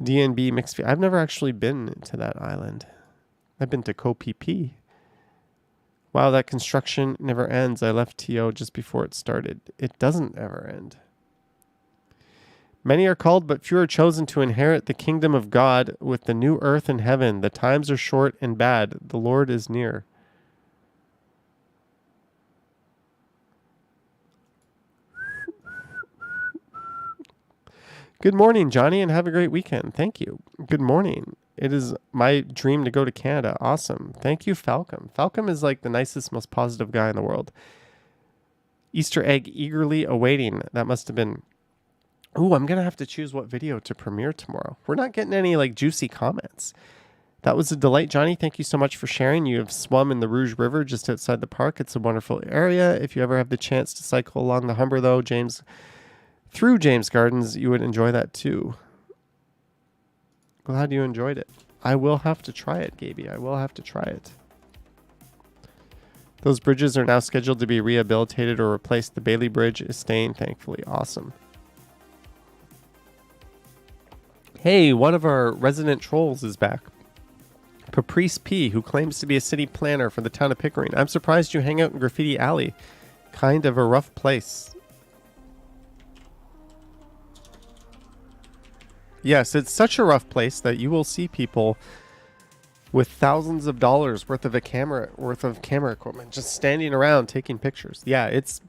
DNB mixed. I've never actually been to that island. I've been to Koh Phi Phi. Wow, that construction never ends. I left TO just before it started. It doesn't ever end. Many are called, but few are chosen to inherit the kingdom of God with the new earth and heaven. The times are short and bad. The Lord is near. Good morning, Johnny, and have a great weekend. Thank you. Good morning. It is my dream to go to Canada. Awesome. Thank you, Falcom. Falcom is like the nicest, most positive guy in the world. Easter egg eagerly awaiting. That must have been... Ooh, I'm going to have to choose what video to premiere tomorrow. We're not getting any like juicy comments. That was a delight, Johnny. Thank you so much for sharing. You have swum in the Rouge River just outside the park. It's a wonderful area. If you ever have the chance to cycle along the Humber, though, through James Gardens, you would enjoy that too. Glad you enjoyed it. I will have to try it, Gaby. I will have to try it. Those bridges are now scheduled to be rehabilitated or replaced. The Bailey Bridge is staying, thankfully. Awesome. Hey, one of our resident trolls is back. Paprice P, who claims to be a city planner for the town of Pickering. I'm surprised you hang out in Graffiti Alley. Kind of a rough place. Yes, it's such a rough place that you will see people with thousands of dollars worth of camera equipment just standing around taking pictures. Yeah, it's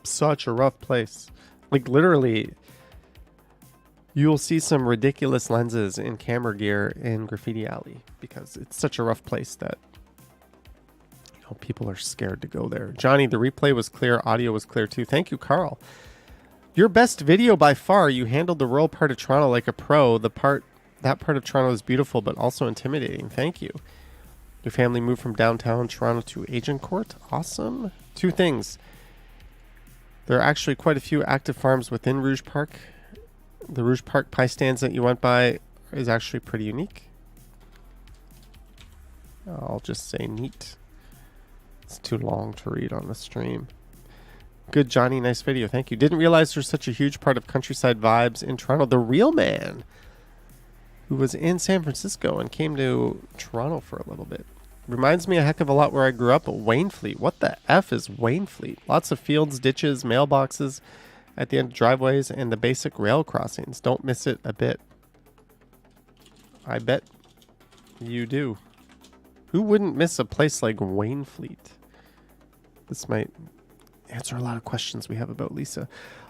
such a rough place. Like literally, you'll see some ridiculous lenses in camera gear in Graffiti Alley because it's such a rough place that people are scared to go there. Johnny, the replay was clear. Audio was clear too. Thank you, Carl. Your best video by far. You handled the rural part of Toronto like a pro. That part of Toronto is beautiful, but also intimidating. Thank you. Your family moved from downtown Toronto to Agincourt. Awesome. Two things. There are actually quite a few active farms within Rouge Park. The Rouge Park pie stands that you went by is actually pretty unique. I'll just say neat. It's too long to read on the stream. Good, Johnny. Nice video. Thank you. Didn't realize there's such a huge part of countryside vibes in Toronto. The real man. who was in San Francisco and came to Toronto for a little bit. Reminds me a heck of a lot where I grew up at Waynfleet. What the F is Waynfleet? Lots of fields, ditches, mailboxes at the end of driveways, and the basic rail crossings. Don't miss it a bit. I bet you do. Who wouldn't miss a place like Waynfleet? This might answer a lot of questions we have about Lisa.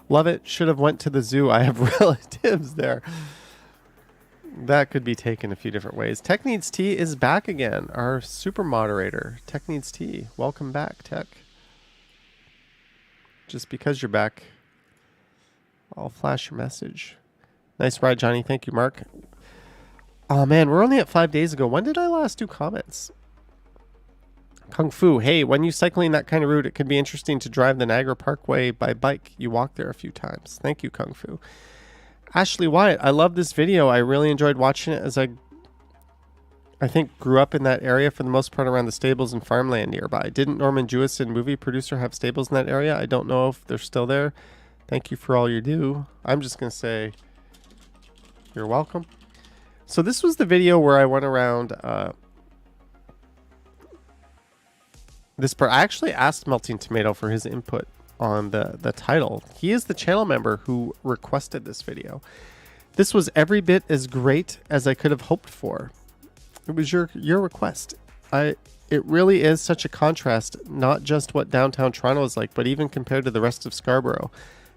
Love it. Should have went to the zoo. I have relatives there. That could be taken a few different ways. Tech Needs Tea is back again. Our super moderator, Tech Needs Tea. Welcome back, Tech. Just because you're back, I'll flash your message. Nice ride, Johnny. Thank you, Mark. Oh, man, we're only at 5 days ago. When did I last do comments? Kung Fu. Hey, when you cycling that kind of route, it could be interesting to drive the Niagara Parkway by bike. You walked there a few times. Thank you, Kung Fu. Ashley Wyatt, I love this video. I really enjoyed watching it as I think grew up in that area for the most part around the stables and farmland nearby. Didn't Norman Jewison, movie producer, have stables in that area? I don't know if they're still there. Thank you for all you do. I'm just going to say you're welcome. So this was the video where I went around this part. I actually asked Melting Tomato for his input on the title. He is the channel member who requested this video. This was every bit as great as I could have hoped for. It was your request. It really is such a contrast, not just what downtown Toronto is like, but even compared to the rest of Scarborough.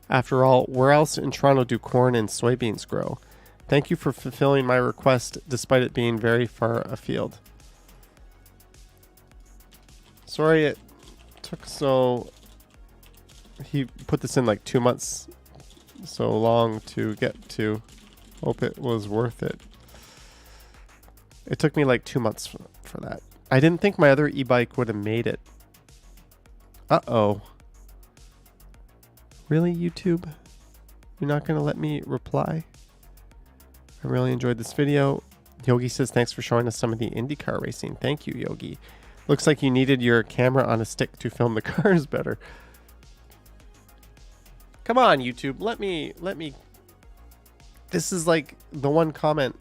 After all, where else in Toronto do corn and soybeans grow? Thank you for fulfilling my request despite it being very far afield. Sorry it took so... He put this in like 2 months so long to get to. Hope it was worth it. It took me like 2 months for that. I didn't think my other e-bike would have made it. Uh-oh. Really, YouTube? You're not going to let me reply? I really enjoyed this video. Yogi says, thanks for showing us some of the IndyCar racing. Thank you, Yogi. Looks like you needed your camera on a stick to film the cars better. Come on, YouTube. Let me. This is like the one comment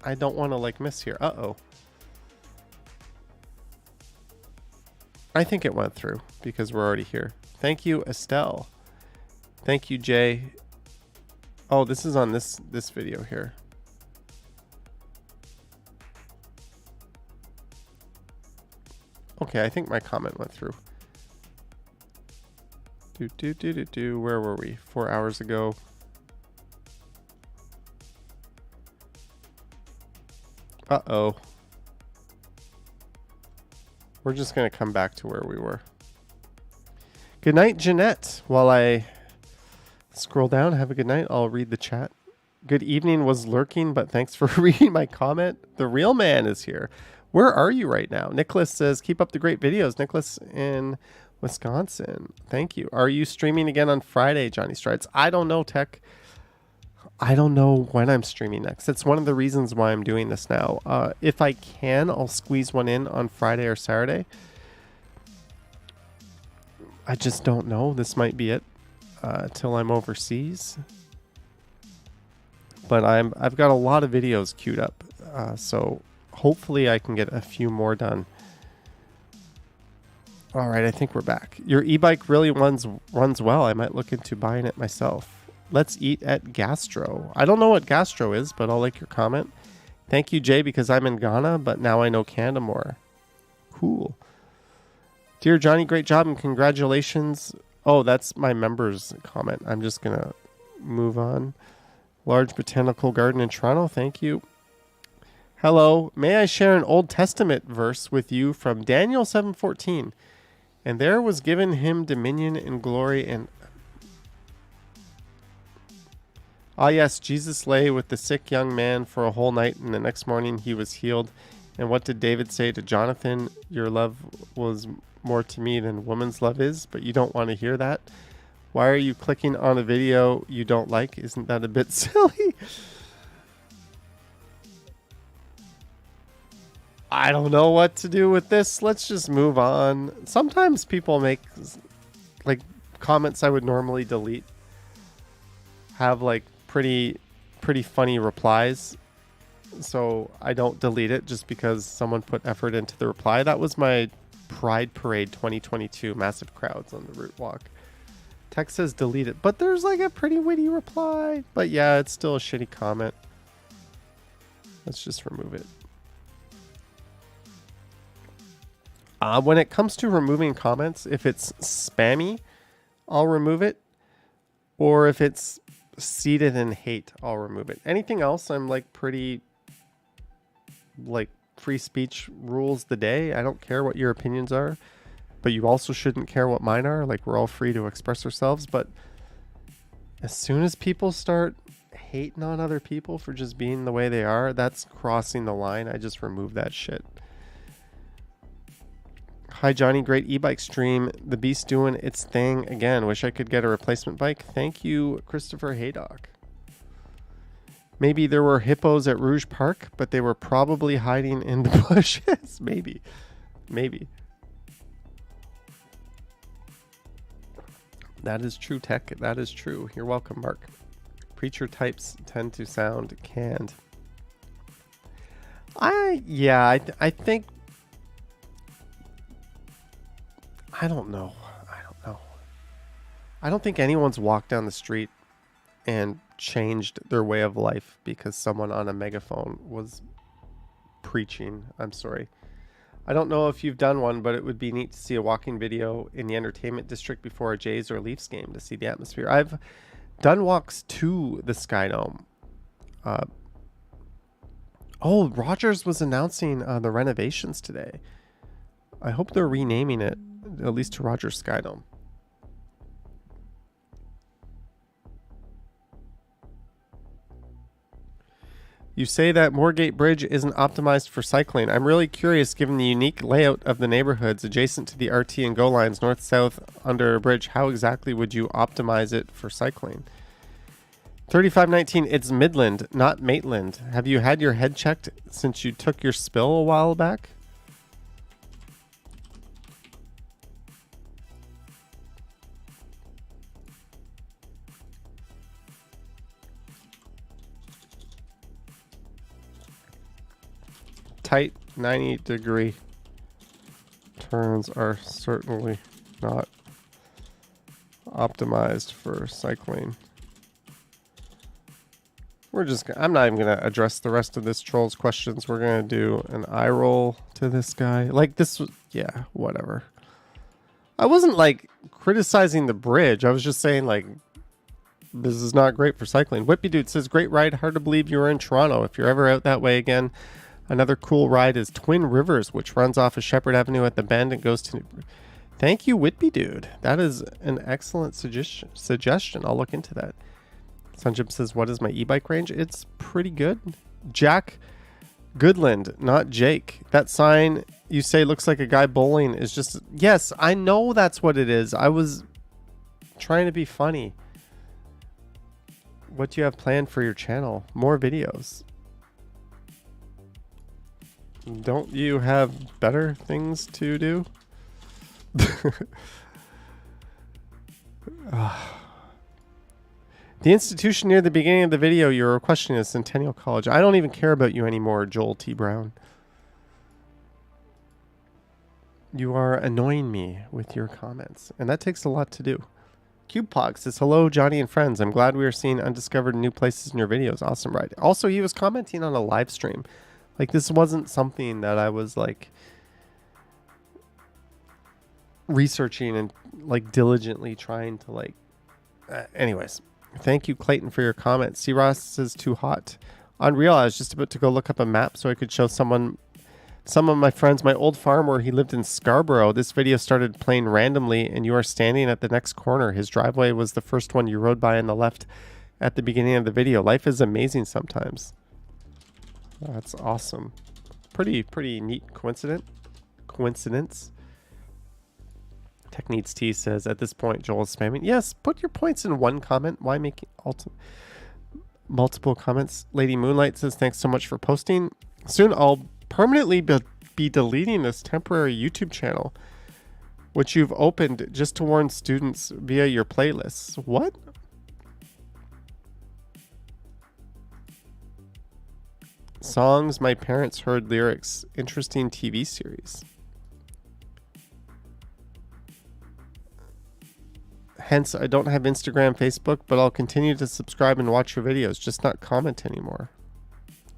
I don't want to like miss here. Uh-oh. I think it went through because we're already here. Thank you, Estelle. Thank you, Jay. Oh, this is on this video here. Okay, I think my comment went through. Where were we? 4 hours ago. Uh-oh. We're just going to come back to where we were. Good night, Jeanette. While I scroll down, have a good night. I'll read the chat. Good evening was lurking, but thanks for reading my comment. The real man is here. Where are you right now? Nicholas says, keep up the great videos. Nicholas in Wisconsin. Thank you. Are you streaming again on Friday, Johnny Strides? I don't know, Tech. I don't know when I'm streaming next. That's one of the reasons why I'm doing this now. If I can, I'll squeeze one in on Friday or Saturday. I just don't know. This might be it till I'm overseas. But I've got a lot of videos queued up. So hopefully I can get a few more done. All right, I think we're back. Your e-bike really runs well. I might look into buying it myself. Let's eat at Gastro. I don't know what Gastro is, but I'll like your comment. Thank you, Jay, because I'm in Ghana, but now I know Canada more. Cool. Dear Johnny, great job and congratulations. Oh, that's my members' comment. I'm just going to move on. Large botanical garden in Toronto. Thank you. Hello. May I share an Old Testament verse with you from Daniel 7:14? And there was given him dominion and glory and... Ah, yes, Jesus lay with the sick young man for a whole night, and the next morning he was healed. And what did David say to Jonathan? Your love was more to me than woman's love is, but you don't want to hear that. Why are you clicking on a video you don't like? Isn't that a bit silly? I don't know what to do with this. Let's just move on. Sometimes people make like comments I would normally delete have like pretty funny replies. so I don't delete it just because someone put effort into the reply. That was my Pride Parade 2022, massive crowds on the route walk. Text says delete it, but there's like a pretty witty reply. But yeah, it's still a shitty comment. Let's just remove it. When it comes to removing comments, if it's spammy, I'll remove it. Or if it's seated in hate, I'll remove it. Anything else, I'm like pretty, like, free speech rules the day. I don't care what your opinions are, but you also shouldn't care what mine are. Like, we're all free to express ourselves. But as soon as people start hating on other people for just being the way they are, that's crossing the line. I just remove that shit. Hi, Johnny. Great e-bike stream. The beast doing its thing again. Wish I could get a replacement bike. Thank you, Christopher Haydock. Maybe there were hippos at Rouge Park, but they were probably hiding in the bushes. Maybe. Maybe. That is true, Tech. That is true. You're welcome, Mark. Preacher types tend to sound canned. I think... I don't know. I don't think anyone's walked down the street and changed their way of life because someone on a megaphone was preaching. I'm sorry. I don't know if you've done one, but it would be neat to see a walking video in the entertainment district before a Jays or Leafs game to see the atmosphere. I've done walks to the Sky Dome. Rogers was announcing the renovations today. I hope they're renaming it, at least to Rogers Sky Dome. You say that Moorgate Bridge isn't optimized for cycling. I'm really curious, given the unique layout of the neighborhoods adjacent to the RT and GO lines north-south under a bridge, how exactly would you optimize it for cycling? 3519, it's Midland, not Maitland. Have you had your head checked since you took your spill a while back? Tight 90-degree turns are certainly not optimized for cycling. I'm not even going to address the rest of this troll's questions. We're going to do an eye roll to this guy. Like, this was, yeah, whatever. I wasn't like criticizing the bridge. I was just saying, like, this is not great for cycling. Whippy Dude says, great ride. Hard to believe you were in Toronto. If you're ever out that way again. Another cool ride is Twin Rivers, which runs off of Shepherd Avenue at the bend and goes to... Thank you, Whitby Dude. That is an excellent suggestion. I'll look into that. Sunjib says, what is my e-bike range? It's pretty good. Jack Goodland, not Jake. That sign you say looks like a guy bowling is just... Yes, I know that's what it is. I was trying to be funny. What do you have planned for your channel? More videos. Don't you have better things to do? The institution near the beginning of the video you were questioning is Centennial College. I don't even care about you anymore, Joel T. Brown. You are annoying me with your comments, and that takes a lot to do. CubePog says, hello, Johnny and friends. I'm glad we are seeing undiscovered new places in your videos. Awesome ride. Also, he was commenting on a live stream. Like, this wasn't something that I was, like, researching and, like, diligently trying to, like... anyways, thank you, Clayton, for your comment. C. Ross is too hot. Unreal, I was just about to go look up a map so I could show some of my friends my old farm where he lived in Scarborough. This video started playing randomly, and you are standing at the next corner. His driveway was the first one you rode by on the left at the beginning of the video. Life is amazing sometimes. That's awesome. Pretty neat coincidence. Tech Needs T says, at this point, Joel is spamming. Yes, put your points in one comment. Why make multiple comments? Lady Moonlight says, thanks so much for posting. Soon I'll permanently be deleting this temporary YouTube channel, which you've opened just to warn students via your playlists. What? Songs my parents heard lyrics. Interesting TV series. Hence, I don't have Instagram, Facebook, but I'll continue to subscribe and watch your videos, just not comment anymore.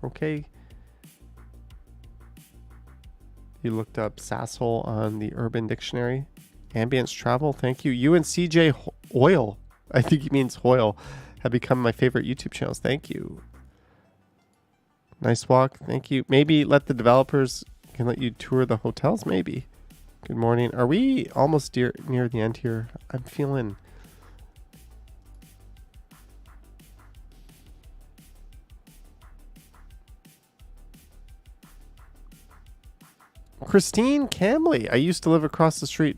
Okay. You looked up sasshole on the Urban Dictionary. Ambience Travel, thank you. You and CJ Oil, I think he means Hoyle, have become my favorite YouTube channels. Thank you. Nice walk, thank you. Maybe let the developers can let you tour the hotels, maybe. Good morning. Are we almost near the end here? I'm feeling... Christine Camley. I used to live across the street.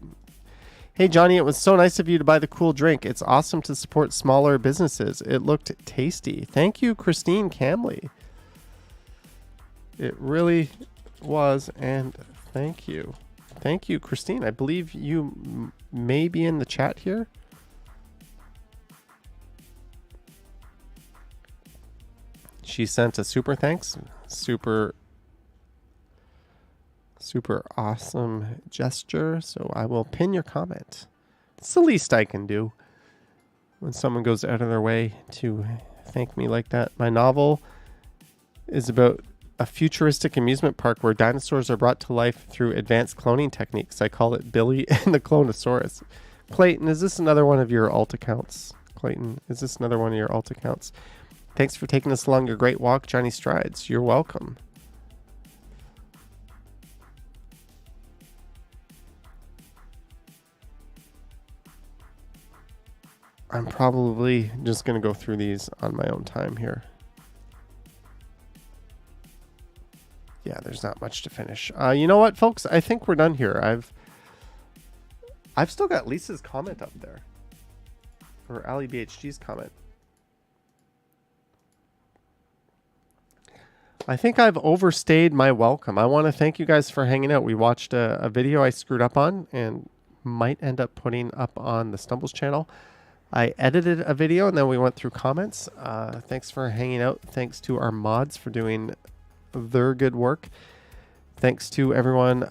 Hey, Johnny, it was so nice of you to buy the cool drink. It's awesome to support smaller businesses. It looked tasty. Thank you, Christine Camley. It really was, and thank you. Thank you, Christine. I believe you may be in the chat here. She sent a super thanks. Super awesome gesture. So I will pin your comment. It's the least I can do when someone goes out of their way to thank me like that. My novel is about a futuristic amusement park where dinosaurs are brought to life through advanced cloning techniques. I call it Billy and the Clonosaurus. Clayton, is this another one of your alt accounts? Clayton, is this another one of your alt accounts? Thanks for taking us along a great walk, Johnny Strides. You're welcome. I'm probably just going to go through these on my own time here. Yeah, there's not much to finish. You know what, folks? I think we're done here. I've still got Lisa's comment up there. Or Ali BHG's comment. I think I've overstayed my welcome. I want to thank you guys for hanging out. We watched a video I screwed up on and might end up putting up on the Stumbles channel. I edited a video and then we went through comments. Thanks for hanging out. Thanks to our mods for doing their good work. Thanks to everyone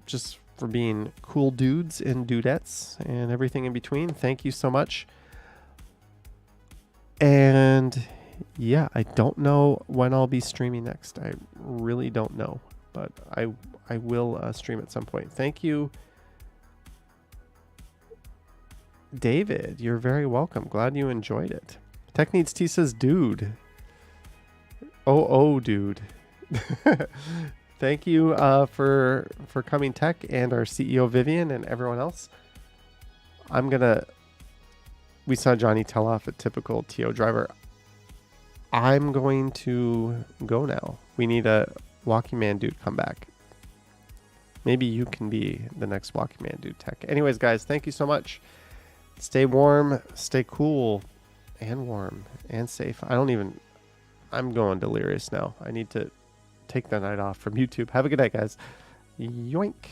just for being cool dudes and dudettes and everything in between. Thank you so much. And yeah, I don't know when I'll be streaming next. I really don't know, but I will stream at some point. Thank you, David. You're very welcome. Glad you enjoyed it. Tech Needs T says, dude. Oh, dude. Thank you for coming, Tech, and our CEO Vivian and everyone else. We saw Johnny tell off a typical TO driver. I'm going to go now. We need a Walking Man Dude come back. Maybe you can be the next Walking Man Dude, Tech. Anyways, guys, thank you so much. Stay warm, stay cool, and warm, and safe. I'm going delirious now. I need to take the night off from YouTube. Have a good night, guys. Yoink.